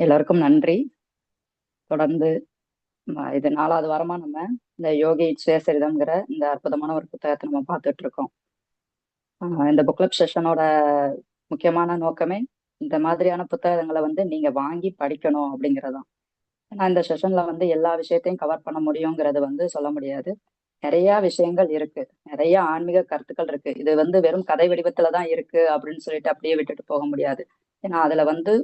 எல்லாருக்கும் நன்றி. தொடர்ந்து இது 4வது வாரமா நம்ம இந்த யோகி சுயசரிதம்ங்கிற இந்த அற்புதமான ஒரு புத்தகத்தை நம்ம பார்த்துட்டு இருக்கோம். இந்த புக் கிளப் செஷனோட முக்கியமான நோக்கமே இந்த மாதிரியான புத்தகங்களை வந்து நீங்க வாங்கி படிக்கணும் அப்படிங்கறதுதான். ஏன்னா இந்த செஷன்ல வந்து எல்லா விஷயத்தையும் கவர் பண்ண முடியுங்கிறது வந்து சொல்ல முடியாது. நிறைய விஷயங்கள் இருக்கு, நிறைய ஆன்மீக கருத்துக்கள் இருக்கு. இது வந்து வெறும் கதை வடிவத்துலதான் இருக்கு அப்படின்னு சொல்லிட்டு அப்படியே விட்டுட்டு போக முடியாது. ஏன்னா அதுல வந்து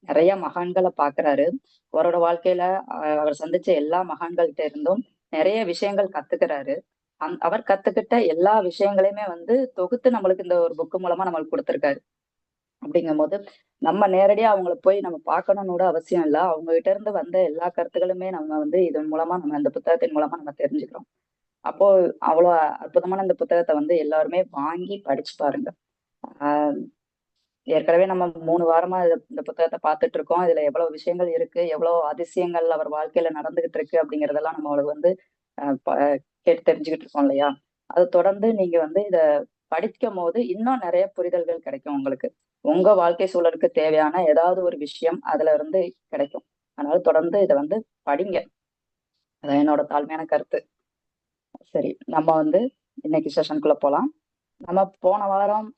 நிறைய மகான்களை பாக்குறாரு. அவரோட வாழ்க்கையில அவர் சந்திச்ச எல்லா மகான்கள்ட்ட இருந்தும் நிறைய விஷயங்கள் கத்துக்கிறாரு. அவர் கத்துக்கிட்ட எல்லா விஷயங்களையுமே வந்து தொகுத்து நம்மளுக்கு இந்த ஒரு புக்கு மூலமா நம்மளுக்கு கொடுத்திருக்காரு. அப்படிங்கும் போது நம்ம நேரடியா அவங்கள போய் நம்ம பார்க்கணும்னு கூட அவசியம் இல்லை. அவங்க கிட்ட இருந்து வந்த எல்லா கருத்துக்களுமே நம்ம வந்து இதன் மூலமா நம்ம இந்த புத்தகத்தின் மூலமா நம்ம தெரிஞ்சுக்கிறோம். அப்போ அவ்வளவு அற்புதமான இந்த புத்தகத்தை வந்து எல்லாருமே வாங்கி படிச்சு பாருங்க. ஆஹ் ஏற்கனவே நம்ம 3 வாரமா இந்த புத்தகத்தை பார்த்துட்டு இருக்கோம். இதுல எவ்வளவு விஷயங்கள் இருக்கு, எவ்வளவு அதிசயங்கள் அவர் வாழ்க்கையில நடந்துகிட்டு இருக்கு அப்படிங்கறதெல்லாம் நம்ம அவளுக்கு வந்து கேட்டு தெரிஞ்சுக்கிட்டு இருக்கோம் இல்லையா? அது தொடர்ந்து நீங்க வந்து இத படிக்கும் போது இன்னும் நிறைய புரிதல்கள் கிடைக்கும் உங்களுக்கு. உங்க வாழ்க்கை சூழலுக்கு தேவையான ஏதாவது ஒரு விஷயம் அதுல இருந்து கிடைக்கும். அதனால தொடர்ந்து இதை வந்து படிங்க. அதான் என்னோட தாழ்மையான கருத்து. சரி, நம்ம வந்து இன்னைக்கு செஷனுக்குள்ள போலாம். நம்ம போன வாரம்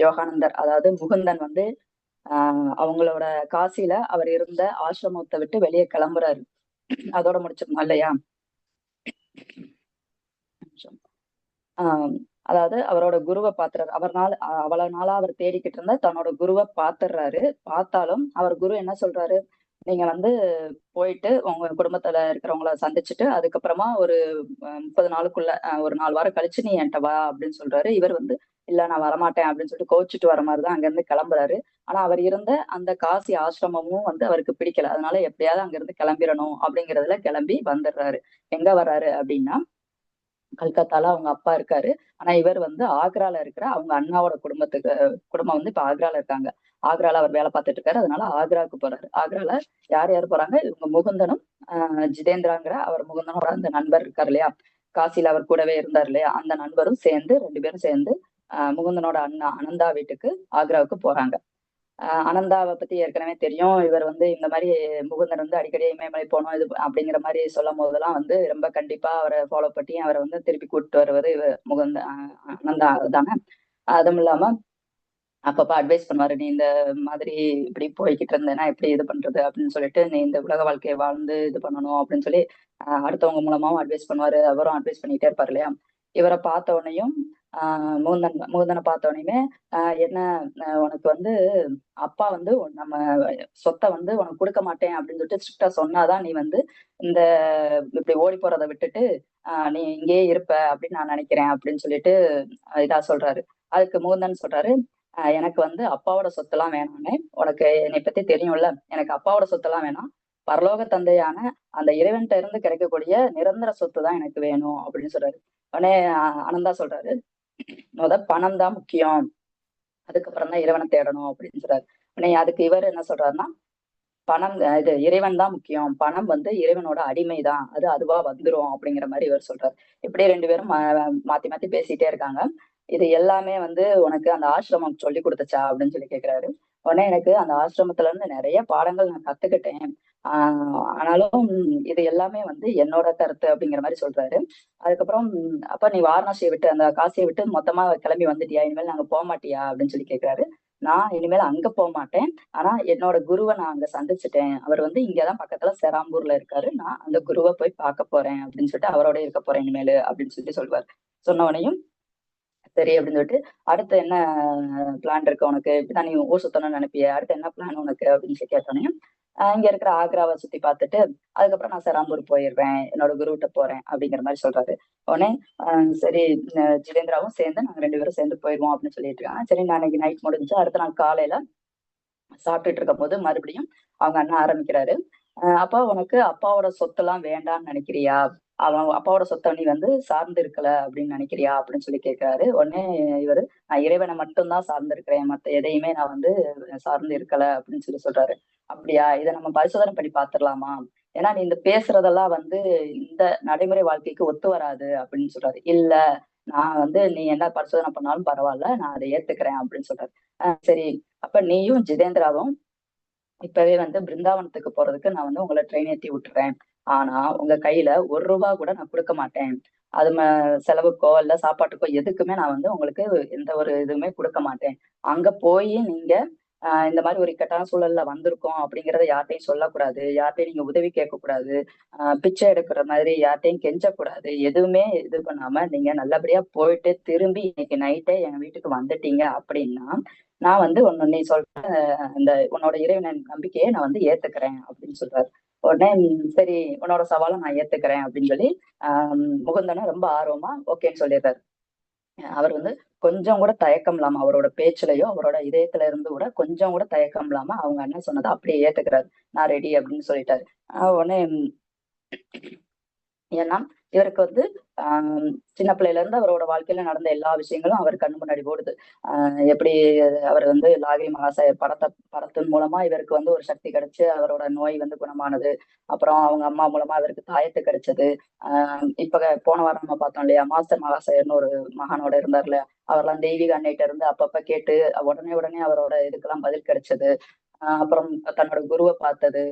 யோகானந்தர், அதாவது முகுந்தன் வந்து அவங்களோட காசில அவர் இருந்த ஆசிரமத்தை விட்டு வெளியே கிளம்புறாரு. அதோட முடிச்சிருந்தோம் இல்லையா? ஆஹ் அதாவது அவரோட குருவை பாத்துறாரு. அவ்வளவு நாளா அவர் தேடிக்கிட்டு இருந்த தன்னோட குருவை பாத்துடுறாரு. பார்த்தாலும் அவர் குரு என்ன சொல்றாரு, நீங்க வந்து போயிட்டு உங்க குடும்பத்துல இருக்கிறவங்கள சந்திச்சுட்டு அதுக்கப்புறமா ஒரு 30 நாளுக்குள்ள ஒரு 4 வாரம் கழிச்சு நீ என்கிட்ட வா அப்படின்னு சொல்றாரு. இவர் வந்து இல்ல நான் வரமாட்டேன் அப்படின்னு சொல்லிட்டு கோவிச்சுட்டு வர மாதிரிதான் அங்க இருந்து கிளம்புறாரு. ஆனா அவர் இருந்த அந்த காசி ஆசிரமமும் வந்து அவருக்கு பிடிக்கல. அதனால எப்படியாவது அங்க இருந்து கிளம்பிடணும் அப்படிங்கறதுல கிளம்பி வந்துடுறாரு. எங்க வர்றாரு அப்படின்னா, கல்கத்தால அவங்க அப்பா இருக்காரு. ஆனா இவர் வந்து ஆக்ரால இருக்கிற அவங்க அண்ணாவோட குடும்பம் வந்து இப்ப ஆக்ரால இருக்காங்க. ஆக்ரால அவர் வேலை பார்த்துட்டு இருக்காரு. அதனால ஆக்ராவுக்கு போறாரு. ஆக்ரால யார் யார் போறாங்க? இவங்க முகுந்தனும் ஜிதேந்திராங்கிற அவர் முகுந்தனோட அந்த நண்பர் இருக்காரு இல்லையா? காசில அவர் கூடவே இருந்தார் இல்லையா? அந்த நண்பரும் சேர்ந்து 2 பேரும் சேர்ந்து முகுந்தனோட அண்ணா அனந்தா வீட்டுக்கு ஆக்ராவுக்கு போறாங்க. அனந்தாவை பத்தி ஏற்கனவே தெரியும். இவர் வந்து இந்த மாதிரி முகுந்தன் வந்து அடிக்கடி இமயமலை போனோம் இது அப்படிங்கிற மாதிரி சொல்லும் போதெல்லாம் வந்து ரொம்ப கண்டிப்பா அவரை ஃபாலோ பண்ணி அவரை வந்து திருப்பி கூப்பிட்டு வருவது முகுந்த அனந்தா தானே. அதுவும் இல்லாம அப்பப்ப அட்வைஸ் பண்ணுவாரு, நீ இந்த மாதிரி இப்படி போய்கிட்டு இருந்தேன்னா எப்படி இது பண்றது அப்படின்னு சொல்லிட்டு, நீ இந்த உலக வாழ்க்கையை வாழ்ந்து இது பண்ணணும் அப்படின்னு சொல்லி அடுத்தவங்க மூலமாவும் அட்வைஸ் பண்ணுவாரு. அவரும் அட்வைஸ் பண்ணிட்டே இருப்பாரு இல்லையா? இவரை பார்த்த உடனேயும் முகுந்தனை பார்த்த உடனேயுமே என்ன உனக்கு வந்து அப்பா வந்து நம்ம சொத்தை வந்து உனக்கு கொடுக்க மாட்டேன் அப்படின்னு சொல்லிட்டு ஸ்ட்ரிக்டா சொன்னாதான் நீ வந்து இந்த இப்படி ஓடி போறதை விட்டுட்டு நீ இங்கேயே இருப்ப அப்படின்னு நான் நினைக்கிறேன் அப்படின்னு சொல்லிட்டு இதா சொல்றாரு. அதுக்கு முகுந்தன் சொல்றாரு, எனக்கு வந்து அப்பாவோட சொத்தெல்லாம் வேணானே, உனக்கு என்னை பத்தி தெரியும்ல, எனக்கு அப்பாவோட சொத்தெல்லாம் வேணாம், பரலோக தந்தையான அந்த இறைவன்கிட்ட இருந்து கிடைக்கக்கூடிய நிரந்தர சொத்து தான் எனக்கு வேணும் அப்படின்னு சொல்றாரு. உடனே அனந்தா சொல்றாரு, பணம் தான் முக்கியம், அதுக்கப்புறம் தான் இறைவனை தேடணும் அப்படின்னு சொல்றாரு. உடனே அதுக்கு இவர் என்ன சொல்றாருன்னா, பணம் இது இறைவன் தான் முக்கியம், பணம் வந்து இறைவனோட அடிமைதான், அது அதுவா வந்துரும் அப்படிங்கிற மாதிரி இவர் சொல்றாரு. இப்படி 2 பேரும் மாத்தி மாத்தி பேசிட்டே இருக்காங்க. இது எல்லாமே வந்து உனக்கு அந்த ஆசிரமம் சொல்லி கொடுத்துச்சா அப்படின்னு சொல்லி கேக்குறாரு. உடனே எனக்கு அந்த ஆசிரமத்துல இருந்து நிறைய பாடங்கள் நான் கத்துக்கிட்டேன். ஆனாலும் இது எல்லாமே வந்து என்னோட கருத்து அப்படிங்கிற மாதிரி சொல்றாரு. அதுக்கப்புறம் அப்ப நீ வாரணாசியை விட்டு அந்த காசியை விட்டு மொத்தமா கிளம்பி வந்துட்டியா, இனிமேல் நாங்க போக மாட்டியா அப்படின்னு சொல்லி கேக்குறாரு. நான் இனிமேல் அங்க போக மாட்டேன். ஆனா என்னோட குருவை நான் அங்க சந்திச்சுட்டேன். அவர் வந்து இங்கதான் பக்கத்துல செராம்பூர்ல இருக்காரு. நான் அந்த குருவை போய் பார்க்க போறேன் அப்படின்னு சொல்லிட்டு அவரோட இருக்க போறேன் இனிமேலு அப்படின்னு சொல்லிட்டு சொல்வார். சொன்ன உடனேயும் சரி அப்படின்னு சொல்லிட்டு, அடுத்து என்ன பிளான் இருக்கு உனக்கு? இப்படிதான் நீ ஊர் சுத்தணும்னு நினைப்பியே, அடுத்து என்ன பிளான் உனக்கு அப்படின்னு சொல்லி கேட்டோன்னே, இங்க இருக்கிற ஆக்ராவை சுத்தி பார்த்துட்டு அதுக்கப்புறம் நான் செராம்பூர் போயிடுவேன், என்னோட குருகிட்ட போறேன் அப்படிங்கிற மாதிரி சொல்றாரு. உடனே சரி, ஜிதேந்திராவும் சேர்ந்து நாங்க 2 பேரும் சேர்ந்து போயிடுவோம் அப்படின்னு சொல்லிட்டு இருக்காங்க. சரி, நான் இன்னைக்கு நைட் முடிஞ்சு அடுத்த நாள் காலையில சாப்பிட்டுட்டு இருக்கும் போது மறுபடியும் அவங்க அண்ணன் ஆரம்பிக்கிறாரு. அப்பா உனக்கு அப்பாவோட சொத்தெல்லாம் வேண்டாம்னு நினைக்கிறியா? அவன் அப்பாவோட சொத்தை நீ வந்து சார்ந்து இருக்கல அப்படின்னு நினைக்கிறியா அப்படின்னு சொல்லி கேட்கிறாரு. உடனே இவரு, நான் இறைவனை மட்டும்தான் சார்ந்து இருக்கிறேன், மத்த எதையுமே நான் வந்து சார்ந்து இருக்கல அப்படின்னு சொல்லி சொல்றாரு. அப்படியா, இதை நம்ம பரிசோதனை பண்ணி பாத்துடலாமா? ஏன்னா நீ இந்த பேசுறதெல்லாம் வந்து இந்த நடைமுறை வாழ்க்கைக்கு ஒத்து வராது அப்படின்னு சொல்றாரு. இல்ல, நான் வந்து நீ என்ன பரிசோதனை பண்ணாலும் பரவாயில்ல, நான் அதை ஏத்துக்கிறேன் அப்படின்னு சொல்றாரு. சரி, அப்ப நீயும் ஜிதேந்திராவும் இப்பவே வந்து பிருந்தாவனத்துக்கு போறதுக்கு நான் வந்து உங்களை ட்ரெயின் ஏத்தி விட்டுறேன். ஆனா உங்க கையில ₹1 கூட நான் குடுக்க மாட்டேன். அது செலவுக்கோ இல்ல சாப்பாட்டுக்கோ எதுக்குமே நான் வந்து உங்களுக்கு எந்த ஒரு இதுவுமே குடுக்க மாட்டேன். அங்க போயி நீங்க இந்த மாரி ஒரு இக்கட்டான சூழல்ல வந்திருக்கோம் அப்படிங்கிறத யார்ட்டயும் சொல்லக்கூடாது. யார்ட்டயும் நீங்க உதவி கேட்கக்கூடாது. பிச்சை எடுக்கிற மாதிரி யார்ட்டயும் கெஞ்சக்கூடாது. எதுவுமே இது பண்ணாம நீங்க நல்லபடியா போயிட்டு திரும்பி இன்னைக்கு நைட்டே எங்க வீட்டுக்கு வந்துட்டீங்க அப்படின்னா, நான் வந்து நீ சொல்ற அந்த உன்னோட இறைவன் நம்பிக்கைய நான் வந்து ஏத்துக்கிறேன் அப்படின்னு சொல்றாரு. உடனே சரி உன்னோட சவால நான் ஏத்துக்கிறேன் அப்படின்னு சொல்லி முகுந்தனும் ரொம்ப ஆர்வமா ஓகேன்னு சொல்லிடுறாரு. அவர் வந்து கொஞ்சம் கூட தயக்கம் இல்லாம அவரோட பேச்சுலயோ, அவரோட இதயத்துல இருந்து கூட கொஞ்சம் கூட தயக்கம் இல்லாம அவங்க அண்ணன் சொன்னத அப்படியே ஏத்துக்கிறாரு. நான் ரெடி அப்படின்னு சொல்லிட்டாரு. உடனே ஏன்னா, இவருக்கு வந்து ஆஹ் சின்ன பிள்ளையில இருந்து அவரோட வாழ்க்கையில நடந்த எல்லா விஷயங்களும் அவர் கண்ணு முன்னாடி ஓடுது. எப்படி அவர் வந்து லாகிரி மகாசயர் படத்தின் மூலமா இவருக்கு வந்து ஒரு சக்தி கிடைச்சு அவரோட நோய் வந்து குணமானது. அப்புறம் அவங்க அம்மா மூலமா அவருக்கு தாயத்து கிடைச்சது. இப்ப போன வாரம் நம்ம பார்த்தோம் இல்லையா? மாஸ்டர் மகாசயர்ன்னு ஒரு மகானோட இருந்தார்ல. அவர்லாம் தெய்வீக அன்னைட்ட இருந்து அப்பப்ப கேட்டு உடனே உடனே அவரோட இதுக்கெல்லாம் பதில் கிடைச்சது. அப்புறம் தன்னோட குருவ பார்த்தது.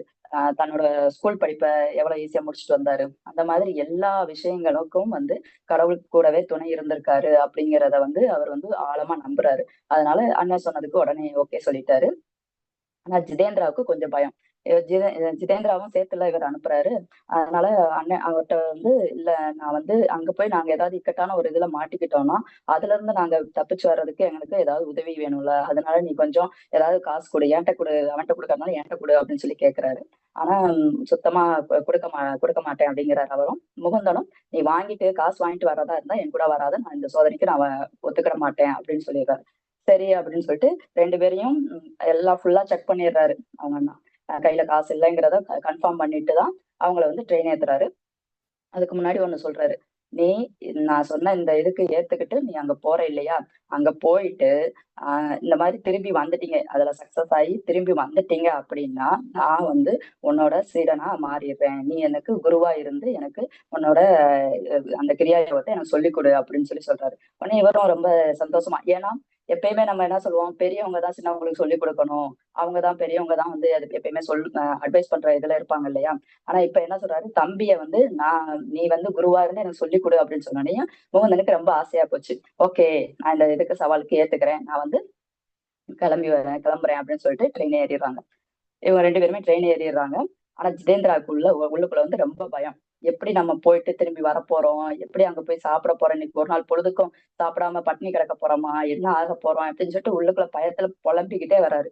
தன்னோட ஸ்கூல் படிப்ப எவ்வளவு ஈஸியா முடிச்சுட்டு வந்தாரு. அந்த மாதிரி எல்லா விஷயங்களுக்கும் வந்து கடவுள் கூடவே துணை இருந்திருக்காரு அப்படிங்கிறத வந்து அவர் வந்து ஆழமா நம்புறாரு. அதனால அண்ணன் சொன்னதுக்கு உடனே ஓகே சொல்லிட்டாரு. ஆனா ஜிதேந்திராவுக்கு கொஞ்சம் பயம். ஜிதேந்திராவும் சேர்த்துல இவர் அனுப்புறாரு. அதனால அண்ணன் அவர்ட்ட வந்து, "இல்ல நான் வந்து அங்க போய் நாங்க ஏதாவது இக்கட்டான ஒரு இதுல மாட்டிக்கிட்டோம்னா, அதுல இருந்து நாங்க தப்பிச்சு வர்றதுக்கு எங்களுக்கு ஏதாவது உதவி வேணும்ல. அதனால நீ கொஞ்சம் ஏதாவது காசு குடு. என்ட்ட குடு. அவன்ட்ட குடுக்காதனால என்ட்ட குடு" அப்படின்னு சொல்லி கேட்கிறாரு. ஆனா சுத்தமா குடுக்க மாட்டேன் அப்படிங்கிறாரு அவரும். முகுந்தனும், "நீ வாங்கிட்டு காசு வாங்கிட்டு வர்றதா இருந்தா என் கூட வராத. நான் இந்த சோதனைக்கு நான் ஒத்துக்கிட மாட்டேன்" அப்படின்னு சொல்லிடுறாரு. சரி அப்படின்னு சொல்லிட்டு 2 பேரையும் எல்லாம் ஃபுல்லா செக் பண்ணிடுறாரு அவங்க அண்ணா. கையில காசு இல்லைங்கிறத கன்ஃபார்ம் பண்ணிட்டு தான் அவங்கள வந்து ட்ரெயின் ஏத்துறாரு. அதுக்கு முன்னாடி ஒண்ணு சொல்றாரு. "நீ நான் சொன்ன இந்த இதுக்கு ஏத்துக்கிட்டு நீ அங்க போற இல்லையா? அங்க போயிட்டு இந்த மாரி திரும்பி வந்துட்டீங்க. அதுல சக்சஸ் ஆயி திரும்பி வந்துட்டீங்க அப்படின்னா, நான் வந்து உன்னோட சீடனா மாறிடுறேன். நீ எனக்கு குருவா இருந்து எனக்கு உன்னோட அந்த கிரியா யோகத்த எனக்கு சொல்லிக் குடு" அப்படின்னு சொல்றாரு. உடனே இவரும் ரொம்ப சந்தோஷமா ஏன்னா எப்பயுமே நம்ம என்ன சொல்லுவோம், பெரியவங்க தான் சின்னவங்களுக்கு சொல்லிக் குடுக்கணும். அவங்க தான் பெரியவங்க தான் வந்து அதுக்கு எப்பயுமே அட்வைஸ் பண்ற இதுல இருப்பாங்க இல்லையா? ஆனா இப்ப என்ன சொல்றாரு, தம்பிய வந்து நீ வந்து குருவா இருந்து எனக்கு சொல்லிக் குடு அப்படின்னு சொன்னோனயும், முகுந்தனுக்கு ரொம்ப ஆசையா போச்சு. ஓகே, நான் இந்த இதுக்கு சவாலுக்கு ஏத்துக்கிறேன். நான் வந்து கிளம்புறேன் அப்படின்னு சொல்லிட்டு ட்ரெயின் ஏறிடுறாங்க. இவங்க 2 பேருமே ட்ரெயின் ஏறிடுறாங்க. ஆனா ஜிதேந்திராவுக்குள்ள உள்ளுக்குள்ள வந்து ரொம்ப பயம். எப்படி நம்ம போயிட்டு திரும்பி வரப்போறோம்? எப்படி அங்க போய் சாப்பிட போறோம்? இன்னைக்கு ஒரு நாள் பொழுதுக்கும் சாப்பிடாம பட்டினி கிடக்க போறோமா? என்ன ஆக போறோம்? அப்படின்னு சொல்லிட்டு உள்ளுக்குள்ள பயத்துல புலம்பிக்கிட்டே வர்றாரு.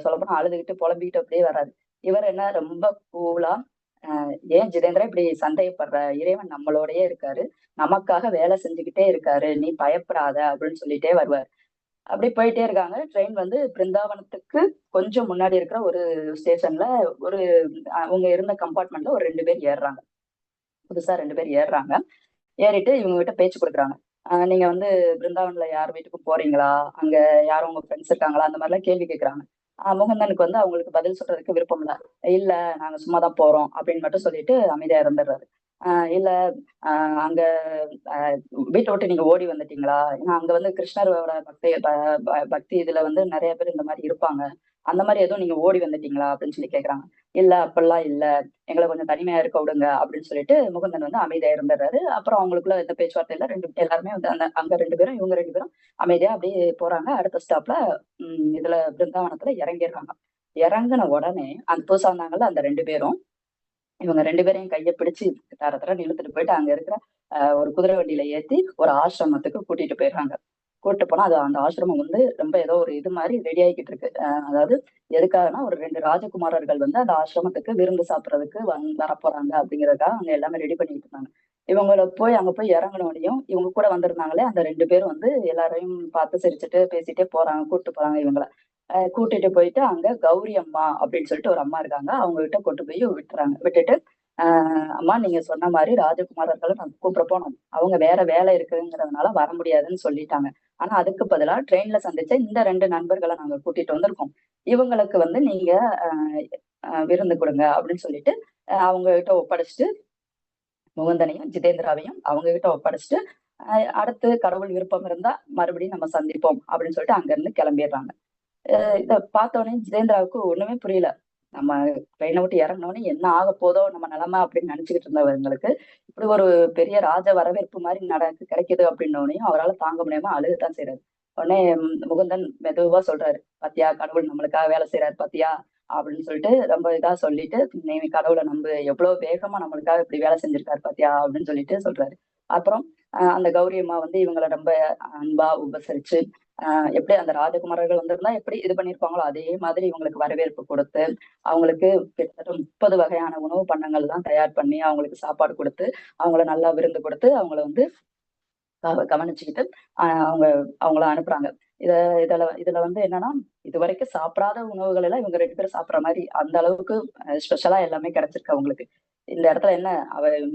சொல்லப்போனா அழுதுகிட்டு புலம்பிக்கிட்டு அப்படியே வர்றாரு. இவர் என்ன ரொம்ப கூலா, ஏன் ஜிதேந்திரா இப்படி சந்தேகப்படுற? இறைவன் நம்மளோடயே இருக்காரு. நமக்காக வேலை செஞ்சுக்கிட்டே இருக்காரு. நீ பயப்படாத அப்படின்னு சொல்லிட்டே வருவாரு. அப்படி போயிட்டே இருக்காங்க. ட்ரெயின் வந்து பிருந்தாவனத்துக்கு கொஞ்சம் முன்னாடி இருக்கிற ஒரு ஸ்டேஷன்ல ஒரு அவங்க இருந்த கம்பார்ட்மெண்ட்ல ஒரு 2 பேர் ஏறுறாங்க. புதுசா 2 பேர் ஏறுறாங்க. ஏறிட்டு இவங்க கிட்ட பேச்சு குடுக்குறாங்க. நீங்க வந்து பிருந்தாவன்ல யார் வீட்டுக்கும் போறீங்களா? அங்க யாரும் உங்க ஃப்ரெண்ட்ஸ் இருக்காங்களா? அந்த மாரிலாம் கேள்வி கேட்கறாங்க. முகுந்தனுக்கு வந்து அவங்களுக்கு பதில் சொல்றதுக்கு விருப்பம் இல்ல. இல்ல நாங்க சும்மா தான் போறோம் அப்படின்னு மட்டும் சொல்லிட்டு அமைதியா இருந்துடுறாரு. இல்ல அ அங்க அ வீட்ட விட்டு நீங்க ஓடி வந்துட்டீங்களா? ஏன்னா அங்க வந்து கிருஷ்ணரோட பக்தி ப ப பக்தி இதுல வந்து நெறைய பேர் இந்த மாரி இருப்பாங்க. அந்த மாரி எதுவும் நீங்க ஓடி வந்துட்டீங்களா? அப்படின்னு சொல்லி கேட்கறாங்க. இல்ல அப்படிலாம் இல்ல. எங்கள கொஞ்சம் தனிமையா இருக்க விடுங்க அப்படின்னு சொல்லிட்டு முகுந்தன் வந்து அமைதியா இருந்துடுறாரு. அப்புறம் அவங்களுக்குள்ள எந்த பேச்சுவார்த்தை இல்ல. எல்லாருமே வந்து அங்க 2 பேரும், இவங்க 2 பேரும் அமைதியா அப்படியே போறாங்க. அடுத்த ஸ்டாப்ல இதுல பிருந்தாவனத்துல இறங்கிடுறாங்க. இறங்குன உடனே அந்த புதுசா வந்தாங்கல்ல அந்த 2 பேரும் இவங்க 2 பேரையும் கைய பிடிச்சு தர தரன்னு இழுத்துட்டு போயிட்டு அங்க இருக்கிற ஒரு குதிரை வண்டியில ஏத்தி ஒரு ஆசிரமத்துக்கு கூட்டிட்டு போயிடுறாங்க. கூட்டிட்டு போனா அது அந்த ஆசிரமம் வந்து ரொம்ப ஏதோ ஒரு இது மாரி ரெடி ஆயிக்கிட்டு இருக்கு. அதாவது எதுக்காகன்னா ஒரு 2 ராஜகுமாரர்கள் வந்து அந்த ஆசிரமத்துக்கு விருந்து சாப்பிடுறதுக்கு வரப்போறாங்க அப்படிங்கிறதுக்காக அங்க எல்லாமே ரெடி பண்ணிட்டு இருந்தாங்க. இவங்கள போய் அங்க போய் இறங்குனோனையும் இவங்க கூட வந்திருந்தாங்களே அந்த 2 பேரும் வந்து எல்லாரையும் பார்த்து சிரிச்சுட்டு பேசிட்டே போறாங்க. கூட்டிட்டு போறாங்க இவங்கள. கூட்டிட்டு போயிட்டு அங்க கௌரி அம்மா அப்படின்னு சொல்லிட்டு ஒரு அம்மா இருக்காங்க. அவங்க கிட்ட கொண்டு போய் விட்டுறாங்க. விட்டுட்டு அம்மா நீங்க சொன்ன மாரி ராஜகுமாரர்கள நாங்க கூப்பிட போனோம். அவங்க வேற வேலை இருக்குங்கிறதுனால வர முடியாதுன்னு சொல்லிட்டாங்க. ஆனா அதுக்கு பதிலா ட்ரெயின்ல சந்திச்ச இந்த 2 நண்பர்கள நாங்க கூட்டிட்டு வந்திருக்கோம். இவங்களுக்கு வந்து நீங்க அ விருந்து குடுங்க அப்படின்னு சொல்லிட்டு அவங்க கிட்ட ஒப்படைச்சுட்டு முகுந்தனையும், ஜிதேந்திராவையும் அவங்க கிட்ட ஒப்படைச்சுட்டு, அடுத்து கடவுள் விருப்பம் இருந்தா மறுபடியும் நம்ம சந்திப்போம் அப்படின்னு சொல்லிட்டு அங்க இருந்து கிளம்பிடுறாங்க. இத பார்த்தோன்னே ஜிதேந்திராவுக்கு ஒண்ணுமே புரியல. நம்ம ட்ரெயினை விட்டு இறங்குனோனே என்ன ஆக போதோ நம்ம நிலைமை அப்படின்னு நினைச்சுக்கிட்டு இருந்தவங்களுக்கு இப்படி ஒரு பெரிய ராஜ வரவேற்பு மாதிரி கிடைக்குது அப்படின்னோடனையும் அவரால் தாங்க முடியாம அழுகத்தான் செய்றாரு. உடனே முகுந்தன் மெதுவா சொல்றாரு, பாத்தியா கடவுள் நம்மளுக்காக வேலை செய்யறாரு பாத்தியா அப்படின்னு சொல்லிட்டு ரொம்ப இதா சொல்லிட்டு, நீ கடவுளை நம்பு, எவ்வளவு வேகமா நம்மளுக்காக இப்படி வேலை செஞ்சிருக்காரு பாத்தியா அப்படின்னு சொல்லிட்டு சொல்றாரு. அப்புறம் அந்த கௌரி அம்மா வந்து இவங்களை ரொம்ப அன்பா உபசரிச்சு எப்படி அந்த ராஜகுமாரர்கள் வந்திருந்தா எப்படி இது பண்ணியிருப்பாங்களோ அதே மாதிரி இவங்களுக்கு வரவேற்பு கொடுத்து, அவங்களுக்கு கிட்டத்தட்ட 30 வகையான உணவு பண்டங்கள் தான் தயார் பண்ணி அவங்களுக்கு சாப்பாடு கொடுத்து, அவங்கள நல்லா விருந்து கொடுத்து அவங்கள வந்து கவனிச்சுக்கிட்டு அவங்க அவங்கள அனுப்புறாங்க. இத இதுல வந்து என்னன்னா, இதுவரைக்கும் சாப்பிடாத உணவுகள் எல்லாம் இவங்க 2 பேரும் சாப்பிடுற மாதிரி அந்த அளவுக்கு ஸ்பெஷலா எல்லாமே கிடைச்சிருக்கு அவங்களுக்கு. இந்த இடத்துல என்ன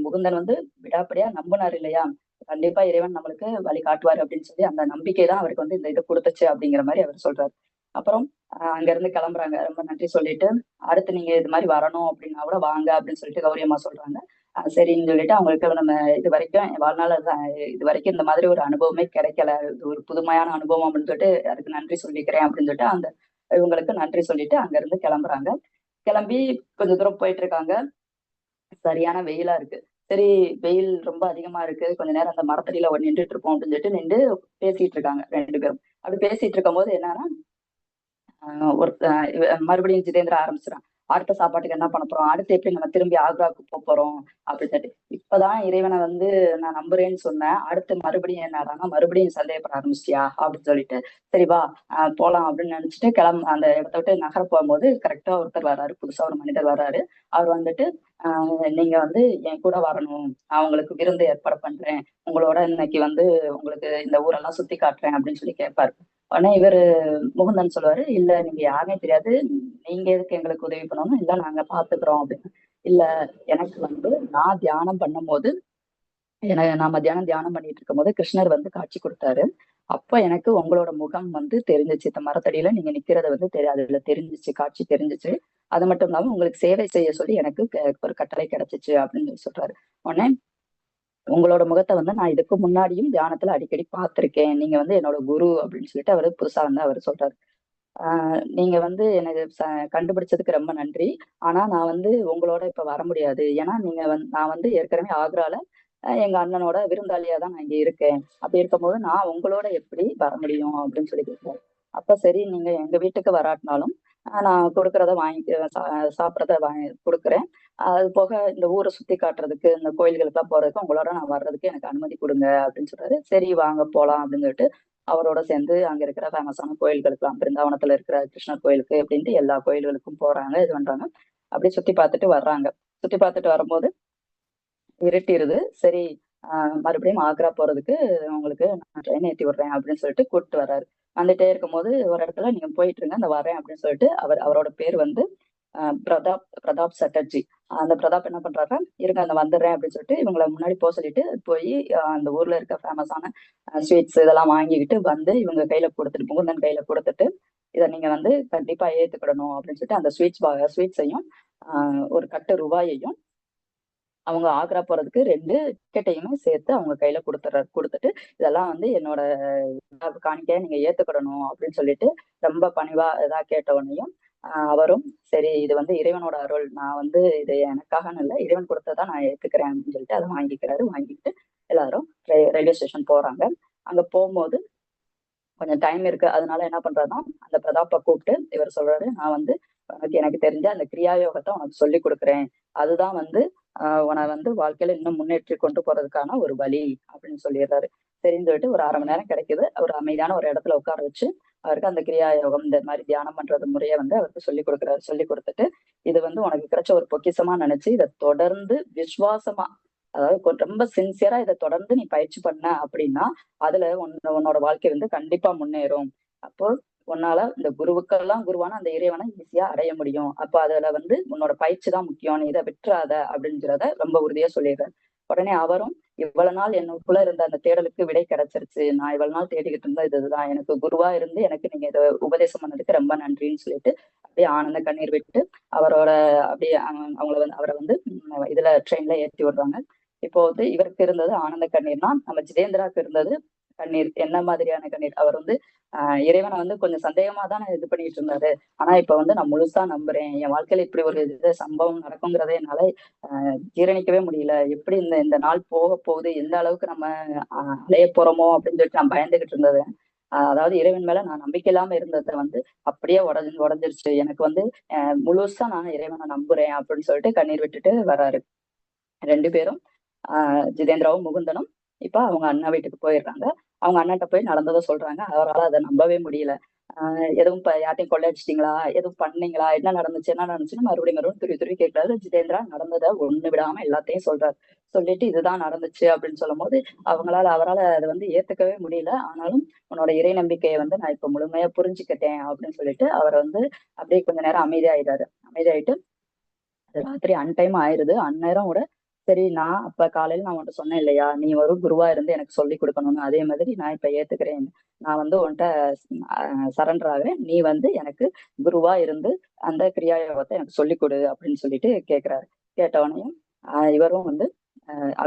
முகுந்தன் வந்து விடாப்பிடியா நம்பினார் இல்லையா? கண்டிப்பா இறைவன் நம்மளுக்கு வழி காட்டுவாரு அப்படின்னு சொல்லி அந்த நம்பிக்கை தான் அவருக்கு வந்து இந்த இது குடுத்துச்சு அப்படிங்கிற மாரி அவர் சொல்றாரு. அப்புறம் அங்க இருந்து கிளம்புறாங்க. ரொம்ப நன்றி சொல்லிட்டு, அடுத்து நீங்க இது மாரி வரணும் அப்படின்னா கூட வாங்க அப்படின்னு சொல்லிட்டு கௌரி அம்மா சொல்றாங்க. சரின்னு சொல்லிட்டு அவங்களுக்கு நம்ம இதுவரைக்கும் என் வாழ்நாள்ல இதுவரைக்கும் இந்த மாதிரி ஒரு அனுபவமே கிடைக்கல. இது ஒரு புதுமையான அனுபவம் அப்படின்னு சொல்லிட்டு அதுக்கு நன்றி சொல்லிக்கிறேன் அப்படின்னு சொல்லிட்டு அந்த இவங்களுக்கு நன்றி சொல்லிட்டு அங்க இருந்து கிளம்புறாங்க. கிளம்பி கொஞ்ச தூரம் போயிட்டு இருக்காங்க. சரியான வெயிலா இருக்கு. சரி, வெயில் ரொம்ப அதிகமா இருக்கு. கொஞ்ச நேரம் அந்த மரத்தடியில நின்னுட்டு இருப்போம் அப்படின்னு சொல்லிட்டு நின்று பேசிட்டு இருக்காங்க 2 பேரும். அப்படி பேசிட்டு இருக்கும்போது என்னன்னா, ஒரு மறுபடியும் ஜிதேந்திரா ஆரம்பிச்சுறான். அடுத்த சாப்பாட்டுக்கு என்ன பண்ண போறோம்? அடுத்து எப்படி நம்ம திரும்பி ஆக்ராவுக்கு போறோம்? அப்படின்னு சொல்லிட்டு. இப்பதான் இறைவனை வந்து நான் நம்புறேன்னு சொன்னேன். அடுத்து மறுபடியும் என்னடான்னா, மறுபடியும் சந்தேகப்பட ஆரம்பிச்சிட்டியா? அப்படின்னு சொல்லிட்டு, சரி வா போலாம் அப்படின்னு நினைச்சிட்டு அந்த இடத்த விட்டு நகர போகும்போது கரெக்டா ஒருத்தர் வர்றாரு. புதுசா ஒரு மனிதர் வர்றாரு. அவர் வந்துட்டு, நீங்க வந்து என் கூட வரணும். நான் உங்களுக்கு விருந்து ஏற்பாடு பண்றேன். உங்களோட இன்னைக்கு வந்து உங்களுக்கு இந்த ஊரெல்லாம் சுத்தி காட்டுறேன் அப்படின்னு சொல்லி கேட்பாரு. உடனே இவரு முகுந்தன் சொல்லுவாரு, இல்ல நீங்க யாருன்னே தெரியாது. நீங்க எதுக்கு எங்களுக்கு உதவி பண்ணணும்? இல்ல நாங்க பாத்துக்கிறோம் அப்படின்னு. இல்ல எனக்கு வந்து நான் தியானம் பண்ணும்போது நான் மத்தியானம் தியானம் பண்ணிட்டு இருக்கும்போது கிருஷ்ணர் வந்து காட்சி கொடுத்தாரு. அப்ப எனக்கு உங்களோட முகம் வந்து தெரிஞ்சுச்சு. இந்த மரத்தடியில நீங்க நிக்கிறத வந்து அதுல தெரிஞ்சுச்சு, காட்சி தெரிஞ்சுச்சு. அது மட்டும் இல்லாம உங்களுக்கு சேவை செய்ய சொல்லி எனக்கு ஒரு கட்டளை கிடைச்சுச்சு அப்படின்னு சொல்லி சொல்றாரு. உடனே உங்களோட முகத்தை வந்து நான் இதுக்கு முன்னாடியும் தியானத்துல அடிக்கடி பார்த்திருக்கேன். நீங்க வந்து என்னோட குரு அப்படின்னு சொல்லிட்டு அவரு புதுசா வந்து அவரு சொல்றாரு. நீங்க வந்து எனக்கு கண்டுபிடிச்சதுக்கு ரொம்ப நன்றி. ஆனா நான் வந்து உங்களோட இப்ப வர முடியாது. ஏன்னா நீங்க நான் வந்து ஏற்கனவே ஆக்ரால எங்க அண்ணனோட விருந்தாளியா தான் நான் இங்க இருக்கேன். அப்படி இருக்கும்போது நான் உங்களோட எப்படி வர முடியும் அப்படின்னு சொல்லி கேட்கிறாரு. அப்ப சரி நீங்க எங்க வீட்டுக்கு வராட்டினாலும் நான் கொடுக்கறத சாப்பிடறத கொடுக்குறேன். அது போக இந்த ஊரை சுத்தி காட்டுறதுக்கு இந்த கோயில்களுக்கெல்லாம் போறதுக்கு உங்களோட நான் வர்றதுக்கு எனக்கு அனுமதி கொடுங்க அப்படின்னு சொல்றாரு. சரி வாங்க போலாம் அப்படின்னு சொல்லிட்டு அவரோட சேர்ந்து அங்க இருக்கிற ஃபேமஸான கோயில்களுக்குலாம் பிருந்தாவனத்துல இருக்கிற கிருஷ்ணர் கோயிலுக்கு அப்படின்ட்டு எல்லா கோயில்களுக்கும் போறாங்க, இது பண்றாங்க. அப்படியே சுத்தி பார்த்துட்டு வர்றாங்க. சுத்தி பார்த்துட்டு வரும்போது இருட்டிருது. சரி, மறுபடியும் ஆக்ரா போறதுக்கு உங்களுக்கு நான் ட்ரெயின் ஏத்தி விடுறேன் அப்படின்னு சொல்லிட்டு கூட்டிட்டு வர்றாரு. வந்துட்டே இருக்கும்போது ஒரு இடத்துல நீங்க போயிட்டு இருங்க, இந்த வரேன் அப்படின்னு சொல்லிட்டு அவரோட பேர் வந்து பிரதாப் பிரதாப் சட்டர்ஜி. அந்த பிரதாப் என்ன பண்றாருன்னா, இருங்க அந்த வந்துடுறேன் அப்படின்னு சொல்லிட்டு இவங்கள முன்னாடி சொல்லிட்டு போய் அந்த ஊர்ல இருக்க ஃபேமஸான ஸ்வீட்ஸ் இதெல்லாம் வாங்கிக்கிட்டு வந்து இவங்க கையில கொடுத்துட்டு முகுந்தன் கையில கொடுத்துட்டு, இதை நீங்க வந்து கண்டிப்பா ஏத்துக்கிடணும் அப்படின்னு சொல்லிட்டு அந்த ஸ்வீட்ஸையும் ஒரு கட்டு ரூபாயையும் அவங்க ஆக்ரா போறதுக்கு 2 டிக்கெட்டையுமே சேர்த்து அவங்க கையில குடுத்துட்டு, இதெல்லாம் வந்து என்னோட காணிக்கையா நீங்க ஏத்துக்கிடணும் அப்படின்னு சொல்லிட்டு, ரொம்ப பணிவா இதா கேட்ட உடனேயும், அவரும் சரி இது வந்து இறைவனோட அருள். நான் வந்து இது எனக்காகன்னு இல்ல. இறைவன் குடுத்தத நான் ஏத்துக்கிறேன் அப்படின்னு சொல்லிட்டு அத வாங்கிக்கிறாரு. வாங்கிக்கிட்டு எல்லாரும் ரயில்வே ஸ்டேஷன் போறாங்க. அங்க போம்போது கொஞ்சம் டைம் இருக்கு. அதனால என்ன பண்றாருன்னா, அந்த பிரதாப்ப கூப்பிட்டு இவர் சொல்றாரு, நான் வந்து எனக்கு தெரிஞ்ச அந்த கிரியா யோகத்த உனக்கு சொல்லிக் குடுக்குறேன். அதுதான் வந்து உன்னை வந்து வாழ்க்கையில இன்னும் முன்னேற்றி கொண்டு போறதுக்கான ஒரு வழி அப்படின்னு சொல்லிடுறாரு. சரின்னு சொல்லிட்டு ஒரு 1/2 மணி நேரம் கிடைக்குது. ஒரு அமைதியான ஒரு இடத்துல உட்கார வச்சு, அவருக்கு அந்த கிரியா யோகம் இந்த மாரி தியானம் பண்றது முறைய வந்து அவருக்கு சொல்லிக் குடுக்குறாரு. சொல்லிக் குடுத்துட்டு, இது வந்து உனக்கு கிடைச்ச ஒரு பொக்கிஷமா நினைச்சு, இத தொடர்ந்து விசுவாசமா அதாவது ரொம்ப சின்சியரா இத தொடர்ந்து நீ பயிற்சி பண்ண அப்படின்னா, அதுல உன்னோட வாழ்க்கை வந்து கண்டிப்பா முன்னேறும். அப்போ உன்னால இந்த குருவுக்கெல்லாம் குருவான அந்த இறைவனை ஈஸியா அடைய முடியும். அப்ப அதுல வந்து உன்னோட பயிற்சி தான் முக்கியம். நீ இதை விட்டுறாத அப்படிங்கிறத ரொம்ப உறுதியா சொல்லிடுறாரு. உடனே அவரும் இவ்வளவு நாள் எனக்குள்ள இருந்த அந்த தேடலுக்கு விடை கிடைச்சிருச்சு. நான் இவ்வளவு நாள் தேடிக்கிட்டு இருந்தது இதுதான். எனக்கு குருவா இருந்து எனக்கு நீங்க இதை உபதேசம் பண்ணதுக்கு ரொம்ப நன்றின்னு சொல்லிட்டு அப்படியே ஆனந்த கண்ணீர் விட்டு அவரோட அப்படியே அவங்கள வந்து அவரை வந்து இதுல ட்ரெயின்ல ஏத்தி விடுறாங்க. இப்போ வந்து இவருக்கு இருந்தது ஆனந்த கண்ணீர்னா நம்ம ஜிதேந்திராக்கு இருந்தது கண்ணீர் என்ன மாதிரியான கண்ணீர்? அவர் வந்து இறைவனை வந்து கொஞ்சம் சந்தேகமா தானே இது பண்ணிட்டு இருந்தாரு. ஆனா இப்ப வந்து நான் முழுசா நம்புறேன். என் வாழ்க்கையில இப்படி ஒரு இது சம்பவம் நடக்குங்கிறத என்னால ஜீரணிக்கவே முடியல. எப்படி இந்த இந்த நாள் போக போகுது, எந்த அளவுக்கு நம்ம அலைய போறோமோ அப்படின்னு சொல்லிட்டு நான் பயந்துகிட்டு இருந்தது. அதாவது இறைவன் மேல நான் நம்பிக்கை இல்லாம இருந்தத வந்து அப்படியே உடைஞ்சிருச்சு. எனக்கு வந்து முழுசா நான் இறைவனை நம்புறேன் அப்படின்னு சொல்லிட்டு கண்ணீர் விட்டுட்டு வர்றாரு. 2 பேரும் ஜிதேந்திராவும், முகுந்தனும் இப்ப அவங்க அண்ணா வீட்டுக்கு போயிடுறாங்க. அவங்க அண்ணன்ட்ட போய் நடந்தத சொல்றாங்க. அவரால அத நம்பவே முடியல. எதுவும் யார்ட்டயும் கொள்ளையடிச்சிட்டீங்களா? எதுவும் பண்ணீங்களா? என்ன நடந்துச்சு? என்ன நடந்துச்சுன்னு மறுபடியும் துருவி துருவி கேட்கிறாரு. ஜிதேந்திரா நடந்தத ஒண்ணு விடாம எல்லாத்தையும் சொல்றாரு. சொல்லிட்டு இதுதான் நடந்துச்சு அப்படின்னு சொல்லும்போது, அவரால அத வந்து ஏத்துக்கவே முடியல. ஆனாலும் உன்னோட இறை நம்பிக்கைய வந்து நான் இப்ப முழுமையா புரிஞ்சுக்கிட்டேன் அப்படின்னு சொல்லிட்டு, அவர வந்து அப்படியே கொஞ்ச நேரம் அமைதியாயிறாரு. அமைதியாயிட்டு ராத்திரி அன்டைம் ஆயிருது. அந்நேரம் கூட சரி நான் அப்ப காலையில நான் உன்ட்ட சொன்னேன் இல்லையா? நீ ஒரு குருவா இருந்து எனக்கு சொல்லிக் குடுக்கணும்னு. அதே மாதிரி நான் இப்ப ஏத்துக்கிறேன். நான் வந்து உன்ட்ட சரண்டர் ஆகுறேன். நீ வந்து எனக்கு குருவா இருந்து அந்த கிரியா யோகத்த எனக்கு சொல்லிக் குடு அப்படின்னு சொல்லிட்டு கேட்கிறாரு. கேட்ட உடனேயும் இவரும் வந்து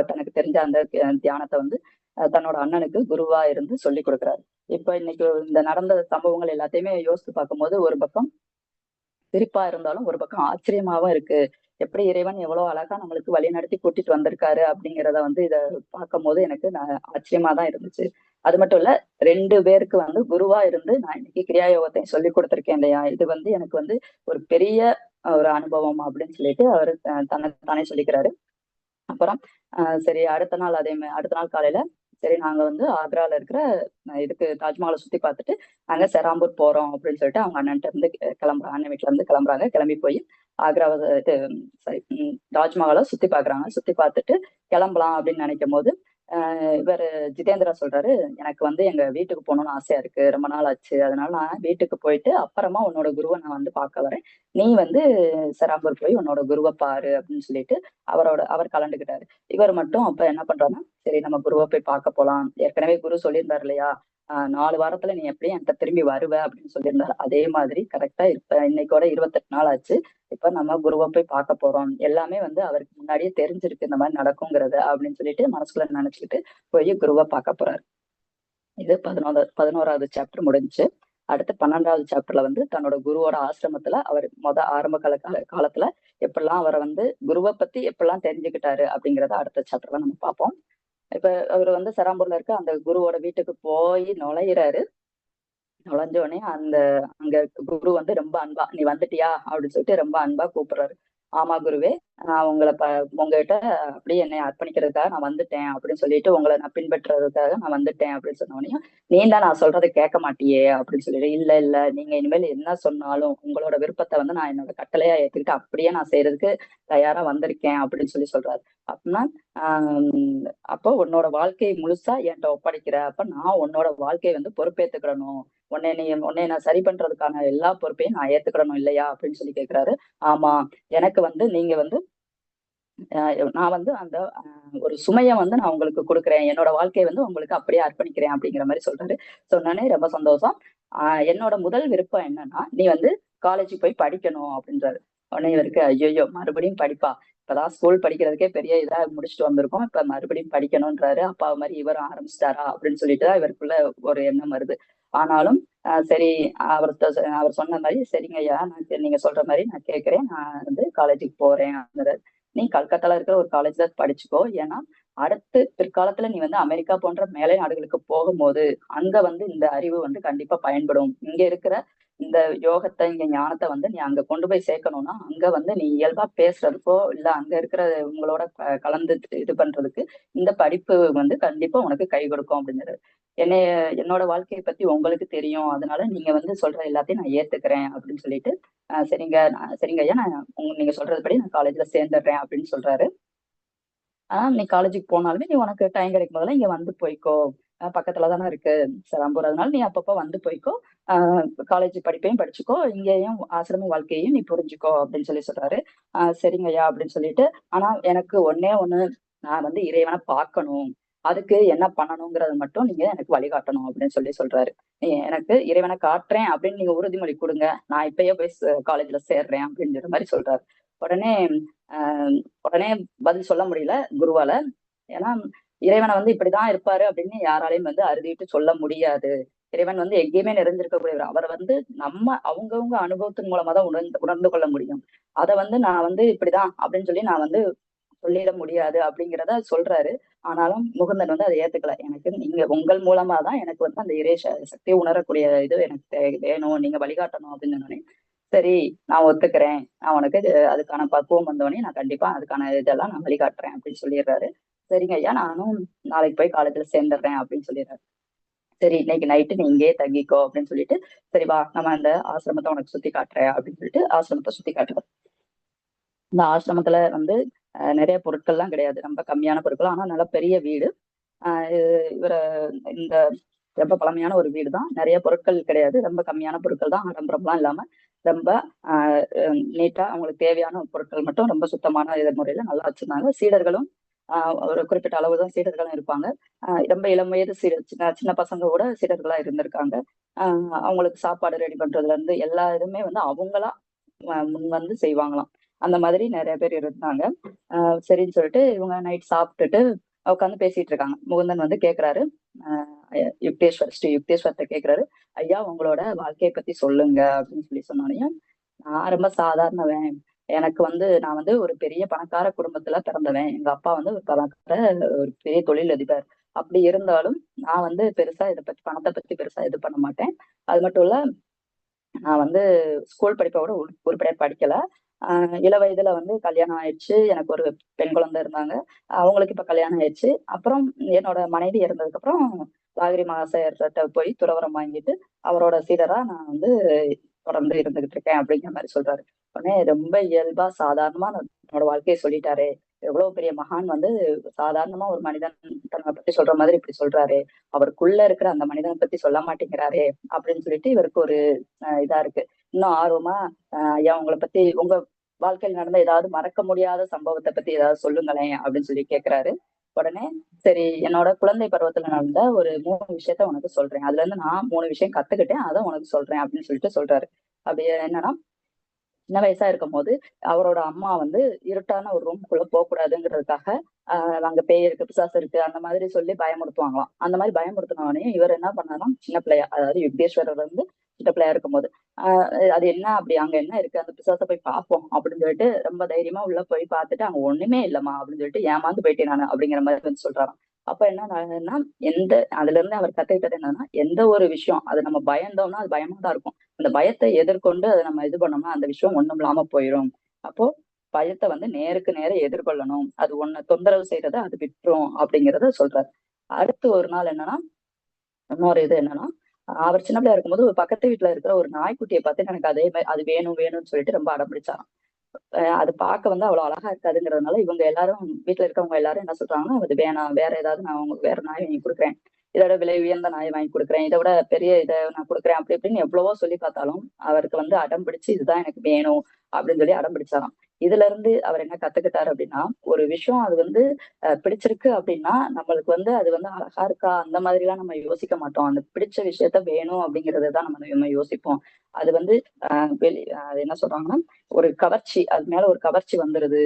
தனக்கு தெரிஞ்ச அந்த தியானத்த வந்து தன்னோட அண்ணனுக்கு குருவா இருந்து சொல்லிக் குடுக்குறாரு. இப்ப இன்னைக்கு இந்த நடந்த சம்பவங்கள் எல்லாத்தையுமே யோசித்து பார்க்கும்போது, ஒரு பக்கம் சிரிப்பா இருந்தாலும் ஒரு பக்கம் ஆச்சரியமாவும் இருக்கு. எப்படி இறைவன் எவ்வளவு அழகா நம்மளுக்கு வழிநடத்தி கூட்டிட்டு வந்திருக்காரு அப்படிங்கிறத வந்து இத பார்க்கும்போது எனக்கு ஆச்சரியமா தான் இருந்துச்சு. அது மட்டும் இல்ல 2 பேருக்கு வந்து குருவா இருந்து நான் இன்னைக்கு கிரியா யோகத்தையும் சொல்லிக் கொடுத்திருக்கேன் இல்லையா? இது வந்து எனக்கு வந்து ஒரு பெரிய ஒரு அனுபவம் அப்படின்னு சொல்லிட்டு அவரு தன்னைத் தானே சொல்லிக்கிறாரு. அப்புறம் சரி அடுத்த நாள் காலையில சரி நாங்க வந்து ஆக்ரால இருக்கிற இதுக்கு தாஜ்மஹால சுத்தி பார்த்துட்டு நாங்க செராம்பூர் போறோம் அப்படின்னு சொல்லிட்டு அவங்க அண்ணன்ட்ட இருந்து கிளம்புறாங்க. அண்ணன் வீட்டுல இருந்து கிளம்புறாங்க. கிளம்பி போய் ஆக்ராவ இது சாரி தாஜ்மஹாலை சுத்தி பார்க்குறாங்க. சுத்தி பார்த்துட்டு கிளம்பலாம் அப்படின்னு நினைக்கும்போது, இவரு ஜிதேந்திரா சொல்றாரு, "எனக்கு வந்து எங்க வீட்டுக்கு போகணும்னு ஆசையா இருக்கு. ரொம்ப நாள் ஆச்சு. அதனால நான் வீட்டுக்கு போயிட்டு அப்புறமா உன்னோட குருவ நான் வந்து பார்க்க வரேன். நீ வந்து செராம்பூர் போய் உன்னோட குருவ பாரு" அப்படின்னு சொல்லிட்டு அவர் கலண்டுக்கிட்டாரு. இவர் மட்டும் அப்ப என்ன பண்றாருன்னா, சரி நம்ம குருவ போய் பார்க்க போலாம். ஏற்கனவே குரு சொல்லியிருந்தாரு இல்லையா? 4 வாரத்துல நீ எப்படியும் என்ட்ட திரும்பி வருவ அப்படின்னு சொல்லியிருந்தாரு. அதே மாதிரி கரெக்ட்டா இப்ப இன்னைக்கோட 28 நாள் ஆச்சு. இப்ப நம்ம குருவ போய் பார்க்க போறோம். எல்லாமே வந்து அவருக்கு முன்னாடியே தெரிஞ்சிருக்கு இந்த மாரி நடக்குங்கிறது அப்படின்னு சொல்லிட்டு மனசுக்குள்ள நினைச்சுக்கிட்டு போய் குருவ பார்க்க போறாரு. இது 11வது சாப்டர் முடிஞ்சுச்சு. அடுத்து 12வது சாப்டர்ல வந்து தன்னோட குருவோட ஆசிரமத்துல அவர் ஆரம்ப காலத்துல எப்படிலாம் அவர வந்து குருவ பத்தி எப்படிலாம் தெரிஞ்சுக்கிட்டாரு அப்படிங்கிறத அடுத்த சாப்டர்ல நம்ம பார்ப்போம். இப்ப அவரு வந்து செராம்பூர்ல இருக்க அந்த குருவோட வீட்டுக்கு போய் நுழையிறாரு. நுழைஞ்ச உடனே அங்க குரு வந்து ரொம்ப அன்பா, "நீ வந்துட்டியா?" அப்படின்னு சொல்லிட்டு ரொம்ப அன்பா கூப்பிடுறாரு. "ஆமா குருவே, நான் உங்ககிட்ட அப்படியே என்னை அர்ப்பணிக்கிறதுக்காக நான் வந்துட்டேன்" அப்படின்னு சொல்லிட்டு, "உங்கள நான் பின்பற்றுறதுக்காக நான் வந்துட்டேன்" அப்படின்னு சொன்ன உடனேயும், "நீ தான் நான் சொல்றத கேட்க மாட்டியே" அப்படின்னு சொல்லிட்டு, "இல்ல, இல்ல. நீங்க இனிமேல் என்ன சொன்னாலும் உங்களோட விருப்பத்த வந்து நான் என்னோட கட்டளையா ஏத்துக்கிட்டு அப்படியே நான் செய்யறதுக்கு தயாரா வந்திருக்கேன்" அப்படின்னு சொல்றாரு. அப்படின்னா, அப்போ உன்னோட வாழ்க்கைய முழுசா என்ட்ட ஒப்படைக்கிற. அப்ப நான் உன்னோட வாழ்க்கைய வந்து பொறுப்பேத்துக்கிடணும். உன்னைய நான் சரி பண்றதுக்கான எல்லா பொறுப்பையும் நான் ஏத்துக்கிடணும் இல்லையா? அப்படின்னு சொல்லி கேட்கிறாரு. ஆமா. எனக்கு வந்து நீங்க வந்து நான் வந்து அந்த ஒரு சுமைய வந்து நான் உங்களுக்கு குடுக்குறேன். என்னோட வாழ்க்கைய வந்து உங்களுக்கு அப்படியே அர்ப்பணிக்கிறேன் அப்படிங்கிற மாரி சொல்றாரு. சொன்னோனே ரொம்ப சந்தோஷம். என்னோட முதல் விருப்பம் என்னன்னா, நீ வந்து காலேஜுக்கு போய் படிக்கணும் அப்படின்றாரு. உடனே இவருக்கு ஐய்யய்யோ! மறுபடியும் படிப்பா? இப்பதான் ஸ்கூல் படிக்கிறதுக்கே பெரிய இதா முடிச்சுட்டு வந்திருக்கோம். இப்ப மறுபடியும் படிக்கணுன்றாரு. அப்பாவி மாரி இவரும் ஆரம்பிச்சுட்டாரா? அப்படின்னு சொல்லிட்டு தான் இவருக்குள்ள ஒரு எண்ணம் வருது. ஆனாலும் சரி அவர் சொன்ன மாரி சரிங்கய்யா, நீங்க சொல்ற மாரி நான் கேட்கிறேன். நான் வந்து காலேஜுக்கு போறேன். நீ கல்கத்தால இருக்கிற ஒரு காலேஜ்ல படிச்சுக்கோ. ஏன்னா, அடுத்து பிற்காலத்துல நீ வந்து அமெரிக்கா போன்ற மேலை நாடுகளுக்கு போகும்போது, அங்க வந்து இந்த அறிவு வந்து கண்டிப்பா பயன்படும். இங்க இருக்கிற இந்த யோகத்த, இங்க ஞானத்த வந்து நீ அங்க கொண்டு போய் சேர்க்கணும்னா, அங்க வந்து நீ இயல்பா பேசுறதுக்கோ, இல்ல அங்க இருக்கிற உங்களோட கலந்து இது பண்றதுக்கு, இந்த படிப்பு வந்து கண்டிப்பா உனக்கு கை கொடுக்கும் அப்படிங்கிறாரு. என்னைய என்னோட வாழ்க்கைய பத்தி உங்களுக்கு தெரியும். அதனால நீங்க வந்து சொல்ற எல்லாத்தையும் நான் ஏத்துக்கிறேன் அப்படின்னு சொல்லிட்டு, சரிங்க ஐயா. நீங்க சொல்றதுபடி நான் காலேஜ்ல சேர்ந்துடுறேன் அப்படின்னு சொல்றாரு. நீ காலேஜுக்கு போனாலுமே நீ உனக்கு டைம் கிடைக்கும் போதெல்லாம் இங்க வந்து போய்க்கோ. பக்கத்துல தானே இருக்கு செராம்பூர். அதனால நீ அப்பப்ப வந்து போய்க்கோ. அ காலேஜ் படிப்பையும் படிச்சுக்கோ. இங்கேயும் ஆசிரம வாழ்க்கையையும் நீ புரிஞ்சுக்கோ அப்படின்னு சொல்றாரு. சரிங்கய்யா அப்படின்னு சொல்லிட்டு, ஆனா எனக்கு ஒண்ணே ஒண்ணு நான் வந்து இறைவன பார்க்கணும். அதுக்கு என்ன பண்ணணுங்கிறத மட்டும் நீங்க எனக்கு வழிகாட்டணும் அப்படின்னு சொல்றாரு. எனக்கு இறைவன காட்டுறேன் அப்படின்னு நீங்க உறுதிமொழி குடுங்க. நான் இப்பயே போய் காலேஜ்ல சேர்றேன் அப்படிங்கிற மாரி சொல்றாரு. உடனே அ உடனே பதில் சொல்ல முடியல குருவால. ஏன்னா, இறைவனை வந்து இப்படிதான் இருப்பாரு அப்படின்னு யாராலையும் வந்து அறுதிட்டு சொல்ல முடியாது. இறைவன் வந்து எங்கேயுமே நிறைஞ்சிருக்கக்கூடியவர். அவரை வந்து நம்ம அவங்கவங்க அனுபவத்தின் மூலமா தான் உணர்ந்து கொள்ள முடியும். அதை வந்து நான் வந்து இப்படிதான் அப்படின்னு சொல்லி நான் வந்து சொல்லிட முடியாது அப்படிங்கிறத சொல்றாரு. ஆனாலும் முகுந்தன் வந்து அதை ஏத்துக்கல. எனக்கு நீங்க உங்கள் மூலமா தான் எனக்கு வந்து அந்த சக்தியை உணரக்கூடிய இது எனக்கு வேணும். நீங்க வழிகாட்டணும் அப்படின்னு சொன்னோனே, சரி நான் ஒத்துக்கிறேன். நான் உனக்கு அதுக்கான பக்குவம் வந்தோடனே நான் கண்டிப்பா அதுக்கான இதெல்லாம் நான் வழிகாட்டுறேன் அப்படின்னு சொல்லிடுறாரு. சரிங்க ஐயா, நானும் நாளைக்கு போய் காலேஜ்ல சேர்ந்துடுறேன் அப்படின்னு சொல்லிடுறாரு. சரி இன்னைக்கு நைட்டு நீ இங்கேயே தங்கிக்கோ அப்படின்னு சொல்லிட்டு, சரி வா நம்ம அந்த ஆசிரமத்தை உனக்கு சுத்தி காட்டுறேன் அப்படின்னு சொல்லிட்டு ஆசிரமத்தை சுத்தி காட்டுறாரு. இந்த ஆசிரமத்துல வந்து நிறைய பொருட்கள்லாம் கிடையாது. ரொம்ப கம்மியான பொருட்கள். ஆனா நல்ல பெரிய வீடு. இவர இந்த ரொம்ப பழமையான ஒரு வீடு தான். நிறைய பொருட்கள் கிடையாது. ரொம்ப கம்மியான பொருட்கள் தான். ஆடம்பரம்லாம் இல்லாம ரொம்ப நீட்டா அவங்களுக்கு தேவையான பொருட்கள் மட்டும் ரொம்ப சுத்தமான இது முறையில நல்லா வச்சிருந்தாங்க. சீடர்களும் ஒரு குறிப்பிட்ட அளவு தான் சீடர்களும் இருப்பாங்க. ரொம்ப இளம் வயது சின்ன சின்ன பசங்க கூட சீடர்களா இருந்திருக்காங்க. அவங்களுக்கு சாப்பாடு ரெடி பண்றதுல இருந்து எல்லா இதுவுமே வந்து அவங்களா முன் வந்து செய்வாங்களாம். அந்த மாதிரி நிறைய பேர் இருந்தாங்க. சரின்னு சொல்லிட்டு இவங்க நைட் சாப்பிட்டுட்டு உட்காந்து பேசிட்டு இருக்காங்க. முகுந்தன் வந்து கேக்குறாரு. ஸ்ரீ யுக்தேஸ்வர்ட்ட கேக்குறாரு. ஐயா உங்களோட வாழ்க்கைய பத்தி சொல்லுங்க அப்படின்னு சொன்னோனே, நான் ரொம்ப சாதாரணவன். எனக்கு வந்து நான் வந்து ஒரு பெரிய பணக்கார குடும்பத்துல பிறந்தவன். எங்க அப்பா வந்து ஒரு பணக்கார ஒரு பெரிய தொழிலதிபர். அப்படி இருந்தாலும் நான் வந்து பெருசா இத பத்தி பணத்தை பத்தி பெருசா இது பண்ண மாட்டேன். அது மட்டும் இல்ல, நான் வந்து ஸ்கூல் படிப்பை விட உருப்படியா படிக்கல. இள வயதுல வந்து கல்யாணம் ஆயிடுச்சு. எனக்கு ஒரு பெண் குழந்தை இருந்தாங்க. அவங்களுக்கு இப்ப கல்யாணம் ஆயிடுச்சு. அப்புறம் என்னோட மனைவி இறந்ததுக்கு அப்புறம் லாகிரி மகாசயர்கிட்ட போய் துறவரம் வாங்கிட்டு அவரோட சீடரா நான் வந்து தொடர்ந்து இருந்துகிட்டு இருக்கேன் அப்படிங்கிற மாதிரி சொல்றாரு. உடனே ரொம்ப இயல்பா சாதாரணமா என்னோட வாழ்க்கையை சொல்லிட்டாரே, எவ்வளவு பெரிய மகான் வந்து சாதாரணமா ஒரு மனிதன் தன்னை பத்தி சொல்ற மாதிரி இப்படி சொல்றாரு, அவருக்குள்ள இருக்கிற அந்த மனிதனை பத்தி சொல்ல மாட்டேங்கிறாரே அப்படின்னு சொல்லிட்டு இவருக்கு ஒரு இதா இருக்கு. இன்னும் ஆர்வமா ஐயா உங்களை பத்தி உங்க வாழ்க்கையில் நடந்த ஏதாவது மறக்க முடியாத சம்பவத்தை பத்தி ஏதாவது சொல்லுங்களேன் அப்படின்னு சொல்லி கேக்குறாரு. உடனே சரி என்னோட குழந்தை பருவத்துல நடந்த ஒரு 3 விஷயத்த உனக்கு சொல்றேன். அதுல இருந்து நான் 3 விஷயம் கத்துக்கிட்டேன். அதை உனக்கு சொல்றேன் அப்படின்னு சொல்லிட்டு சொல்றாரு. அப்படி என்னன்னா, சின்ன வயசா இருக்கும்போது அவரோட அம்மா வந்து இருட்டான ஒரு ரூம்குள்ள போக கூடாதுங்கிறதுக்காக அங்க பேய் இருக்கு, பிசாசு இருக்கு அந்த மாதிரி சொல்லி பயமுறுத்துவாங்களாம். அந்த மாதிரி பயமுறுத்தினோடனே இவர் என்ன பண்ணாராம், சின்ன பிள்ளையா அதாவது யுக்தேஸ்வரர் வந்து சின்ன பிள்ளையா இருக்கும்போது அது என்ன அப்படி அங்க என்ன இருக்கு அந்த பிசாசை போய் பார்ப்போம் அப்படின்னு சொல்லிட்டு ரொம்ப தைரியமா உள்ள போய் பார்த்துட்டு அங்க ஒண்ணுமே இல்லம்மா அப்படின்னு சொல்லிட்டு ஏமாந்து போயிட்டேன் நானு அப்படிங்கிற மாதிரி வந்து சொல்றாராம். அப்ப என்ன எந்த அதுல இருந்து அவர் கத்துக்கிட்டது என்னன்னா, எந்த ஒரு விஷயம் அது நம்ம பயந்தோம்னா அது பயமா தான் இருக்கும். அந்த பயத்தை எதிர்கொண்டு அதை நம்ம இது பண்ணோம்னா அந்த விஷயம் ஒண்ணும் இல்லாம போயிடும். அப்போ பயத்தை வந்து நேருக்கு நேர எதிர்கொள்ளணும். அது ஒண்ணு தொந்தரவு செய்யறத அது விட்டுரும் அப்படிங்கிறத சொல்றாரு. அடுத்து ஒரு நாள் என்னன்னா, இன்னொரு இது என்னன்னா, அவர் சின்ன பிள்ளையா இருக்கும்போது ஒரு பக்கத்து வீட்டுல இருக்கிற ஒரு நாய்க்குட்டியை பார்த்து எனக்கு அதே மாதிரி அது வேணும் வேணும்னு சொல்லிட்டு ரொம்ப அடம் பிடிச்சாராம். அது பார்க்க வந்து அவ்வளவு அழகா இருக்காதுங்கிறதுனால இவங்க எல்லாரும் வீட்டுல இருக்கவங்க எல்லாரும் என்ன சொல்றாங்கன்னா, அது வேணாம் வேற ஏதாவது நான் உங்களுக்கு வேற நாய் வாங்கி கொடுக்குறேன். இதோட விலை உயர்ந்த நாய் வாங்கி கொடுக்குறேன். இதை விட பெரிய இதை நான் கொடுக்குறேன் அப்படி இப்படின்னு எவ்வளவோ சொல்லி பார்த்தாலும் அவருக்கு வந்து அடம் பிடிச்சு இதுதான் எனக்கு வேணும் அப்படின்னு சொல்லி அடம் பிடிச்சாராம். இதுல இருந்து அவர் என்ன கத்துக்கிட்டாரு அப்படின்னா, ஒரு விஷயம் அது வந்து பிடிச்சிருக்கு அப்படின்னா நம்மளுக்கு வந்து அது வந்து அழகா இருக்கா அந்த மாதிரி எல்லாம் நம்ம யோசிக்க மாட்டோம். அந்த பிடிச்ச விஷயத்த வேணும் அப்படிங்கறதுதான் நம்ம யோசிப்போம். அது வந்து அது என்ன சொல்றாங்கன்னா, ஒரு கவர்ச்சி அது மேல ஒரு கவர்ச்சி வந்துருது.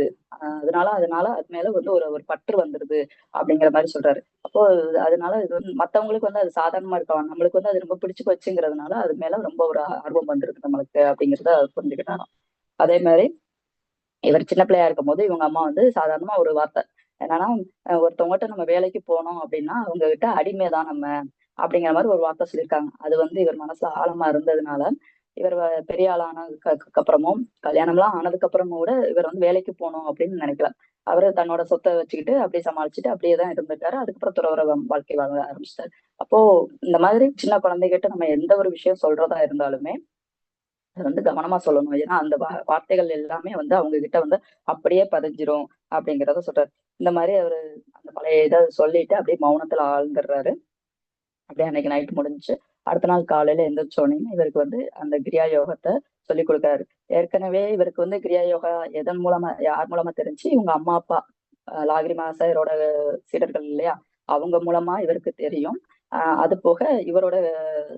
அதனால அது மேல வந்து ஒரு ஒரு பற்று வந்துருது அப்படிங்கிற மாதிரி சொல்றாரு. அப்போ அதனால இது வந்து மத்தவங்களுக்கு வந்து அது சாதாரணமா இருக்கலாம். நம்மளுக்கு வந்து அது ரொம்ப பிடிச்சு போச்சுங்கிறதுனால அது மேல ரொம்ப ஒரு ஆர்வம் வந்துருது நம்மளுக்கு அப்படிங்கிறத புரிஞ்சுக்கிட்டாராம். அதே மாதிரி இவர் சின்ன பிள்ளையா இருக்கும்போது இவங்க அம்மா வந்து சாதாரணமா ஒரு வார்த்தை என்னன்னா, ஒருத்தவங்ககிட்ட நம்ம வேலைக்கு போனோம் அப்படின்னா அவங்க கிட்ட அடிமைதான் நம்ம அப்படிங்கிற மாதிரி ஒரு வார்த்தை சொல்லியிருக்காங்க. அது வந்து இவர் மனசுல ஆழமா இருந்ததுனால இவர் பெரிய ஆளானதுக்கு அப்புறமும் கல்யாணம்லாம் ஆனதுக்கு அப்புறமும் கூட இவர் வந்து வேலைக்கு போகணும் அப்படின்னு நினைக்கல. அவரு தன்னோட சொத்தை வச்சுக்கிட்டு அப்படியே சமாளிச்சுட்டு அப்படியே தான் இருந்துட்டாரு. அதுக்கப்புறம் துறவற வாழ்க்கை வாழ ஆரம்பிச்சிட்டாரு. அப்போ இந்த மாதிரி சின்ன குழந்தைகிட்ட நம்ம எந்த ஒரு விஷயம் சொல்றதா இருந்தாலுமே அது வந்து கவனமா சொல்லணும். ஏன்னா அந்த வார்த்தைகள் எல்லாமே வந்து அவங்க கிட்ட வந்து அப்படியே பதிஞ்சிரும் அப்படிங்கிறத சொல்றாரு. இந்த மாதிரி அவரு அந்த பழைய இதை சொல்லிட்டு அப்படியே மௌனத்துல ஆழ்ந்துடுறாரு. அப்படியே அன்னைக்கு நைட் முடிஞ்சுச்சு. அடுத்த நாள் காலையில எந்திரிச்ச உடனே இவருக்கு வந்து அந்த கிரியா யோகத்தை சொல்லிக் கொடுக்குறாரு. ஏற்கனவே இவருக்கு வந்து கிரியா யோகா எதன் மூலமா யார் மூலமா தெரிஞ்சு இவங்க அம்மா அப்பா லாகிரி மாசாயரோட சீடர்கள் இல்லையா, அவங்க மூலமா இவருக்கு தெரியும். அது போக இவரோட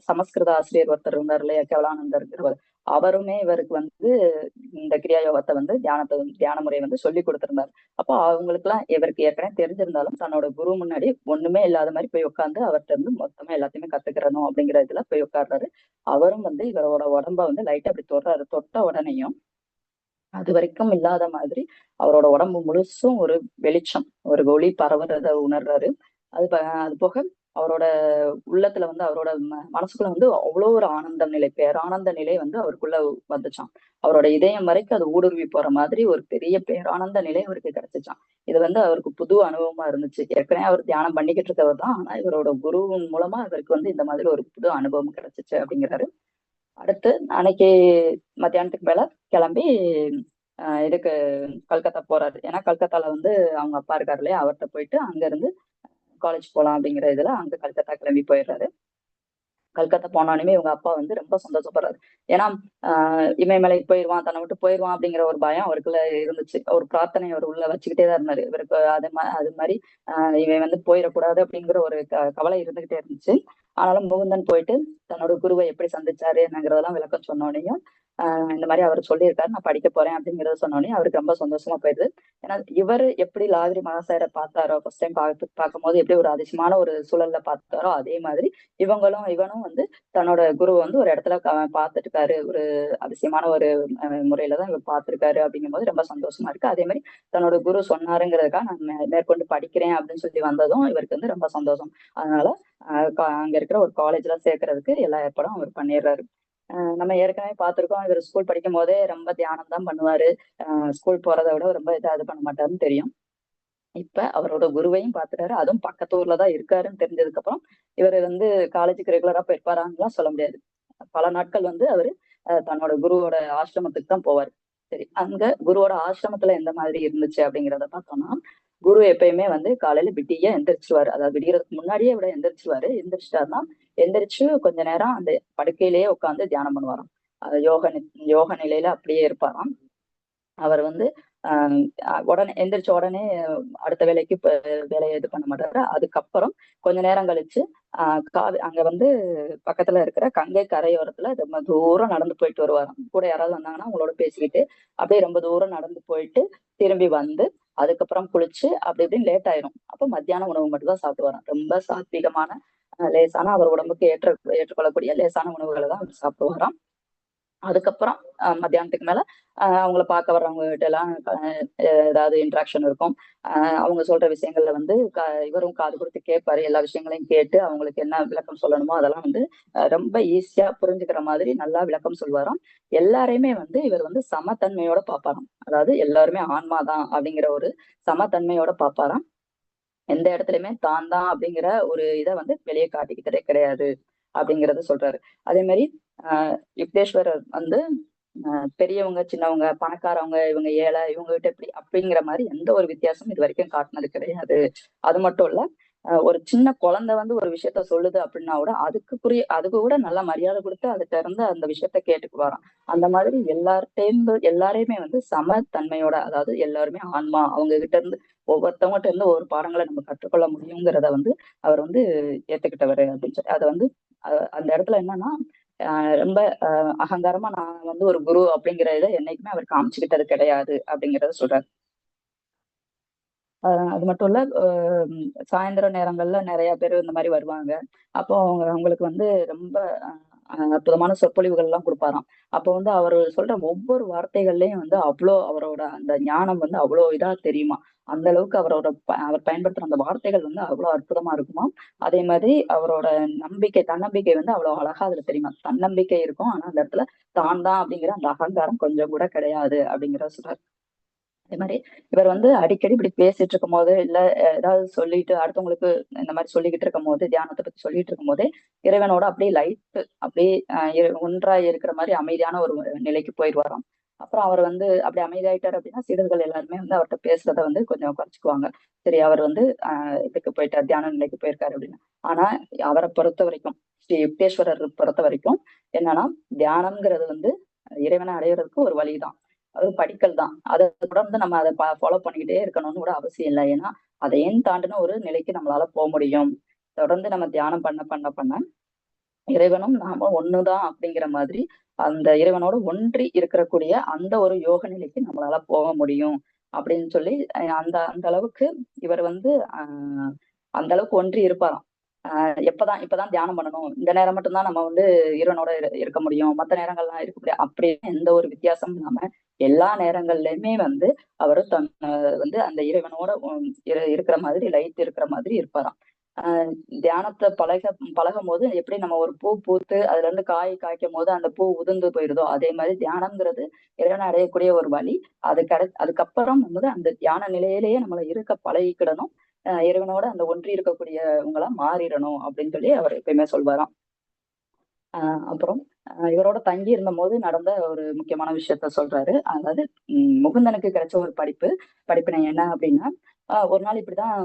சமஸ்கிருத ஆசிரியர் ஒருத்தர் இருந்தார் இல்லையா, கேவலானந்தர்ங்கிறவர், அவருமே இவருக்கு வந்து இந்த கிரியா யோகத்தை வந்து தியான முறையை வந்து சொல்லி கொடுத்திருந்தாரு. அப்போ அவங்களுக்கு எல்லாம் இவருக்கு ஏற்கனவே தெரிஞ்சிருந்தாலும் தன்னோட குரு முன்னாடி ஒண்ணுமே இல்லாத மாதிரி போய் உட்கார்ந்து அவர்கிட்ட இருந்து மொத்தமா எல்லாத்தையுமே கத்துக்கிறணும் அப்படிங்கிற இதுல போய் உட்கார்றாரு. அவரும் வந்து இவரோட உடம்ப வந்து லைட்டா அப்படி தொடுறாரு. தொட்ட உடனேயும் அது வரைக்கும் இல்லாத மாதிரி அவரோட உடம்பு முழுசும் ஒரு வெளிச்சம், ஒரு ஒளி பரவுறத உணர்றாரு. அது போக அவரோட உள்ளத்துல வந்து அவரோட மனசுக்குள்ள வந்து அவ்வளோ ஒரு ஆனந்த நிலை, பேரானந்த நிலை வந்து அவருக்குள்ள வந்துச்சாம். அவரோட இதயம் வரைக்கும் அது ஊடுருவி போற மாதிரி ஒரு பெரிய பேரானந்த நிலை அவருக்கு கிடைச்சுச்சாம். இது வந்து அவருக்கு புது அனுபவமா இருந்துச்சு. ஏற்கனவே அவர் தியானம் பண்ணிக்கிட்டு இருக்கவர் தான். ஆனா இவரோட குருவின் மூலமா அவருக்கு வந்து இந்த மாதிரி ஒரு புது அனுபவம் கிடைச்சிச்சு அப்படிங்கிறாரு. அடுத்து அன்னைக்கு மத்தியானத்துக்கு மேல கிளம்பி இதுக்கு கல்கத்தா போறாரு. ஏன்னா கல்கத்தால வந்து அவங்க அப்பா இருக்காரு இல்லையா, அவர்கிட்ட போயிட்டு அங்க இருந்து காலேஜ் போலாம் அப்படிங்கிற இதுல அங்க கல்கத்தா கிளம்பி போயிடுறாரு. கல்கத்தா போனாலுமே இவங்க அப்பா வந்து ரொம்ப சந்தோஷப்படுறாரு. ஏன்னா இமயமலைக்கு போயிடுவான், தன்னை விட்டு போயிடுவான் அப்படிங்கிற ஒரு பயம் அவருக்குள்ள இருந்துச்சு. ஒரு பிரார்த்தனை அவர் உள்ள வச்சுக்கிட்டே தான் இருந்தாரு. இவருக்கு அது மாதிரி இவன் வந்து போயிடக்கூடாது அப்படிங்கிற ஒரு கவலை இருந்துகிட்டே இருந்துச்சு. ஆனாலும் முகுந்தன் போயிட்டு தன்னோட குருவை எப்படி சந்திச்சாரு என்னங்கிறதெல்லாம் விளக்கம் சொன்னோனையும் இந்த மாதிரி அவர் சொல்லியிருக்காரு, நான் படிக்க போறேன் அப்படிங்கறத சொன்னோடனே அவருக்கு ரொம்ப சந்தோஷமா போயிடுது. ஏன்னா இவர் எப்படி லாகிரி மகாசாயரை பார்த்தாரோ, ஃபர்ஸ்ட் டைம் பார்க்கும் போது எப்படி ஒரு அதிசயமான ஒரு சூழல்ல பார்த்தாரோ, அதே மாதிரி இவனும் வந்து தன்னோட குருவை வந்து ஒரு இடத்துல பார்த்துட்டு இருக்காரு. ஒரு அதிசயமான ஒரு முறையில தான் இவர் பார்த்திருக்காரு அப்படிங்கும் போது ரொம்ப சந்தோஷமா இருக்கு. அதே மாதிரி தன்னோட குரு சொன்னாருங்கிறதுக்காக நான் மேற்கொண்டு படிக்கிறேன் அப்படின்னு சொல்லி வந்ததும் இவருக்கு வந்து ரொம்ப சந்தோஷம். அதனால அங்க இருக்கிற ஒரு காலேஜ்ல சேர்க்கறதுக்கு எல்லா ஏற்பாடும் அவர் பண்ணிடுறாரு. நம்ம ஏற்கனவே பார்த்திருக்கோம், இவர் ஸ்கூல் படிக்கும் போதே ரொம்ப தியானம் தான் பண்ணுவாரு. ஸ்கூல் போறதை விட ரொம்ப இது பண்ண மாட்டாருன்னு தெரியும். இப்ப அவரோட குருவையும் பார்த்துட்டாரு. அதுவும் பக்கத்து ஊர்ல தான் இருக்காருன்னு தெரிஞ்சதுக்கு அப்புறம் இவர் வந்து காலேஜுக்கு ரெகுலரா போயிருப்பாரான்னுலாம் சொல்ல முடியாது. பல நாட்கள் வந்து அவரு தன்னோட குருவோட ஆசிரமத்துக்கு தான் போவாரு. சரி, அங்க குருவோட ஆசிரமத்துல எந்த மாதிரி இருந்துச்சு அப்படிங்கிறத பார்த்தோம்னா, குரு எப்பயுமே வந்து காலையில விடிய எந்திரிச்சிருவாரு. அதாவது விடியறதுக்கு முன்னாடியே விட எந்திரிச்சிருவாரு. எந்திரிச்சிட்டாருன்னா எந்திரிச்சு கொஞ்ச நேரம் அந்த படுக்கையிலேயே உட்கார்ந்து தியானம் பண்ணுவாராம். யோக நிலையில அப்படியே இருப்பாராம். அவர் வந்து உடனே எந்திரிச்ச உடனே அடுத்த வேலைக்கு வேலையை இது பண்ண மாட்டாரு. அதுக்கப்புறம் கொஞ்ச நேரம் கழிச்சு அங்க வந்து பக்கத்துல இருக்கிற கங்கை கரையோரத்துல ரொம்ப தூரம் நடந்து போயிட்டு வருவாராம். கூட யாராவது வந்தாங்கன்னா அவங்களோட பேசிக்கிட்டு அப்படியே ரொம்ப தூரம் நடந்து போயிட்டு திரும்பி வந்து அதுக்கப்புறம் குளிச்சு அப்படி இப்படின்னு லேட் ஆயிரும். அப்ப மத்தியான உணவு மட்டும் தான் சாப்பிட்டு வரோம். ரொம்ப சாத்வீகமான லேசான அவர் உடம்புக்கு ஏற்றுக்கொள்ளக்கூடிய லேசான உணவுகளை தான் அவர் சாப்பிட்டு. அதுக்கப்புறம் மத்தியானத்துக்கு மேல அவங்கள பார்க்க வர்றவங்க கிட்ட எல்லாம் ஏதாவது இன்ட்ராக்ஷன் இருக்கும். அவங்க சொல்ற விஷயங்கள்ல வந்து இவரும் காது கொடுத்து கேட்பாரு. எல்லா விஷயங்களையும் கேட்டு அவங்களுக்கு என்ன விளக்கம் சொல்லணுமோ அதெல்லாம் வந்து ரொம்ப ஈஸியா புரிஞ்சுக்கிற மாதிரி நல்லா விளக்கம் சொல்வாராம். எல்லாரையுமே வந்து இவர் வந்து சமத்தன்மையோட பார்ப்பாராம். அதாவது எல்லாருமே ஆன்மாதான் அப்படிங்கிற ஒரு சமத்தன்மையோட பார்ப்பாராம். எந்த இடத்துலயுமே தான் அப்படிங்கிற ஒரு இதை வந்து வெளியே காட்டிக்கிட்டதே கிடையாது அப்படிங்கறத சொல்றாரு. அதே மாதிரி யுக்தேஸ்வரர் வந்து பெரியவங்க சின்னவங்க பணக்காரவங்க இவங்க ஏழை இவங்க கிட்ட எப்படி அப்படிங்கிற மாதிரி எந்த ஒரு வித்தியாசமும் இது வரைக்கும் காட்டினது கிடையாது. அது மட்டும் இல்ல, ஒரு சின்ன குழந்தை வந்து ஒரு விஷயத்த சொல்லுது அப்படின்னா கூட அதுக்கு கூட நல்லா மரியாதை கொடுத்து அதுட்ட இருந்து அந்த விஷயத்த கேட்டுக்குவாராம். அந்த மாதிரி எல்லாரையுமே வந்து சமத்தன்மையோட, அதாவது எல்லாருமே ஆன்மா, அவங்க கிட்ட இருந்து ஒவ்வொருத்தவங்ககிட்ட இருந்து ஒவ்வொரு பாடங்களை நம்ம கற்றுக்கொள்ள முடியுங்கிறத வந்து அவர் வந்து ஏத்துக்கிட்டவர் அப்படின்னு சொல்லி அதை வந்து அந்த இடத்துல என்னன்னா ரொம்ப அகங்காரமா நான் வந்து ஒரு குரு அப்படிங்கிற இதை என்னைக்குமே அவர் காமிச்சுக்கிட்டது கிடையாது அப்படிங்கறத சொல்றாரு. அது மட்டும் இல்ல, சாயந்தரம் நேரங்கள்ல நிறைய பேர் இந்த மாதிரி வருவாங்க. அப்போ அவங்களுக்கு வந்து ரொம்ப அற்புதமான சொற்பொழிவுகள் எல்லாம் கொடுப்பாராம். அப்போ வந்து அவர் சொல்ற ஒவ்வொரு வார்த்தைகள்லயும் வந்து அவ்வளோ அவரோட அந்த ஞானம் வந்து அவ்வளோ இதா தெரியுமா. அந்த அளவுக்கு அவர் பயன்படுத்துற அந்த வார்த்தைகள் வந்து அவ்வளவு அற்புதமா இருக்குமா. அதே மாதிரி அவரோட தன்னம்பிக்கை வந்து அவ்வளவு அழகா அதுல தெரியுமா. தன்னம்பிக்கை இருக்கும், ஆனா அந்த இடத்துல தான் அப்படிங்கிற அந்த அகங்காரம் கொஞ்சம் கூட கிடையாது அப்படிங்கிறத சொல்றாரு. அதே மாதிரி இவர் வந்து அடிக்கடி இப்படி பேசிட்டு இருக்கும் போது இல்ல ஏதாவது சொல்லிட்டு அடுத்தவங்களுக்கு இந்த மாதிரி சொல்லிக்கிட்டு இருக்கும் போது தியானத்தை பத்தி சொல்லிட்டு இருக்கும் போதே இறைவனோட அப்படியே லைட் அப்படியே ஒன்றாய் இருக்கிற மாதிரி அமைதியான ஒரு நிலைக்கு போயிடுவாராம். அப்புறம் அவர் வந்து அப்படி அமைதியாயிட்டார் அப்படின்னா சீடர்கள் எல்லாருமே வந்து அவர்கிட்ட பேசுறத வந்து கொஞ்சம் குறைச்சிக்குவாங்க. சரி, அவர் வந்து இதுக்கு போயிட்டார், தியான நிலைக்கு போயிருக்காரு அப்படின்னு. ஆனா அவரை பொறுத்த வரைக்கும், ஸ்ரீ யுக்தேஸ்வரர் பொறுத்த வரைக்கும் என்னன்னா, தியானம்ங்கிறது வந்து இறைவனை அடையிறதுக்கு ஒரு வழிதான், அது படிக்கல் தான். அதை தொடர்ந்து நம்ம அதை ஃபாலோ பண்ணிக்கிட்டே இருக்கணும்னு கூட அவசியம் இல்லை. ஏன்னா அதையும் தாண்டின ஒரு நிலைக்கு நம்மளால போக முடியும். தொடர்ந்து நம்ம தியானம் பண்ண பண்ண பண்ண இறைவனும் நாம ஒண்ணுதான் அப்படிங்கிற மாதிரி அந்த இறைவனோட ஒன்றி இருக்கக்கூடிய அந்த ஒரு யோக நிலைக்கு நம்மளால போக முடியும் அப்படின்னு சொல்லி அந்த அந்த அளவுக்கு இவர் வந்து அந்த அளவுக்கு ஒன்றி இருப்பாராம். இப்பதான் தியானம் பண்ணணும், இந்த நேரம் மட்டும்தான் நம்ம வந்து இறைவனோட இருக்க முடியும், மத்த நேரங்கள்லாம் இருக்க முடியாது அப்படின்னு எந்த ஒரு வித்தியாசமும் இல்லாம எல்லா நேரங்கள்லயுமே வந்து அவரு வந்து அந்த இறைவனோட இருக்கிற மாதிரி லயித்து இருக்கிற மாதிரி இருப்பாராம். ஆஹ் தியானத்தை பழகும் போது எப்படி நம்ம ஒரு பூ பூத்து அதுல இருந்து காய் காய்க்கும் போது அந்த பூ உதிர்ந்து போயிருதோ, அதே மாதிரி தியானம்ங்கிறது இறைவனை அடையக்கூடிய ஒரு வழி. அதுக்கப்புறம் வந்து அந்த தியான நிலையிலேயே நம்மள இருக்க பழகிக்கிடணும். இறைவனோட அந்த ஒன்றி இருக்கக்கூடியவங்களா மாறிடணும் அப்படின்னு சொல்லி அவர் எப்பயுமே சொல்வாராம். அப்புறம் இவரோட தங்கி இருந்த போது நடந்த ஒரு முக்கியமான விஷயத்த சொல்றாரு. அதாவது முகுந்தனுக்கு கிடைச்ச ஒரு படிப்பினை என்ன அப்படின்னா, ஒரு நாள் இப்படிதான்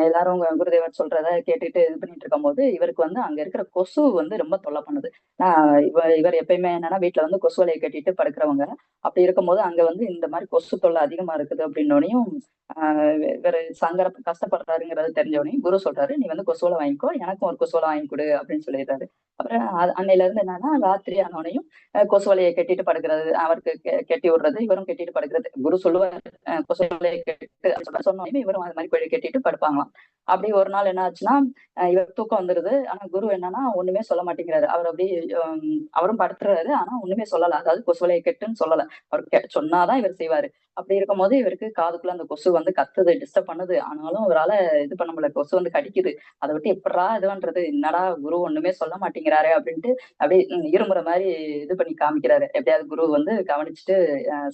எல்லாரும் குருதேவர் சொல்றத கேட்டுட்டு இது பண்ணிட்டு இருக்கும் போது இவருக்கு வந்து அங்க இருக்கிற கொசு வந்து ரொம்ப தொல்லை பண்ணுது. இவர் எப்பயுமே என்னன்னா வீட்டுல வந்து கொசு வலையை கட்டிட்டு படுக்கிறவங்க. அப்படி இருக்கும்போது அங்க வந்து இந்த மாதிரி கொசு தொல்லை அதிகமா இருக்குது அப்படின்னோடனையும் இவர் கஷ்டப்படுறாருங்கிறது தெரிஞ்சவனையும் குரு சொல்றாரு, நீ வந்து கொசுவலை வாங்கிக்கோ, எனக்கும் ஒரு கொசுவலை வாங்கி கொடு அப்படின்னு சொல்லிடுறாரு. அப்புறம் அன்னையில இருந்து என்னன்னா ராத்திரி ஆனோனையும் கொசு வலையை கட்டிட்டு படுக்கிறது, அவருக்கு கட்டி விடுறது, இவரும் கட்டிட்டு படுக்கிறது. குரு சொல்லுவாரு கொசு வலையை கட்டிட்டு சொன்னோடனே இவரும் அது மாதிரி கட்டிட்டு படுப்பாங்களாம். அப்படி ஒரு நாள் என்ன ஆச்சுன்னா இவர் தூக்கம் வந்துருது. ஆனா குரு என்னன்னா ஒண்ணுமே சொல்ல மாட்டேங்கிறாரு. அவர் அப்படி அவரும் படுத்துறாரு, ஆனா ஒண்ணுமே சொல்லல. அதாவது கொசு வலையை கட்டுன்னு சொல்லல. அவர் சொன்னாதான் இவர் செய்வாரு. அப்படி இருக்கும் போது இவருக்கு காதுக்குள்ள அந்த கொசு வந்து கத்துது, டிஸ்டர்ப் பண்ணுது. ஆனாலும் அவரால இது பண்ண முடியல. கொசு வந்து கடிக்குது. அதை விட்டு எப்படா இது பண்றது, என்னடா குரு ஒண்ணுமே சொல்ல மாட்டேங்கிறாரு அப்படின்ட்டு அப்படியே இருமுறை மாதிரி இது பண்ணி காமிக்கிறாரு. எப்படியாவது குரு வந்து கவனிச்சுட்டு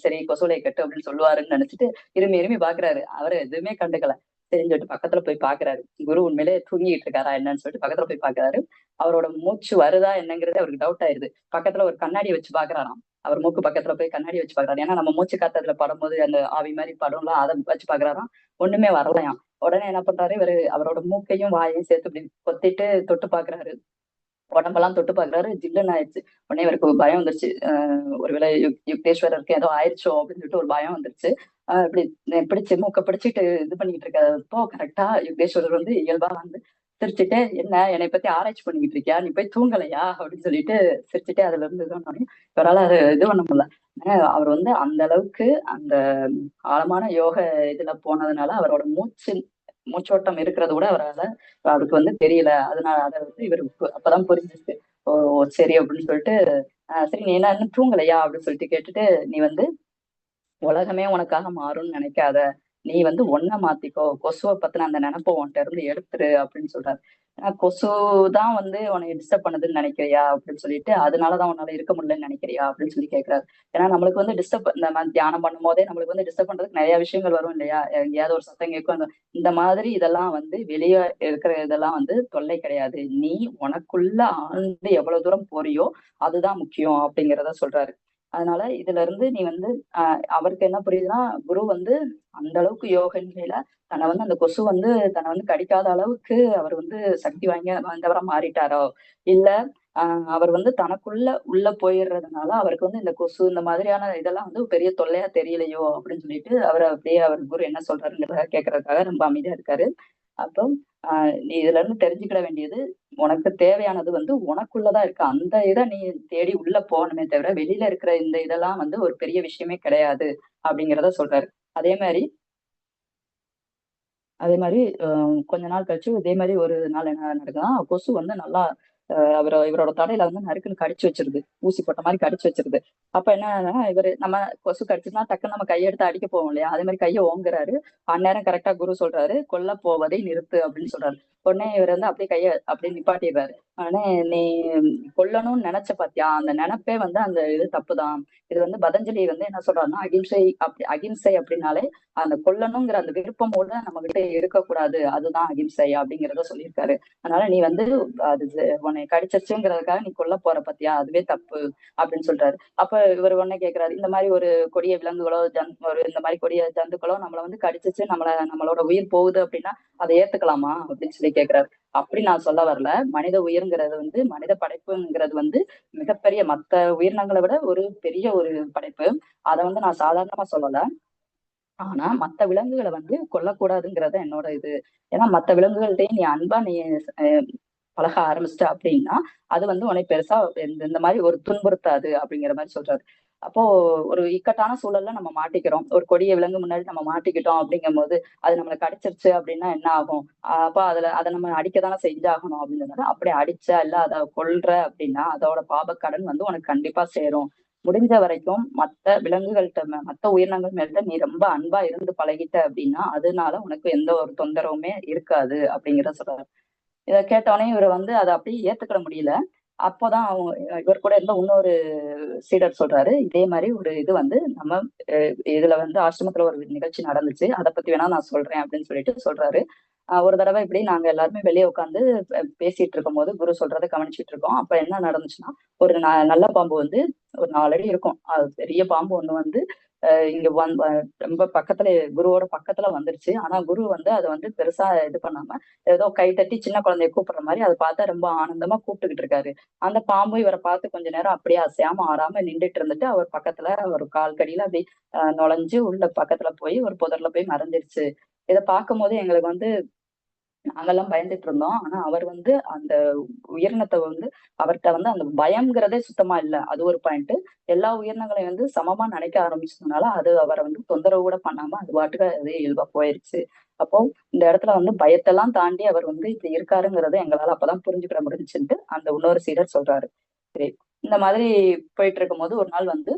சரி கொசுவலையை கட்டு அப்படின்னு சொல்லுவாருன்னு நினைச்சிட்டு இருமி இருமி பாக்குறாரு. அவரு எதுவுமே கண்டுக்கல. சரின்னு சொல்லிட்டு பக்கத்துல போய் பாக்குறாரு. குரு உண்மையிலே தூங்கிட்டு இருக்காரா என்னன்னு சொல்லிட்டு பக்கத்துல போய் பாக்குறாரு. அவரோட மூச்சு வருதா என்னங்கிறது அவருக்கு டவுட் ஆயிருது. பக்கத்துல ஒரு கண்ணாடியை வச்சு பாக்குறாராம். அவர் மூக்கு பக்கத்துல போய் கண்ணாடி வச்சு பாக்குறாரு. ஏன்னா நம்ம மூச்சு காத்து அதுல படும்போது அந்த ஆவி மாதிரி படும்ல, அதை வச்சு பாக்குறாராம். ஒண்ணுமே வரலையாம். உடனே என்ன பண்றாரு இவரு, அவரோட மூக்கையும் வாயையும் சேர்த்து இப்படி கொத்திட்டு தொட்டு பாக்குறாரு. உடம்பெல்லாம் தொட்டு பாக்குறாரு, ஜில்லுன்னு ஆயிடுச்சு. உடனே இவருக்கு ஒரு பயம் வந்துருச்சு. ஒருவேளை யுக்தேஸ்வரருக்கு ஏதோ ஆயிடுச்சோ அப்படின்னு சொல்லிட்டு ஒரு பயம் வந்துருச்சு. இப்படி பிடிச்சு மூக்க பிடிச்சிட்டு இது பண்ணிட்டு இருக்கப்போ கரெக்டா யுக்தேஸ்வரர் வந்து இயல்பா வந்து சிரிச்சுட்டு, என்ன என்னை பத்தி ஆராய்ச்சி பண்ணிக்கிட்டு இருக்கியா, நீ போய் தூங்கலையா அப்படின்னு சொல்லிட்டு சிரிச்சுட்டே அதுல இருந்து இது பண்ணோடனே இவரால அது இது பண்ண முடியல. அவர் வந்து அந்த அளவுக்கு அந்த ஆழமான யோக இதுல போனதுனால அவரோட மூச்சோட்டம் இருக்கிறத கூட அவரால் அவருக்கு வந்து தெரியல. அதனால அதை வந்து இவருக்கு அப்பதான் புரிஞ்சிச்சு. ஓ சரி அப்படின்னு சொல்லிட்டு சரி நீ என்ன இன்னும் தூங்கலையா அப்படின்னு சொல்லிட்டு கேட்டுட்டு, நீ வந்து உலகமே உனக்காக மாறும்னு நினைக்காத, நீ வந்து ஒன்ன மாத்திக்கோ, கொசுவை பத்தின அந்த நினைப்பை உன்கிட்ட இருந்து எடுத்துரு அப்படின்னு சொல்றாரு. கொசு தான் வந்து உன்னை டிஸ்டர்ப் பண்ணுதுன்னு நினைக்கிறியா அப்படின்னு சொல்லிட்டு, அதனாலதான் உன்னால இருக்க முடியலன்னு நினைக்கிறியா அப்படின்னு சொல்லி கேட்கிறாரு. ஏன்னா நம்மளுக்கு வந்து டிஸ்டர்ப் இந்த மாதிரி தியானம் பண்ணும் போதே நம்மளுக்கு வந்து டிஸ்டர்ப் பண்றதுக்கு நிறைய விஷயங்கள் வரும் இல்லையா, எங்கேயாவது ஒரு சத்தம் கேட்கும். இந்த மாதிரி இதெல்லாம் வந்து வெளியே இருக்கிற இதெல்லாம் வந்து தொல்லை கிடையாது. நீ உனக்குள்ள ஆழ்ந்து எவ்வளவு தூரம் போறியோ அதுதான் முக்கியம் அப்படிங்கிறத சொல்றாரு. அதனால இதுல இருந்து நீ வந்து அவருக்கு என்ன புரியுதுன்னா, குரு வந்து அந்த அளவுக்கு யோக நிலையில தன்னை வந்து அந்த கொசு வந்து தன்னை வந்து கடிக்காத அளவுக்கு அவர் வந்து சக்தி வாய்ந்தவரா மாறிட்டாரோ, இல்ல அவர் வந்து தனக்குள்ள உள்ள போயிடுறதுனால அவருக்கு வந்து இந்த கொசு இந்த மாதிரியான இதெல்லாம் வந்து பெரிய தொல்லையா தெரியலையோ அப்படின்னு சொல்லிட்டு அவர் அப்படியே அவர் குரு என்ன சொல்றாருங்கிறத கேட்கறதுக்காக ரொம்ப அமைதியா இருக்காரு. அப்போ நீ இதுல இருந்து தெரிஞ்சுக்கிட வேண்டியது, உனக்கு தேவையானது வந்து உனக்குள்ளதான் இருக்கு. அந்த இதை நீ தேடி உள்ள போகணுமே தவிர வெளியில இருக்கிற இந்த இதெல்லாம் வந்து ஒரு பெரிய விஷயமே கிடையாது அப்படிங்கிறத சொல்றாரு. அதே மாதிரி அதே மாதிரி கொஞ்ச நாள் கழிச்சு இதே மாதிரி ஒரு நாள் என்ன நடக்குதுன்னா, கொசு வந்து நல்லா இவரோட தலையில வந்து நறுக்குன்னு கடிச்சு வச்சிருது. ஊசி போட்ட மாதிரி கடிச்சு வச்சிருது. அப்ப என்ன நம்ம கொசு கடிச்சுன்னா டக்குன்னு நம்ம கையை எடுத்து அடிக்க போவோம் இல்லையா, அதே மாதிரி கையை ஓங்குறாரு. அந்நேரம் கரெக்டா குரு சொல்றாரு, கொல்ல போவதை நிறுத்து அப்படின்னு சொல்றாரு. உடனே இவர் வந்து அப்படியே கையை அப்படியே நிப்பாட்டிடுறாரு. உடனே நீ கொல்லணும்னு நினைச்ச பாத்தியா, அந்த நினைப்பே வந்து அந்த இது தப்புதான். இது வந்து பதஞ்சலி வந்து என்ன சொல்றாருன்னா, அகிம்சை அப்படின்னாலே அந்த கொல்லணுங்கிற அந்த விருப்பமோட நம்ம கிட்ட இருக்கக்கூடாது, அதுதான் அகிம்சை அப்படிங்கிறத சொல்லியிருக்காரு. அதனால நீ வந்து அது உன்னை கடிச்சிருச்சுங்கிறதுக்காக நீ கொல்ல போற பத்தியா, அதுவே தப்பு அப்படின்னு சொல்றாரு. அப்ப இவர் உடனே கேட்கிறாரு, இந்த மாதிரி ஒரு கொடிய விலங்குகளோ ஒரு இந்த மாதிரி கொடிய ஜந்துக்களோ நம்மள வந்து கடிச்சிச்சு, நம்மளோட உயிர் போகுது அப்படின்னா அதை ஏத்துக்கலாமா அப்படின்னு சொல்லி கேட்கிறாரு. அப்படி நான் சொல்ல வரல. மனித உயிர்ங்கிறது வந்து மனித படைப்புங்கிறது வந்து மிகப்பெரிய மத்த உயிரினங்களை விட ஒரு பெரிய ஒரு படைப்பு. அதை வந்து நான் சாதாரணமா சொல்லல. ஆனா மத்த விலங்குகளை வந்து கொல்லக்கூடாதுங்கிறத என்னோட இது. ஏன்னா மத்த விலங்குகள்கிட்டயும் நீ அன்பா நீ பழக ஆரம்பிச்சிட்ட அப்படின்னா அது வந்து உன்னை பெருசா இந்த மாதிரி ஒரு துன்புறுத்தாது அப்படிங்கிற மாதிரி சொல்றாரு. அப்போ ஒரு இக்கட்டான சூழல்ல நம்ம மாட்டிக்கிறோம். ஒரு கொடிய விலங்கு முன்னாடி நம்ம மாட்டிக்கிட்டோம் அப்படிங்கும்போது அது நம்மள கடிச்சிருச்சு அப்படின்னா என்ன ஆகும்? அப்ப அத நம்ம அடிக்கத்தானே செஞ்சாகணும் அப்படிங்கிறனால அப்படி அடிச்ச இல்ல அத கொல்ற அப்படின்னா அதோட பாபக்கடன் வந்து உனக்கு கண்டிப்பா சேரும். முடிஞ்ச வரைக்கும் மத்த விலங்குகள்கிட்ட மத்த உயிரினங்கள் மேல நீ ரொம்ப அன்பா இருந்து பழகிட்ட அப்படின்னா அதனால உனக்கு எந்த ஒரு தொந்தரவுமே இருக்காது அப்படிங்கிறத சொல்றாரு. இத கேட்டோனே இவரு வந்து அத அப்படியே ஏத்துக்கிட முடியல. அப்போதான் அவங்க இவர் கூட இருந்த இன்னொரு சீடர் சொல்றாரு, இதே மாரி ஒரு இது வந்து நம்ம இதுல வந்து ஆசிரமத்துல ஒரு நிகழ்ச்சி நடந்துச்சு. அத பத்தி வேணா நான் சொல்றேன் அப்படின்னு சொல்லிட்டு சொல்றாரு. ஒரு தடவ இப்படி நாங்க எல்லாருமே வெளிய உட்கார்ந்து பேசிட்டு இருக்கும்போது, குரு சொல்றத கவனிச்சுட்டு இருக்கோம். அப்ப என்ன நடந்துச்சுன்னா, ஒரு நல்ல பாம்பு வந்து ஒரு 4 அடி இருக்கும். அது பெரிய பாம்பு ஒண்ணு வந்து இங்க ரொம்ப பக்கத்துல குருவோட பக்கத்துல வந்துருச்சு. ஆனா குரு வந்து அத வந்து பெருசா இது பண்ணாம, ஏதோ கை தட்டி சின்ன குழந்தைய கூப்பிடுற மாரி அத பார்த்தா ரொம்ப ஆனந்தமா கூப்பிட்டுக்கிட்டு இருக்காரு. அந்த பாம்பு இவர பார்த்து கொஞ்ச நேரம் அப்படியே அசையாம ஆடாம நின்டுட்டு இருந்துட்டு, அவர் பக்கத்துல ஒரு கால் கடியில அப்படியே நுழைஞ்சு உள்ள பக்கத்துல போய் ஒரு புதர்ல போய் மறைஞ்சிருச்சு. இத பார்க்கும்போது எங்களுக்கு வந்து நாங்கெல்லாம் பயந்துட்டு இருந்தோம். ஆனா அவர் வந்து அந்த உயிரினத்த வந்து அவர்ட்ட வந்து அந்த பயம்ங்கிறதே சுத்தமா இல்ல. அது ஒரு பாயிண்ட். எல்லா உயிரினங்களையும் வந்து சமமா நினைக்க ஆரம்பிச்சதுனால, அது அவர வந்து தொந்தரவு கூட பண்ணாம அது பாட்டுக்கு அது இயல்பா போயிருச்சு. அப்போ இந்த இடத்துல வந்து பயத்தெல்லாம் தாண்டி அவர் வந்து இப்படி இருக்காருங்கிறத எங்களால அப்பதான் புரிஞ்சுக்கிட முடிஞ்சுச்சுன்ட்டு அந்த இன்னொரு சீடர் சொல்றாரு. சரி. இந்த மாதிரி போயிட்டு இருக்கும்போது ஒரு நாள் வந்து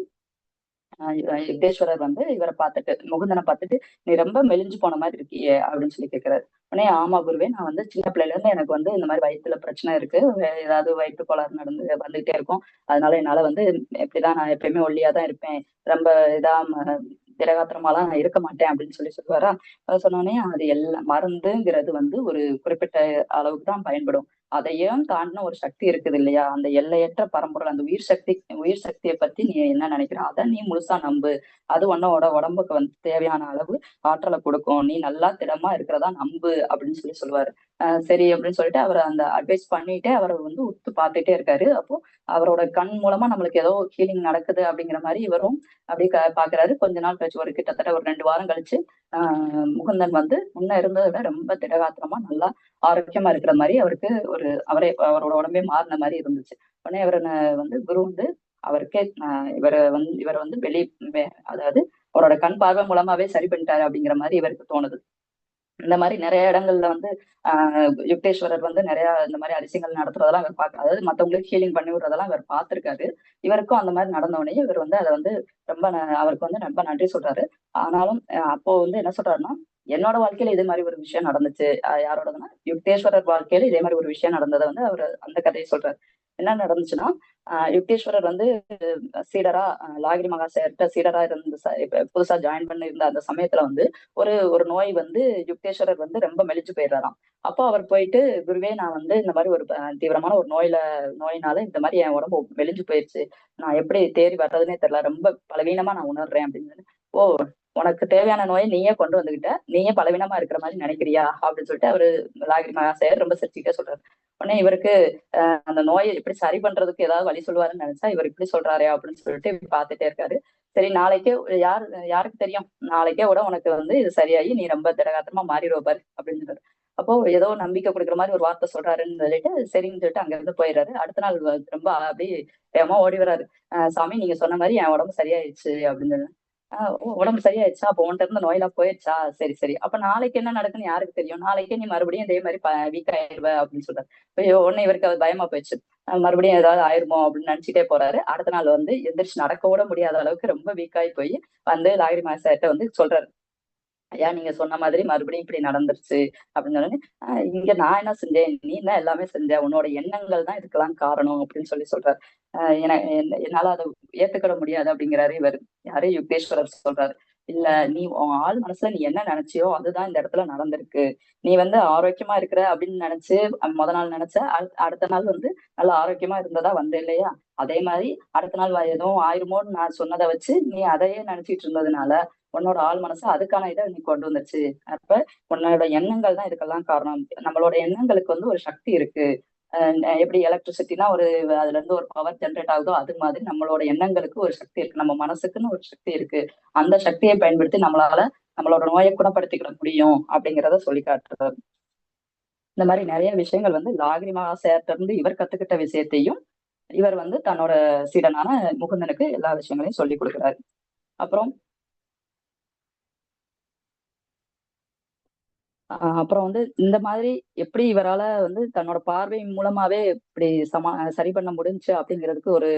யுக்தேஸ்வரர் வந்து இவர பார்த்துட்டு, முகுந்தன பார்த்துட்டு, "நீ ரொம்ப மெலிஞ்சு போன மாதிரி இருக்கியே!" அப்படின்னு சொல்லி கேட்கிறாரு. உடனே, "ஆமா குருவே, நான் வந்து சின்ன பிள்ளையில இருந்து எனக்கு வந்து இந்த மாதிரி வயித்துல பிரச்சனை இருக்கு. ஏதாவது வயிற்று கோளாறு வந்துகிட்டே இருக்கும். அதனால என்னால வந்து இப்படிதான் நான் எப்பயுமே ஒல்லியா தான் இருப்பேன். ரொம்ப இதா திடகாத்திரமாலாம் நான் இருக்க மாட்டேன்." அப்படின்னு சொல்லி சொல்லுவாரா. அத சொன்னோனே, அது எல்லாம் மருந்துங்கிறது வந்து ஒரு குறிப்பிட்ட அளவுக்கு தான் பயன்படும். அதையும் தாண்டின ஒரு சக்தி இருக்குது இல்லையா? அந்த எல்லையற்ற பரம்பொருள், அந்த உயிர் சக்திய பத்தி நீ என்ன நினைக்கிற? அத நீ முழுசா நம்பு. அது உன்னோட உடம்புக்கு வந்து தேவையான அளவு ஆற்றல குடுக்கும். நீ நல்லா திடமா இருக்கிறதா நம்பு அப்படின்னு சொல்லி சொல்லுவாரு. சரி அப்படின்னு சொல்லிட்டு அவர அந்த அட்வைஸ் பண்ணிட்டு அவர வந்து உத்து பார்த்துட்டே இருக்காரு. அப்போ அவரோட கண் மூலமா நம்மளுக்கு ஏதோ ஹீலிங் நடக்குது அப்படிங்கிற மாரி இவரும் அப்படியே பார்க்குறாரு. கொஞ்ச நாள் கழிச்சு ஒரு கிட்டத்தட்ட ஒரு 2 வாரம் கழிச்சு, ஆ முகுந்தன் வந்து முன்ன இருந்தத விட ரொம்ப திடகாத்திரமா நல்லா ஆரோக்கியமா இருக்கிற மாரி அவருக்கு அவரோட உடம்பே மாறுன மாரி இருந்துச்சு. உடனே அவர வந்து குரு வந்து அவருக்கே இவர வந்து அதாவது அவரோட கண் பார்வை மூலமாவே சரி பண்ணிட்டாரு அப்படிங்கிற மாரி இவருக்கு தோணுது. இந்த மாரி நெறைய இடங்கள்ல வந்து ஆ யுக்தேஸ்வரர் வந்து நெறைய இந்த மாரி அதிசயங்கள் நடத்துறதெல்லாம் இவர் அதாவது மத்தவங்களுக்கு ஹீலிங் பண்ணி விடுறதெல்லாம் இவர் பார்த்திருக்காரு. இவருக்கும் அந்த மாரி நடந்த உடனே இவர் வந்து அத வந்து ரொம்ப அவருக்கு வந்து ரொம்ப நன்றி சொல்றாரு. ஆனாலும் அப்போ வந்து என்ன சொல்றாருன்னா, என்னோட வாழ்க்கையில இதே மாரி ஒரு விஷயம் நடந்துச்சு. யாரோடதுன்னா, யுக்தேஸ்வரர் வாழ்க்கையில இதே மாரி ஒரு விஷயம் நடந்தத வந்து அவரு அந்த கதைய சொல்றாரு. என்ன நடந்துச்சுன்னா, யுக்தேஸ்வரர் வந்து சீடரா லாகிரி மகாசயர்ட்ட சீடரா இருந்த இப்ப புதுசா ஜாயின் பண்ணி இருந்த அந்த சமயத்துல வந்து ஒரு நோய் வந்து யுக்தேஸ்வரர் வந்து ரொம்ப மெலிஞ்சு போயிடுறாராம். அப்போ அவர் போயிட்டு, "குருவே நான் வந்து இந்த மாரி ஒரு தீவிரமான ஒரு நோயினால இந்த மாரி என் உடம்பு மெலிஞ்சு போயிருச்சு. நான் எப்படி தேறி வர்றதுன்னே தெரியல. ரொம்ப பலவீனமா நான் உணர்றேன்" அப்படின்னு. "ஓ! உனக்கு தேவையான நோய நீயே கொண்டு வந்துகிட்ட. நீயே பலவீனமா இருக்கிற மாரி நினைக்கிறியா?" அப்படின்னு சொல்லிட்டு அவரு லாகிரி மகாசயர் ரொம்ப சிரிச்சுக்கிட்டே சொல்றாரு. உடனே இவருக்கு அந்த நோய எப்படி சரி பண்றதுக்கு ஏதாவது வழி சொல்லுவாருன்னு நினைச்சா, இவர் இப்படி சொல்றாரே அப்படின்னு சொல்லிட்டு பார்த்துட்டே இருக்காரு. சரி நாளைக்கே யார் யாருக்கு தெரியும்? நாளைக்கே கூட உனக்கு வந்து இது சரியாயி நீ ரொம்ப திடகாத்திரமா மாறிருவ பாரு அப்படின்னு சொல்றாரு. அப்போ ஏதோ நம்பிக்கை குடுக்குற மாரி ஒரு வார்த்தை சொல்றாருன்னு சொல்லிட்டு, சரின்னு சொல்லிட்டு அங்க இருந்து போயிடுறாரு. அடுத்த நாள் ரொம்ப அப்படியே வேகமா ஓடி வராரு. சாமி நீங்க சொன்ன மாரி என் உடம்பு சரியாயிருச்சு அப்படின்னு சொல்லி. ஓ! உடம்பு சரியாயிருச்சா? அப்போ உன்ட்ட இருந்த நோயெல்லாம் போயிருச்சா? சரி, சரி. அப்ப நாளைக்கு என்ன நடக்குன்னு யாருக்கு தெரியும்? நாளைக்கே நீ மறுபடியும் இதே மாரி வீக் ஆயிருவ அப்படின்னு சொல்றாரு. ஐயோ! உடனே இவருக்கு அது பயமா போயிருச்சு. மறுபடியும் ஏதாவது ஆயிருமோ அப்படின்னு நினைச்சுட்டே போறாரு. அடுத்த நாள் வந்து எந்திரிச்சு நடக்க கூட முடியாத அளவுக்கு ரொம்ப வீக் ஆயி போய் வந்து லாகிரி மாஸ்டர்ட்ட வந்து சொல்றாரு. ஐயா நீங்க சொன்ன மாதிரி மறுபடியும் இப்படி நடந்துருச்சு அப்படின்னு சொன்னோனே, இங்க நான் என்ன செஞ்சேன்? நீ தான் எல்லாமே செஞ்ச. உன்னோட எண்ணங்கள் தான் இதுக்கெல்லாம் காரணம் அப்படின்னு சொல்லி சொல்றாரு. என்னால அத ஏத்துக்கிட முடியாது அப்படிங்கிறாரு இவரு. யாரு யுக்தேஸ்வரர் சொல்றாரு. இல்ல நீ உன் ஆழ் மனசுல நீ என்ன நினைச்சியோ அதுதான் இந்த இடத்துல நடந்திருக்கு. நீ வந்து ஆரோக்கியமா இருக்கிற அப்படின்னு நினைச்சு மொத நாள் நினைச்ச. அடுத்த நாள் வந்து நல்லா ஆரோக்கியமா இருந்ததா வந்த இல்லையா? அதே மாரி அடுத்த நாள் எதுவும் ஆயிருமோன்னு நான் சொன்னத வச்சு நீ அதையே நினைச்சிட்டு இருந்ததுனால உன்னோட ஆழ் மனசு அதுக்கான இத நீ கொண்டு வந்துருச்சு. அப்ப உன்னோட எண்ணங்கள் தான் இதுக்கெல்லாம் காரணம். நம்மளோட எண்ணங்களுக்கு வந்து ஒரு சக்தி இருக்கு. எப்படி எலக்ட்ரிசிட்டினா அதுல இருந்து ஒரு பவர் ஜெனரேட் ஆகுதோ, அது மாதிரி நம்மளோட எண்ணங்களுக்கு ஒரு சக்தி இருக்கு. நம்ம மனசுக்குன்னு ஒரு சக்தி இருக்கு. அந்த சக்திய பயன்படுத்தி நம்மளால நம்மளோட நோய குணப்படுத்திக்கிட முடியும் அப்படிங்கிறத சொல்லி காட்டுறாரு. இந்த மாதிரி நிறைய விஷயங்கள் வந்து லாகிரி மகாசயர்ட்ட இருந்து இவர் கத்துக்கிட்ட விஷயத்தையும் இவர் வந்து தன்னோட சீடனான முகுந்தனுக்கு எல்லா விஷயங்களையும் சொல்லி கொடுக்குறாரு. அப்புறம் அப்புறம் வந்து இந்த மாதிரி எப்படி இவரால வந்து தன்னோட பார்வை மூலமாவே இப்படி சரி பண்ண முடிஞ்சுச்சு அப்படிங்கிறதுக்கு ஒரு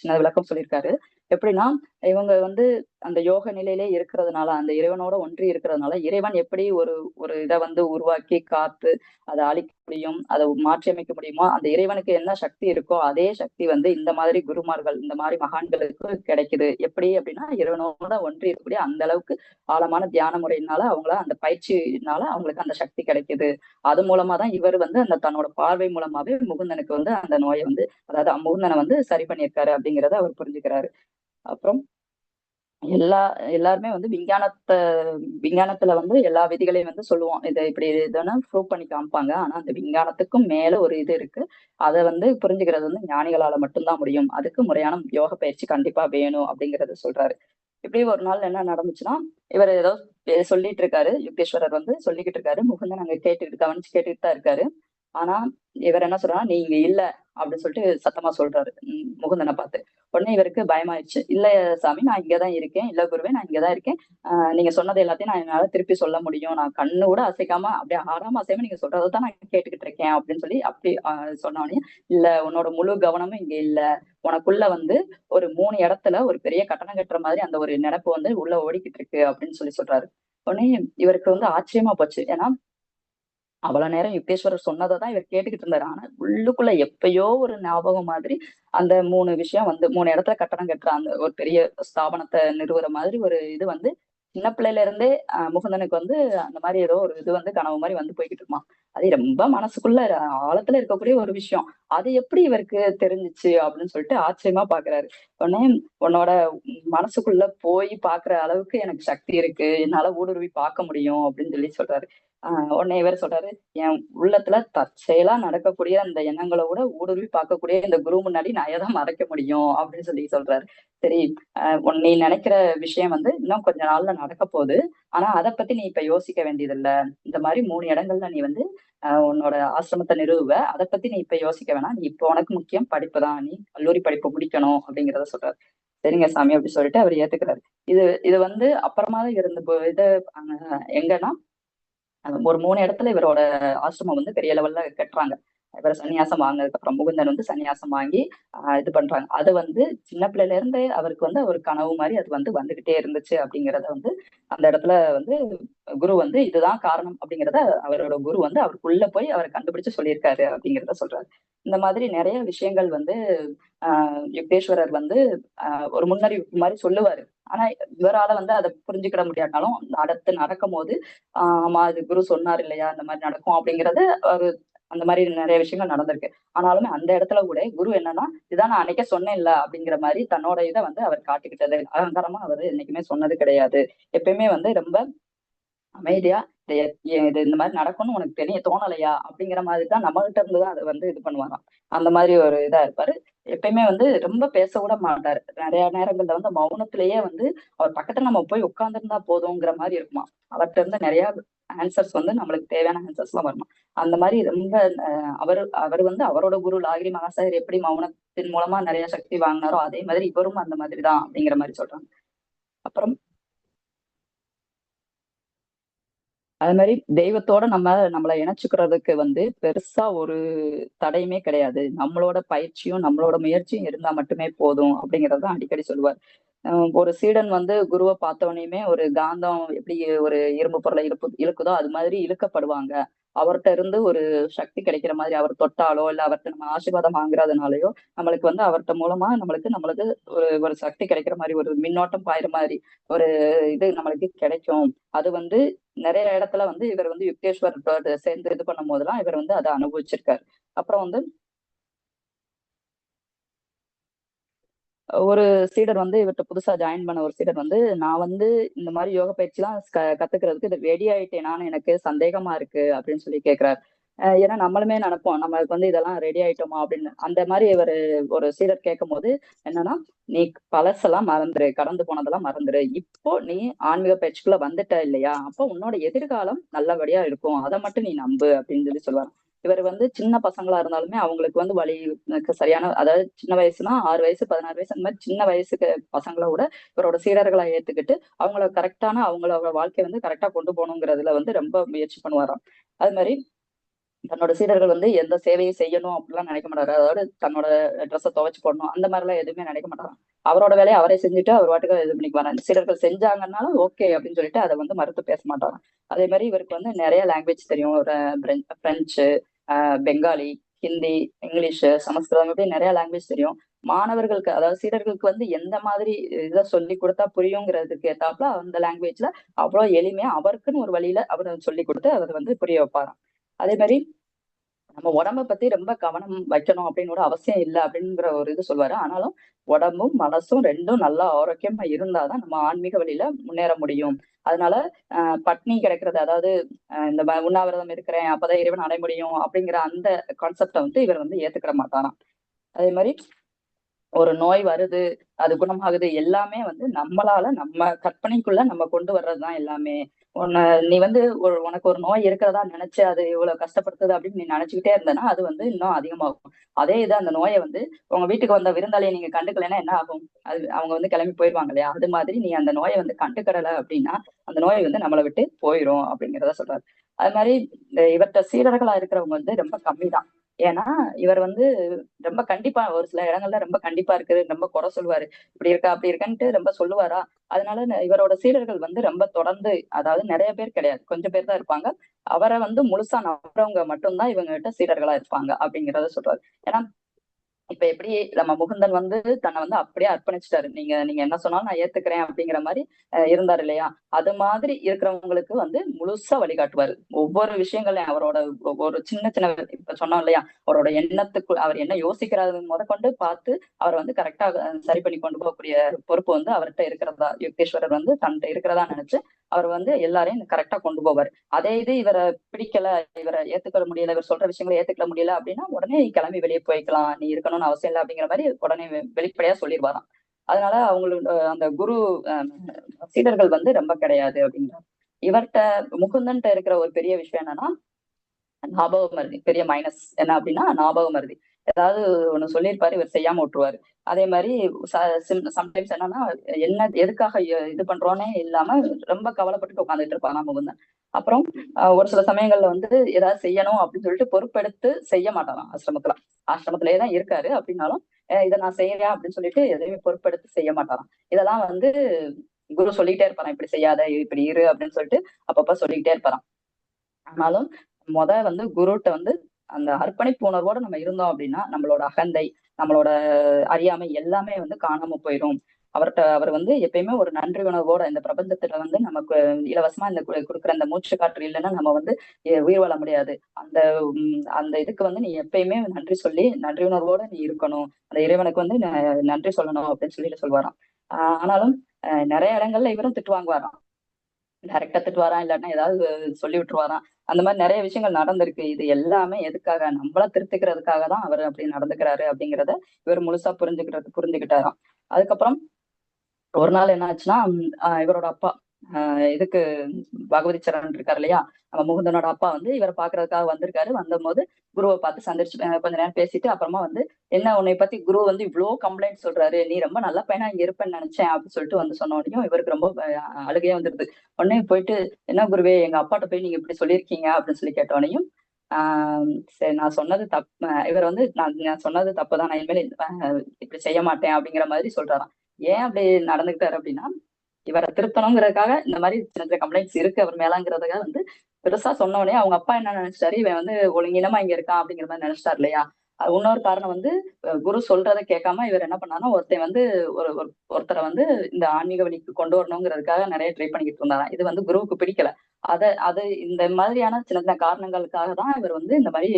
சின்ன விளக்கம் சொல்லியிருக்காரு. எப்படின்னா, இவங்க வந்து அந்த யோக நிலையிலே இருக்கிறதுனால, அந்த இறைவனோட ஒன்றி இருக்கிறதுனால, இறைவன் எப்படி ஒரு ஒரு இத வந்து உருவாக்கி, காத்து, அத அழிக்க முடியும், அத மாற்றி அமைக்க முடியுமோ, அந்த இறைவனுக்கு என்ன சக்தி இருக்கோ, அதே சக்தி வந்து இந்த மாதிரி குருமார்கள், இந்த மாதிரி மகான்களுக்கு கிடைக்குது. எப்படி அப்படின்னா, இறைவனோட ஒன்றி இருக்கக்கூடிய அந்த அளவுக்கு ஆழமான தியான முறையினால அவங்கள அந்த பயிற்சியினால அவங்களுக்கு அந்த சக்தி கிடைக்குது. அது மூலமா தான் இவர் வந்து அந்த தன்னோட பார்வை மூலமாவே முகுந்தனுக்கு வந்து அந்த நோய வந்து அதாவது முகுந்தன வந்து சரி பண்ணியிருக்காரு அப்படிங்கிறத அவர் புரிஞ்சுக்கிறாரு. அப்புறம் எல்லா எல்லாருமே வந்து விஞ்ஞானத்துல வந்து எல்லா விதிகளையும் வந்து சொல்லுவோம். இத இப்படி இதுன்னு ப்ரூவ் பண்ணி காமிப்பாங்க. ஆனா அந்த விஞ்ஞானத்துக்கும் மேல ஒரு இது இருக்கு. அத வந்து புரிஞ்சுக்கிறது வந்து ஞானிகளால மட்டும் தான் முடியும். அதுக்கு முறையான யோக பயிற்சி கண்டிப்பா வேணும் அப்படிங்கிறத சொல்றாரு. இப்படி ஒரு நாள் என்ன நடந்துச்சுன்னா, இவரு ஏதோ சொல்லிட்டு இருக்காரு. யுக்தேஸ்வரர் வந்து சொல்லிக்கிட்டு இருக்காரு. முகுந்தன் அங்க கவனிச்சு கேட்டுட்டு தான் இருக்காரு. ஆனா, இவர் என்ன சொல்றாருன்னா, "நீ இங்க இல்ல" அப்படின்னு சொல்லிட்டு சத்தமா சொல்றாரு. முகுந்தன பார்த்து. உடனே இவருக்கு பயமாயிருச்சு. "இல்ல சாமி, நான் இங்க தான் இருக்கேன். இல்ல குருவே, நான் இங்க தான் இருக்கேன். நீங்க சொன்னது எல்லாத்தையும் நான் என்னால திருப்பி சொல்ல முடியும். நான் கண்ணு கூட அசைக்காம, அப்படியே ஆடாம அசையாம நீங்க சொல்றத தான் நான் கேட்டுக்கிட்டு இருக்கேன்" அப்படின்னு சொல்லி அப்படி சொன்ன உடனே, "இல்ல, உன்னோட முழு கவனமும் இங்க இல்ல. உனக்குள்ள வந்து ஒரு 3 இடத்துல ஒரு பெரிய கட்டடம் கட்டுற மாதிரி அந்த ஒரு நெனப்பு வந்து உள்ள ஓடிக்கிட்டு இருக்கு" அப்படின்னு சொல்றாரு. உடனே இவருக்கு வந்து ஆச்சரியமா போச்சு. ஏன்னா அவ்வளவு நேரம் யுக்தேஸ்வரர் சொன்னத தான் இவர் கேட்டுக்கிட்டு இருந்தாரு. ஆனா உள்ளுக்குள்ள எப்பயோ ஒரு ஞாபகம் மாதிரி அந்த 3 விஷயம் வந்து 3 இடத்துல கட்டடம் கட்டுற அந்த ஒரு பெரிய ஸ்தாபனத்த நிறுவுற மாதிரி ஒரு இது வந்து சின்ன பிள்ளையில இருந்தே முகுந்தனுக்கு வந்து அந்த மாதிரி ஏதோ ஒரு இது வந்து கனவு மாதிரி வந்து போய்க்கிட்டு இருக்குமாம். அது ரொம்ப மனசுக்குள்ள ஆழத்துல இருக்கக்கூடிய ஒரு விஷயம். அது எப்படி இவருக்கு தெரிஞ்சுச்சு அப்படின்னு சொல்லிட்டு ஆச்சரியமா பாக்குறாரு. உடனே உன்னோட மனசுக்குள்ள போய் பாக்குற அளவுக்கு எனக்கு சக்தி இருக்கு. என்னால ஊடுருவி பார்க்க முடியும் அப்படின்னு சொல்றாரு. உடனே இவர் சொல்றாரு, என் உள்ளத்துல தற்செயலா நடக்கக்கூடிய அந்த எண்ணங்கள கூட ஊடுருவி பார்க்கக்கூடிய இந்த குரு முன்னாடி நான் எத மறைக்க முடியும் அப்படின்னு சொல்றாரு. சரி, நீ நினைக்கிற விஷயம் வந்து இன்னும் கொஞ்ச நாள்ல நடக்க போகுது. ஆனா அத பத்தி நீ இப்ப யோசிக்க வேண்டியதில்ல. இந்த மாதிரி 3 இடங்கள்ல நீ வந்து உன்னோட ஆசிரமத்த நிறுவுவ. அத பத்தி நீ இப்ப யோசிக்க வேணாம். நீ இப்ப உனக்கு முக்கியம் படிப்பு தான். நீ கல்லூரி படிப்ப முடிக்கணும் அப்படிங்கிறத சொல்றாரு. சரிங்க சாமி அப்படி சொல்லிட்டு அவர் ஏத்துக்கிறாரு. இது இது வந்து அப்புறமா தான் இருந்த இது எங்கன்னா ஒரு 3 இடத்துல இவரோட ஆசிரமம் வந்து பெரிய லெவல்ல கட்டுறாங்க. இவர் சன்னியாசம் வாங்கினதுக்கு அப்புறம் முகுந்தன் வந்து சன்னியாசம் வாங்கி இது பண்றாங்க. அது வந்து சின்ன பிள்ளையில இருந்தே அவருக்கு வந்து ஒரு கனவு மாரி அது வந்து வந்துகிட்டே இருந்துச்சு அப்படிங்கிறத வந்து அந்த இடத்துல வந்து குரு வந்து இதுதான் காரணம் அப்படிங்கிறத அவரோட குரு வந்து அவருக்குள்ள போய் அவர கண்டுபிடிச்சு சொல்லியிருக்காரு அப்படிங்கிறத சொல்றாரு. இந்த மாதிரி நிறைய விஷயங்கள் வந்து யுக்தேஸ்வரர் வந்து ஒரு முன்னறிவிப்பு மாரி சொல்லுவாரு. ஆனா இவரால வந்து அத புரிஞ்சுக்கிட முடியாட்டாலும் அடுத்து நடக்கும்போது ஆமா அது குரு சொன்னார் இல்லையா இந்த மாதிரி நடக்கும் அப்படிங்கறது ஒரு அந்த மாதிரி நிறைய விஷயங்கள் நடந்திருக்கு. ஆனாலுமே அந்த இடத்துல கூட குரு என்னன்னா இதான் நான் அன்னைக்கே சொன்னேன்ல அப்படிங்கிற மாதிரி தன்னோட இதை வந்து அவர் காட்டிக்கிட்டது அகங்காரமா அவர் என்னைக்குமே சொன்னது கிடையாது. எப்பயுமே வந்து ரொம்ப அமைதியா இது இந்த மாதிரி நடக்கும்னு உனக்கு தோணலையா அப்படிங்கிற மாதிரி தான் நம்மகிட்ட இருந்துதான் அதை வந்து இது பண்ணுவாராம். அந்த மாதிரி ஒரு இதா இருப்பாரு. எப்பயுமே வந்து ரொம்ப பேச விட மாட்டாரு. நிறைய நேரங்கள்ல வந்து மௌனத்திலேயே வந்து அவர் பக்கத்துல நம்ம போய் உட்கார்ந்திருந்தா போதுங்கிற மாதிரி இருக்குமா. அவர்கிட்ட இருந்து நிறைய ஆன்சர்ஸ் வந்து நம்மளுக்கு தேவையான ஆன்சர்ஸ் எல்லாம் வருமா. அந்த மாதிரி ரொம்ப அவர் அவர் வந்து அவரோட குரு லாகிரி மகாசாயர் எப்படி மௌனத்தின் மூலமா நிறைய சக்தி வாங்கினாரோ அதே மாதிரி இவரும் அந்த மாதிரிதான் அப்படிங்கிற மாதிரி சொல்றாங்க. அப்புறம் அது மாதிரி தெய்வத்தோட நம்மள இணைச்சுக்கிறதுக்கு வந்து பெருசா ஒரு தடையுமே கிடையாது. நம்மளோட பயிற்சியும் நம்மளோட முயற்சியும் இருந்தா மட்டுமே போதும் அப்படிங்கறத அடிக்கடி சொல்லுவார். ஒரு சீடன் வந்து குருவை பார்த்தோனையுமே ஒரு காந்தம் எப்படி ஒரு இரும்பு பொருளை இழுக்குதோ அது மாதிரி இழுக்கப்படுவாங்க. அவர்ட்ட இருந்து ஒரு சக்தி கிடைக்கிற மாதிரி அவர் தொட்டாலோ இல்ல அவர்ட்ட நம்ம ஆசீர்வாதம் வாங்குறதுனாலயோ நம்மளுக்கு வந்து அவர்ட்ட மூலமா நம்மளுக்கு ஒரு ஒரு சக்தி கிடைக்கிற மாதிரி ஒரு மின்னோட்டம் பாயிற மாதிரி ஒரு இது நம்மளுக்கு கிடைக்கும். அது வந்து நிறைய இடத்துல வந்து இவர் வந்து யுக்தேஸ்வரத்தோட சேர்ந்து இது பண்ணும் போதெல்லாம் இவர் வந்து அதை அனுபவிச்சிருக்காரு. அப்புறம் வந்து ஒரு சீடர் வந்து இவர்ட்ட புதுசா ஜாயின் பண்ண ஒரு சீடர் வந்து நான் வந்து இந்த மாதிரி யோக பயிற்சிலாம் கத்துக்கிறதுக்கு இது ரெடி ஆயிட்டேனான்னு எனக்கு சந்தேகமா இருக்கு அப்படின்னு சொல்லி கேக்குறாரு. ஏன்னா நம்மளுமே நினைப்போம் நம்மளுக்கு வந்து இதெல்லாம் ரெடி ஆயிட்டோமா அப்படின்னு. அந்த மாதிரி ஒரு சீடர் கேட்கும் போது என்னன்னா, நீ பழசெல்லாம் மறந்துரு, கடந்து போனதெல்லாம் மறந்துரு, இப்போ நீ ஆன்மீக பயிற்சிக்குள்ள வந்துட்ட இல்லையா, அப்போ உன்னோட எதிர்காலம் நல்லபடியா இருக்கும், அதை மட்டும் நீ நம்பு அப்படின்னு சொல்லுவாங்க. இவர் வந்து சின்ன பசங்களா இருந்தாலுமே அவங்களுக்கு வந்து சரியான, அதாவது சின்ன வயசுனா 6 வயசு 16 வயசு அந்த மாதிரி சின்ன வயசுக்கு பசங்களை கூட இவரோட சீடர்களை ஏத்துக்கிட்டு அவங்கள கரெக்டான அவங்களோட வாழ்க்கையை வந்து கரெக்டா கொண்டு போகணுங்கிறதுல வந்து ரொம்ப முயற்சி பண்ணுவாராம். அது மாதிரி தன்னோட சீடர்கள் வந்து எந்த சேவையும் செய்யணும் அப்படிலாம் நினைக்க மாட்டாரு. அதாவது தன்னோட ட்ரெஸ்ஸை துவைச்சு போடணும் அந்த மாதிரி எல்லாம் எதுவுமே நினைக்க மாட்டாராம். அவரோட வேலையை அவரே செஞ்சுட்டு அவர் வாட்டுக்கு இது பண்ணிக்குவாராம். சீடர்கள் செஞ்சாங்கன்னாலும் ஓகே அப்படின்னு சொல்லிட்டு அதை வந்து மறுத்து பேச மாட்டாராம். அதே மாதிரி இவருக்கு வந்து நிறைய லாங்குவேஜ் தெரியும். ஒரு பிரெஞ்சு, பெங்காலி, ஹிந்தி, இங்கிலீஷ், சமஸ்கிருதம் இப்படி நிறைய லாங்குவேஜ் தெரியும். மாணவர்களுக்கு அதாவது சீடர்களுக்கு வந்து எந்த மாதிரி இதை சொல்லி கொடுத்தா புரியுங்கிறதுக்கு ஏத்தாப்புல அந்த லாங்குவேஜ்ல அவ்வளவு எளிமையா அவருக்குன்னு ஒரு வழியில அவர் சொல்லி கொடுத்து அவர் வந்து புரிய வைப்பாராம். அதே மாதிரி நம்ம உடம்ப பத்தி ரொம்ப கவனம் வைக்கணும் அப்படின்னு கூட அவசியம் இல்லை அப்படிங்கிற ஒரு இது சொல்லுவாரு. ஆனாலும் உடம்பும் மனசும் ரெண்டும் நல்லா ஆரோக்கியமா இருந்தாதான் நம்ம ஆன்மீக வழியில முன்னேற முடியும். அதனால பட்னி கிடக்கிறது, அதாவது இந்த உண்ணாவிரதம் இருக்கிறேன் அப்பதான் இறைவன் அடைய முடியும் அப்படிங்கிற அந்த கான்செப்டை வந்து இவர் வந்து ஏத்துக்கிற மாட்டாராம். அதே மாதிரி ஒரு நோய் வருது, அது குணமாகுது, எல்லாமே வந்து நம்மளால நம்ம கற்பனைக்குள்ள நம்ம கொண்டு வர்றதுதான் எல்லாமே. நீ வந்து உனக்கு ஒரு நோய் இருக்கிறதா நினைச்சு அது இவ்வளவு கஷ்டப்படுத்துது அப்படின்னு நீ நினைச்சுக்கிட்டே இருந்தனா அது வந்து இன்னும் அதிகமாகும். அதே இது அந்த நோயை வந்து உங்க வீட்டுக்கு வந்த விருந்தாளியை நீங்க கண்டுக்கலைன்னா என்ன ஆகும்? அது அவங்க வந்து கிளம்பி போயிடுவாங்க இல்லையா? அது மாதிரி நீ அந்த நோயை வந்து கண்டுக்கடலை அப்படின்னா அந்த நோய் வந்து நம்மளை விட்டு போயிடும் அப்படிங்கிறத சொல்றாரு. அது மாதிரி இவர்கிட்ட சீடர்களா இருக்கிறவங்க வந்து ரொம்ப கம்மிதான். ஏன்னா இவர் வந்து ரொம்ப கண்டிப்பா ஒரு சில இடங்கள்ல ரொம்ப கண்டிப்பா இருக்கு, ரொம்ப குறை சொல்லுவாரு, இப்படி இருக்கா அப்படி இருக்கன்ட்டு ரொம்ப சொல்லுவாரா. அதனால இவரோட சீடர்கள் வந்து ரொம்ப தொடர்ந்து, அதாவது நிறைய பேர் கிடையாது, கொஞ்சம் பேர் தான் இருப்பாங்க. அவரை வந்து முழுசா நம்புறவங்க மட்டும்தான் இவங்க கிட்ட சீடர்களா இருப்பாங்க அப்படிங்கிறத சொல்றாரு. ஏன்னா இப்ப எப்படி நம்ம முகுந்தன் வந்து தன்னை வந்து அப்படியே அர்ப்பணிச்சிட்டாரு, நீங்க நீங்க என்ன சொன்னாலும் நான் ஏத்துக்கிறேன் அப்படிங்கிற மாதிரி இருந்தாரு இல்லையா? அது மாதிரி இருக்கிறவங்களுக்கு வந்து முழுசா வழிகாட்டுவாரு. ஒவ்வொரு விஷயங்களையும் அவரோட ஒரு சின்ன சின்ன இப்ப சொன்னோம் இல்லையா, அவரோட எண்ணத்துக்கு அவர் என்ன யோசிக்கிறாரு முதற்கொண்டு பார்த்து அவர் வந்து கரெக்டா சரி பண்ணி கொண்டு போகக்கூடிய பொறுப்பு வந்து அவர்கிட்ட இருக்கிறதா, யுக்தேஸ்வரர் வந்து தன்கிட்ட இருக்கிறதா நினைச்சு அவர் வந்து எல்லாரையும் கரெக்டா கொண்டு போவார். அதே இது இவரை பிடிக்கல, இவரை ஏத்துக்க முடியல, இவர் சொல்ற விஷயங்களை ஏத்துக்க முடியல அப்படின்னா உடனே கிளம்பி வெளியே போய்க்கலாம், நீ இருக்கணும்னு அவசியம் இல்லை அப்படிங்கிற மாதிரி உடனே வெளிப்படையா சொல்லிடுவாராம். அதனால அவங்களோட அந்த குரு அஹ் சீடர்கள் வந்து ரொம்ப கிடையாது அப்படிங்கிறார். இவர்கிட்ட முகுந்தன்ட்ட இருக்கிற ஒரு பெரிய விஷயம் என்னன்னா ஞாபக மருதி. பெரிய மைனஸ் என்ன அப்படின்னா ஞாபக மருதி. ஏதாவது ஒண்ணு சொல்லியிருப்பாரு, இவர் செய்யாம விட்டுருவாரு. அதே மாதிரி சம்டைம்ஸ் என்னன்னா என்ன எதுக்காக இது பண்றோன்னே இல்லாம ரொம்ப கவலைப்பட்டு உட்காந்துட்டு இருப்பாங்க முகுந்தன். அப்புறம் ஒரு சில சமயங்கள்ல வந்து ஏதாவது செய்யணும் அப்படின்னு சொல்லிட்டு பொறுப்பெடுத்து செய்ய மாட்டாராம். ஆசிரமத்திலேயே தான் இருக்காரு அப்படின்னாலும் இதை நான் செய்யறேன் அப்படின்னு சொல்லிட்டு எதையுமே பொறுப்பெடுத்து செய்ய மாட்டாராம். இதெல்லாம் வந்து குரு சொல்லிட்டே இருப்பாராம், இப்படி செய்யாத இப்படி இரு அப்படின்னு சொல்லிட்டு அப்பப்ப சொல்லிக்கிட்டே இருப்பாராம். ஆனாலும் வந்து குருட்ட வந்து அந்த அர்ப்பணிப்பு உணர்வோட நம்ம இருந்தோம் அப்படின்னா நம்மளோட அகந்தை, நம்மளோட அறியாமை எல்லாமே வந்து காணாம போயிடும். அவர் வந்து எப்பயுமே ஒரு நன்றி உணர்வோட இந்த பிரபஞ்சத்துல வந்து நமக்கு இலவசமா இந்த கொடுக்குற அந்த மூச்சு காற்று இல்லைன்னா நம்ம வந்து உயிர் வாழ முடியாது. அந்த அந்த இதுக்கு வந்து நீ எப்பயுமே நன்றி சொல்லி நன்றி உணர்வோட நீ இருக்கணும், அந்த இறைவனுக்கு வந்து நன்றி சொல்லணும் அப்படின்னு சொல்லிட்டு சொல்லுவாராம். ஆனாலும் நிறைய இடங்கள்ல இவரும் திட்டு வாங்குவாராம். டைரக்டா திட்டுவாராம், இல்லாட்டினா ஏதாவது சொல்லி விட்டுருவாராம். அந்த மாதிரி நிறைய விஷயங்கள் நடந்திருக்கு. இது எல்லாமே எதுக்காக? நம்மள திருத்திக்கிறதுக்காக தான் அவர் அப்படி நடந்துக்கிறாரு அப்படிங்கிறத இவர் முழுசா புரிஞ்சுக்கிட்டாராம். அதுக்கப்புறம் ஒரு நாள் என்ன ஆச்சுன்னா, இவரோட அப்பா இதுக்கு பகவதி சரண் இருக்காரு இல்லையா, நம்ம முகுந்தனோட அப்பா வந்து இவரை பாக்குறதுக்காக வந்திருக்காரு. வந்தபோது குருவை பார்த்து சந்திரிச்சு கொஞ்ச நேரம் பேசிட்டு அப்புறமா வந்து, என்ன உன்னை பத்தி குரு வந்து இவ்வளவு கம்ப்ளைண்ட் சொல்றாரு, நீ ரொம்ப நல்ல பையனா இங்க இருப்பேன்னு நினைச்சேன் அப்படின்னு சொல்லிட்டு வந்து சொன்ன உடனே இவருக்கு ரொம்ப அழுகையே வந்துருது. உடனே போயிட்டு, என்ன குருவே எங்க அப்பாட்ட போய் நீங்க இப்படி சொல்லியிருக்கீங்க அப்படின்னு சொல்லி கேட்ட உடனேயும் சரி நான் சொன்னது தப்பு, இவர் வந்து நான் சொன்னது தப்புதான், நான் இனிமேல் இப்படி செய்ய மாட்டேன் அப்படிங்கிற மாதிரி சொல்றாராம். ஏன் அப்படி நடந்துக்கிட்டாரு அப்படின்னா, இவரை திருத்தணுங்கிறதுக்காக இந்த மாதிரி சின்ன சின்ன கம்ப்ளைண்ட்ஸ் இருக்கு அவர் மேலாங்கிறதுக்காக வந்து பெருசா சொன்ன உடனே அவங்க அப்பா என்ன நினைச்சிட்டாரு, இவன் வந்து ஒழுங்கினமா இங்க இருக்கான் அப்படிங்கிற மாதிரி நினைச்சிட்டாரு இல்லையா. இன்னொரு காரணம் வந்து குரு சொல்றதை கேட்காம இவர் என்ன பண்ணாருன்னா ஒருத்தன் வந்து ஒருத்தரை வந்து இந்த ஆன்மீக வழிக்கு கொண்டு வரணுங்கிறதுக்காக நிறைய ட்ரை பண்ணிக்கிட்டு இருந்தாராம். இது வந்து குருவுக்கு பிடிக்கல. அது இந்த மாதிரியான சின்ன சின்ன காரணங்களுக்காக தான் இவர் வந்து இந்த மாதிரி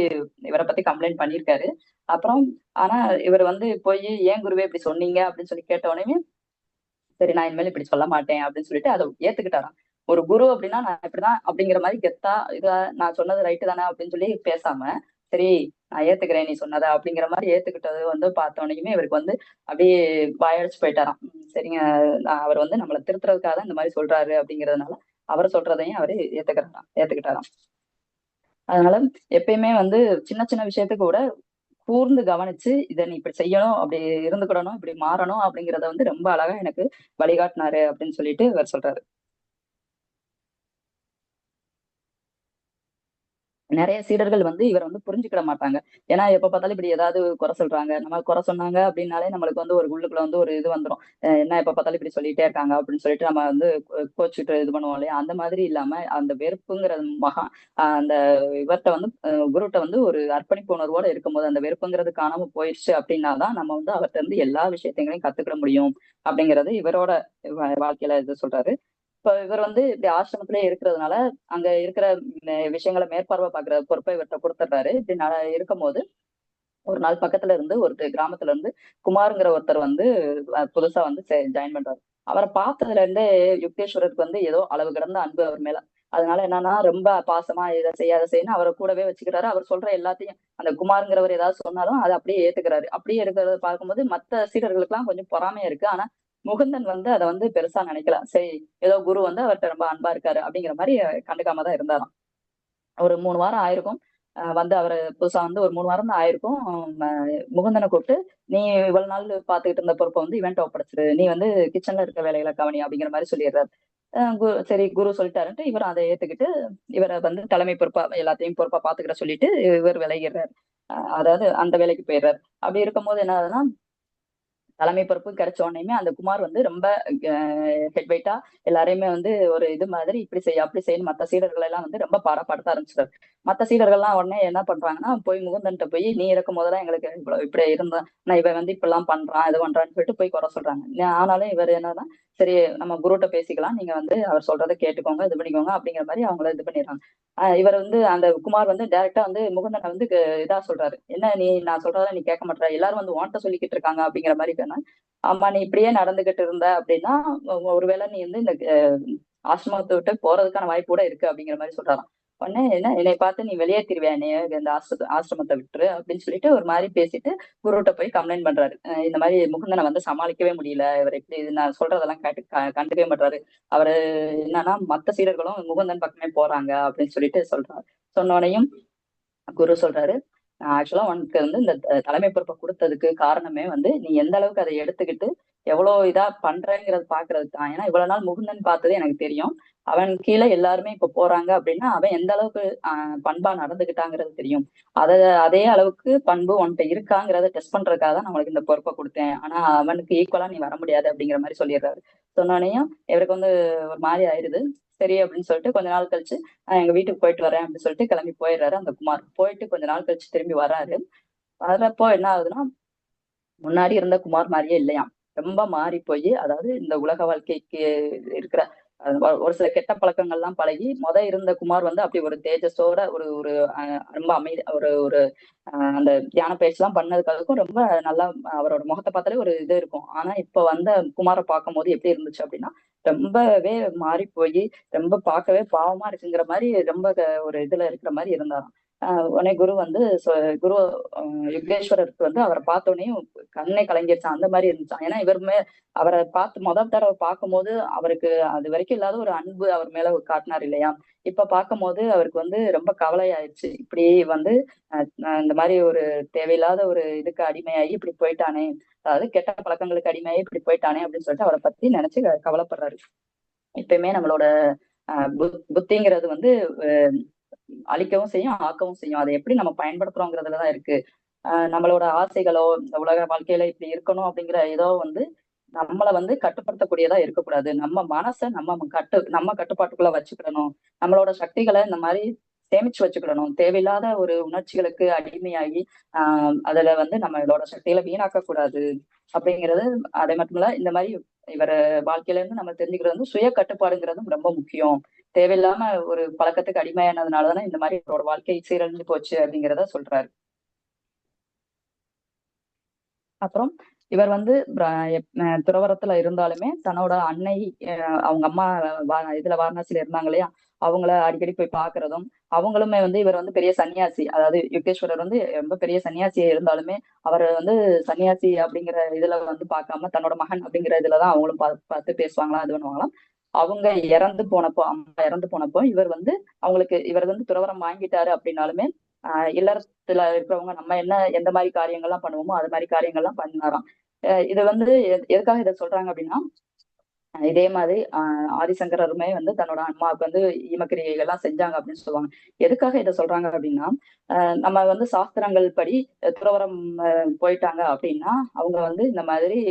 இவரை பத்தி கம்ப்ளைண்ட் பண்ணியிருக்காரு. அப்புறம் ஆனா இவர் வந்து போய் ஏன் குருவே இப்படி சொன்னீங்க அப்படின்னு சொல்லி கேட்ட உடனே சரி நான் இனிமேல் இப்படி சொல்ல மாட்டேன் அப்படின்னு சொல்லிட்டு அதை ஏத்துக்கிட்டாராம். ஒரு குரு அப்படின்னா நான் இப்படிதான் அப்படிங்கிற மாதிரி கெத்தா நான் சொன்னது ரைட்டு தானே அப்படின்னு சொல்லி பேசாம, சரி நான் ஏத்துக்கிறேன் நீ சொன்னதை அப்படிங்கிற மாதிரி ஏத்துக்கிட்டது வந்து பார்த்தோன்னயுமே இவருக்கு வந்து அப்படியே வாயடிச்சு போயிட்டாராம். சரிங்க, அவர் வந்து நம்மளை திருத்துறதுக்காக தான் இந்த மாதிரி சொல்றாரு அப்படிங்கிறதுனால அவர் சொல்றதையும் அவரு ஏத்துக்கிட்டாராம். அதனால எப்பயுமே வந்து சின்ன சின்ன விஷயத்துக்கு கூட கூர்ந்து கவனிச்சு இதை நீ இப்படி செய்யணும், அப்படி இருந்துக்கிடணும், இப்படி மாறணும் அப்படிங்கிறத வந்து ரொம்ப அழகா எனக்கு வழிகாட்டினாரு அப்படின்னு சொல்லிட்டு இவர் சொல்றாரு. நிறைய சீடர்கள் வந்து இவரை வந்து புரிஞ்சுக்கிட மாட்டாங்க. ஏன்னா எப்ப பார்த்தாலும் இப்படி ஏதாவது குறை சொல்றாங்க. நம்ம குறை சொன்னாங்க அப்படின்னாலே நம்மளுக்கு வந்து ஒரு உள்ளுக்குள்ள வந்து ஒரு இது வந்துரும். என்ன எப்ப பார்த்தாலும் இப்படி சொல்லிட்டே இருக்காங்க அப்படின்னு சொல்லிட்டு நம்ம வந்து கோச்சுட்டு இது பண்ணுவோம் இல்லையா? அந்த மாதிரி இல்லாம அந்த வெறுப்புங்கிற அந்த இவர்ட்ட வந்து குருட்ட வந்து ஒரு அர்ப்பணிப்பு உணர்வோட இருக்கும்போது அந்த வெறுப்புங்கிறது காணாம போயிடுச்சு அப்படின்னா தான் நம்ம வந்து அவர்ட்ட இருந்து எல்லா விஷயத்தையும் கத்துக்கிட முடியும் அப்படிங்கிறது இவரோட வாழ்க்கையில இது சொல்றாரு. இப்ப இவர் வந்து இப்படி ஆசிரமத்திலே இருக்கிறதுனால அங்க இருக்கிற விஷயங்களை மேற்பார்வை பாக்குற பொறுப்பை இவர்கிட்ட கொடுத்துட்றாரு. இப்படி இருக்கும்போது ஒரு நாள் பக்கத்துல இருந்து கிராமத்துல இருந்து குமாருங்கிற ஒருத்தர் வந்து புதுசா வந்து ஜாயின் பண்றாரு. அவரை பார்த்ததுல இருந்தே யுக்தேஸ்வரருக்கு வந்து ஏதோ அளவு கடந்த அன்பு அவர் மேல. அதனால என்னன்னா ரொம்ப பாசமா இதை செய்ய அதை செய்யணும் அவரை கூடவே வச்சுக்கிறாரு. அவர் சொல்ற எல்லாத்தையும் அந்த குமாருங்கிறவர் ஏதாவது சொன்னாலும் அதை அப்படியே ஏத்துக்கிறாரு. அப்படியே இருக்கிறத பார்க்கும்போது மத்த சீடர்களுக்கு எல்லாம் கொஞ்சம் பொறாமையா இருக்கு. ஆனா முகுந்தன் வந்து அதை வந்து பெருசா நினைக்கல. சரி, ஏதோ குரு வந்து அவர்கிட்ட ரொம்ப அன்பா இருக்காரு அப்படிங்கிற மாதிரி கண்டுக்காம தான் இருந்தாராம். ஒரு 3 வாரம் ஆயிருக்கும். வந்து அவரு புதுசா வந்து ஒரு 3 வாரம் தான் ஆயிருக்கும். ம முகுந்தன கூப்பிட்டு, "நீ இவ்வளவு நாள் பார்த்துக்கிட்டு இருந்த பொறுப்ப வந்து இவன்ட்ட ஒப்படைச்சுரு. நீ வந்து கிச்சன்ல இருக்க வேலைகள கவனி" அப்படிங்கிற மாரி சொல்லிடுறாரு. சரி குரு சொல்லிட்டாருன்ட்டு இவரும் அத ஏத்துக்கிட்டு, இவர வந்து தலைமை பொறுப்பா எல்லாத்தையும் பொறுப்பா பார்த்துக்கிட சொல்லிட்டு இவர் விலகிர்றாரு. அதாவது அந்த வேலைக்கு போயிர்றாரு. அப்படி இருக்கும்போது என்ன ஆகுதுன்னா தலைமை பொறுப்பு கிடைச்ச உடனேயுமே அந்த குமார் வந்து ரொம்ப ஹெட் வெயிட்டா எல்லாரையுமே வந்து ஒரு இது மாதிரி இப்படி செய்ய அப்படி செய்யணும் மத்த சீடர்கள் எல்லாம் வந்து ரொம்ப பாடப்படுத்த ஆரம்பிச்சிட்டாரு. மத்த சீடர்கள்லாம் உடனே என்ன பண்றாங்கன்னா போய் முகுந்தன்ட்ட போய் நீ இருக்கும் போதெல்லாம் எங்களுக்கு இவ்வளவு இப்படி இருந்தா நான் இவன் வந்து இப்படிலாம் பண்றான் இது பண்றான்னு சொல்லிட்டு போய் குறை சொல்றாங்க. ஆனாலும் இவர் என்னன்னா சரி நம்ம குருட்ட பேசிக்கலாம், நீங்க வந்து அவர் சொல்றதை கேட்டுக்கோங்க இது பண்ணிக்கோங்க அப்படிங்கிற மாதிரி அவங்கள இது பண்ணிடுறாங்க. இவர் வந்து அந்த குமார் வந்து டைரக்டா வந்து முகுந்தனை வந்து இதா சொல்றாரு. என்ன நீ நான் சொல்றதெல்லாம் நீ கேட்க மாட்ற, எல்லாரும் வந்து உன்ட்ட சொல்லிக்கிட்டு இருக்காங்க அப்படிங்கிற மாதிரி சொன்னா, ஆமா நீ இப்படியே நடந்துகிட்டு இருந்த அப்படின்னா ஒருவேளை நீ வந்து இந்த ஆசிரமத்தை விட்டு போறதுக்கான வாய்ப்பு கூட இருக்கு அப்படிங்கிற மாதிரி சொல்றாராம். உடனே என்ன என்னை பார்த்து நீ வெளியேற்றிருவியா என்னைய இந்த ஆசிரமத்தை விட்டுரு அப்படின்னு சொல்லிட்டு ஒரு மாதிரி பேசிட்டு குருட்ட போய் கம்ப்ளைண்ட் பண்றாரு. இந்த மாதிரி முகுந்தனை வந்து சமாளிக்கவே முடியல, இவர் இப்படி நான் சொல்றதெல்லாம் கேட்டு கண்டுக்கவே மாட்டாரு. அவரு என்னன்னா மத்த சீடர்களும் முகுந்தன் பக்கமே போறாங்க அப்படின்னு சொல்லிட்டு சொல்றாரு. சொன்னோனையும் குரு சொல்றாரு, ஆக்சுவலா உனக்கு வந்து இந்த தலைமை பொறுப்பை கொடுத்ததுக்கு காரணமே வந்து நீ எந்த அளவுக்கு அதை எடுத்துக்கிட்டு எவ்வளவு இதா பண்றேங்கிறத பாக்குறதுக்கு தான். ஏன்னா இவ்வளவு நாள் முகுந்தன் பார்த்தது எனக்கு தெரியும். அவன் கீழே எல்லாருமே இப்ப போறாங்க அப்படின்னா அவன் எந்த அளவுக்கு பண்பா நடந்துகிட்டாங்கிறது தெரியும். அத அதே அளவுக்கு பண்பு உன்கிட்ட இருக்காங்கிறத டெஸ்ட் பண்றதுக்காக தான் நான் உனக்கு இந்த பொறுப்பை கொடுத்தேன். ஆனா அவனுக்கு ஈக்குவலா நீ வர முடியாது அப்படிங்கிற மாதிரி சொல்லிடுறாரு. சொன்னோனையும் இவருக்கு வந்து ஒரு மாதிரி ஆயிருது. சரி அப்படின்னு சொல்லிட்டு கொஞ்ச நாள் கழிச்சு எங்க வீட்டுக்கு போயிட்டு வரேன் அப்படின்னு சொல்லிட்டு கிளம்பி போயிடுறாரு அந்த குமார். போயிட்டு கொஞ்ச நாள் கழிச்சு திரும்பி வர்றாரு. வர்றப்போ என்ன ஆகுதுன்னா முன்னாடி இருந்த குமார் மாதிரியே இல்லையாம். ரொம்ப மாறி போய் அதாவது இந்த உலக வாழ்க்கைக்கு இருக்கிற ஒரு சில கெட்ட பழக்கங்கள்லாம் பழகி இருந்த குமார் வந்து அப்படி ஒரு தேஜஸோட ஒரு ஒரு ரொம்ப அமைதி ஒரு ஒரு அந்த தியான பயிற்சி எல்லாம் பண்ணதுக்கு ரொம்ப நல்லா அவரோட முகத்தை பார்த்தாலே ஒரு இது இருக்கும். ஆனா இப்ப வந்த குமாரை பார்க்கும் போது எப்படி இருந்துச்சு அப்படின்னா ரொம்பவே மாறி போய் ரொம்ப பார்க்கவே பாவமா இருக்குங்கிற மாதிரி ரொம்ப ஒரு இதுல இருக்கிற மாதிரி இருந்தாராம். உடனே குரு வந்து குரு யுக்தேஸ்வரருக்கு வந்து அவரை பார்த்தோன்னே கண்ணே கலங்கிருச்சான் அந்த மாதிரி இருந்துச்சான். ஏன்னா இவருமே அவரை பார்த்து தடவை பார்க்கும்போது அவருக்கு அது வரைக்கும் இல்லாத ஒரு அன்பு அவர் மேல காட்டினார் இல்லையா? இப்ப பார்க்கும்போது அவருக்கு வந்து ரொம்ப கவலை ஆயிடுச்சு. இப்படி வந்து இந்த மாதிரி ஒரு தேவையில்லாத ஒரு இதுக்கு அடிமையாகி இப்படி போயிட்டானே, அதாவது கெட்ட பழக்கங்களுக்கு அடிமையாகி இப்படி போயிட்டானே அப்படின்னு சொல்லிட்டு அவரை பத்தி நினைச்சு கவலைப்படுறாரு. எப்பயுமே நம்மளோட புத்திங்கிறது வந்து அழிக்கவும் செய்யும், ஆக்கவும் செய்யும். அதை எப்படி நம்ம பயன்படுத்துறோங்கிறதுலதான் இருக்கு. நம்மளோட ஆசைகளோ, இந்த உலக வாழ்க்கையில இப்படி இருக்கணும் அப்படிங்கிற ஏதோ வந்து நம்மள வந்து கட்டுப்படுத்தக்கூடியதா இருக்கக்கூடாது. நம்ம மனச நம்ம கட்டுப்பாட்டுக்குள்ள வச்சுக்கிடணும். நம்மளோட சக்திகளை இந்த மாதிரி சேமிச்சு வச்சுக்கிடணும். தேவையில்லாத ஒரு உணர்ச்சிகளுக்கு அடிமையாகி அதுல வந்து நம்மளோட சக்திகளை வீணாக்க கூடாது அப்படிங்கிறது. அதே மட்டும் இல்ல இந்த மாதிரி இவர வாழ்க்கையில இருந்து நம்ம தெரிஞ்சுக்கிறது வந்து சுய கட்டுப்பாடுங்கிறதும் ரொம்ப முக்கியம். தேவையில்லாம ஒரு பழக்கத்துக்கு அடிமையானதுனாலதானே இந்த மாதிரி அவரோட வாழ்க்கை சீரழிஞ்சு போச்சு அப்படிங்கிறத சொல்றாரு. அப்புறம் இவர் வந்து துறவரத்துல இருந்தாலுமே தன்னோட அன்னை, அவங்க அம்மா இதுல வாரணாசியில இருந்தாங்க இல்லையா, அவங்கள அடிக்கடி போய் பாக்குறதும், அவங்களுமே வந்து இவர் வந்து பெரிய சன்னியாசி, அதாவது யுக்தேஸ்வரர் வந்து ரொம்ப பெரிய சன்னியாசியா இருந்தாலுமே அவர் வந்து சன்னியாசி அப்படிங்கிற இதுல வந்து பார்க்காம தன்னோட மகன் அப்படிங்கிற இதுலதான் அவங்களும் பார்த்து பேசுவாங்களாம், இது பண்ணுவாங்களாம். அவங்க இறந்து போனப்போ, அம்மா இறந்து போனப்போ இவர் வந்து அவங்களுக்கு, இவர் வந்து துறவரம் வாங்கிட்டாரு அப்படின்னாலுமே இல்லறத்துல இருக்கிறவங்க நம்ம என்ன எந்த மாதிரி காரியங்கள்லாம் பண்ணுவோமோ அது மாதிரி காரியங்கள்லாம் பண்ணாராம். இது வந்து எதுக்காக இதை சொல்றாங்க அப்படின்னா, இதே மாதிரி ஆதிசங்கரருமே வந்து தன்னோட அம்மாவுக்கு வந்து ஈமக்கிரியைகள்லாம் செஞ்சாங்க அப்படின்னு சொல்லுவாங்க. எதுக்காக இதை சொல்றாங்க அப்படின்னா, நம்ம வந்து சாஸ்திரங்கள் படி துறவரம் போயிட்டாங்க அப்படின்னா அவங்க வந்து இந்த மாதிரி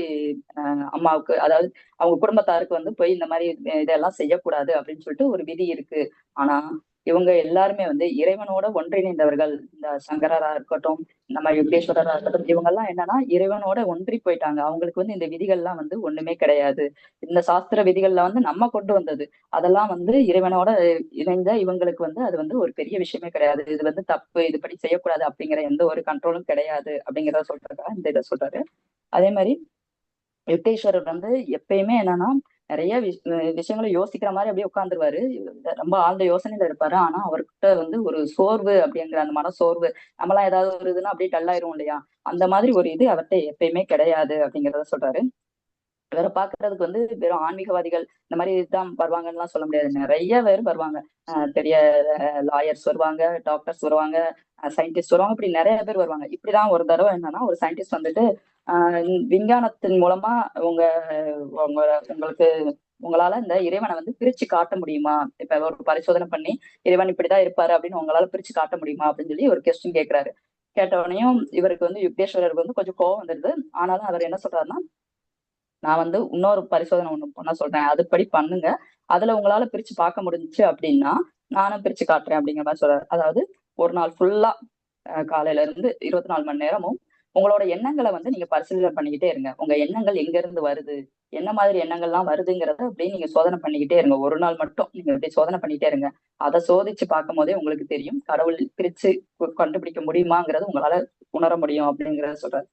அம்மாவுக்கு, அதாவது அவங்க குடும்பத்தாருக்கு வந்து போய் இந்த மாதிரி இதெல்லாம் செய்யக்கூடாது அப்படின்னு சொல்லிட்டு ஒரு விதி இருக்கு. ஆனா இவங்க எல்லாருமே வந்து இறைவனோட ஒன்றிணைந்தவர்கள். இந்த சங்கரரா இருக்கட்டும், நம்ம யுக்தேஸ்வரரா இருக்கட்டும், இவங்க எல்லாம் என்னன்னா இறைவனோட ஒன்றி போயிட்டாங்க. அவங்களுக்கு வந்து இந்த விதிகள்லாம் வந்து ஒண்ணுமே கிடையாது. இந்த சாஸ்திர விதிகள்ல வந்து நம்ம கொண்டு வந்தது. அதெல்லாம் வந்து இறைவனோட இணைந்த இவங்களுக்கு வந்து அது வந்து ஒரு பெரிய விஷயமே கிடையாது. இது வந்து தப்பு, இதுபடி செய்யக்கூடாது அப்படிங்கிற எந்த ஒரு கண்ட்ரோலும் கிடையாது அப்படிங்கிறத சொல்றாங்க, இந்த இதை சொல்றாரு. அதே மாதிரி யுக்தேஸ்வரர் வந்து எப்பயுமே என்னன்னா நிறைய விஷயங்களை யோசிக்கிற மாதிரி அப்படியே உட்காந்துருவாரு. ரொம்ப ஆழ்ந்த யோசனையில இருப்பாரு. ஆனா அவர்கிட்ட வந்து ஒரு சோர்வு அப்படிங்கிற அந்த மன சோர்வு, நம்மளாம் ஏதாவது ஒரு இதுன்னா அப்படியே டல்லாயிரும் இல்லையா, அந்த மாதிரி ஒரு இது அவர்கிட்ட எப்பயுமே கிடையாது அப்படிங்கிறத சொல்றாரு. இவரை பாக்குறதுக்கு வந்து வெறும் ஆன்மீகவாதிகள் இந்த மாதிரி இதுதான் வருவாங்கன்னு எல்லாம் சொல்ல முடியாது. நிறைய பேர் வருவாங்க. பெரிய லாயர்ஸ் வருவாங்க, டாக்டர்ஸ் வருவாங்க, சயின்டிஸ்ட் வருவாங்க, இப்படி நிறைய பேர் வருவாங்க. இப்படிதான் ஒரு தடவை என்னன்னா ஒரு சயின்டிஸ்ட் வந்துட்டு ஆஹ் விஞ்ஞானத்தின் மூலமா உங்க உங்க உங்களுக்கு உங்களால இந்த இறைவனை வந்து பிரிச்சு காட்ட முடியுமா, இப்ப ஒரு பரிசோதனை பண்ணி இறைவன் இப்படிதான் இருப்பாரு அப்படின்னு உங்களால பிரிச்சு காட்ட முடியுமா அப்படின்னு சொல்லி ஒரு கொஸ்டின் கேட்கிறாரு. கேட்ட உடனேயும் இவருக்கு வந்து யுக்தேஸ்வரருக்கு வந்து கொஞ்சம் கோவம் வந்துருது. ஆனாலும் அவர் என்ன சொல்றாருன்னா, நான் வந்து இன்னொரு பரிசோதனை ஒண்ணு பண்ண சொல்றேன், அதுபடி பண்ணுங்க. அதுல உங்களால பிரிச்சு பார்க்க முடிஞ்சுச்சு அப்படின்னா நானும் பிரிச்சு காட்டுறேன் அப்படிங்கிற மாதிரி சொல்றாரு. அதாவது ஒரு நாள் ஃபுல்லா காலையில இருந்து 24 மணி நேரமும் உங்களோட எண்ணங்களை வந்து நீங்க பரிசீலனை பண்ணிக்கிட்டே இருங்க. உங்க எண்ணங்கள் எங்க இருந்து வருது, என்ன மாதிரி எண்ணங்கள்லாம் வருதுங்கிறத அப்படியே நீங்க சோதனை பண்ணிக்கிட்டே இருங்க. ஒரு நாள் மட்டும் நீங்க அப்படியே சோதனை பண்ணிட்டே இருங்க. அதை சோதிச்சு பார்க்கும் போதே உங்களுக்கு தெரியும் கடவுள் பிரிச்சு கண்டுபிடிக்க முடியுமாங்கிறது உங்களால உணர முடியும் அப்படிங்கறத சொல்றாரு.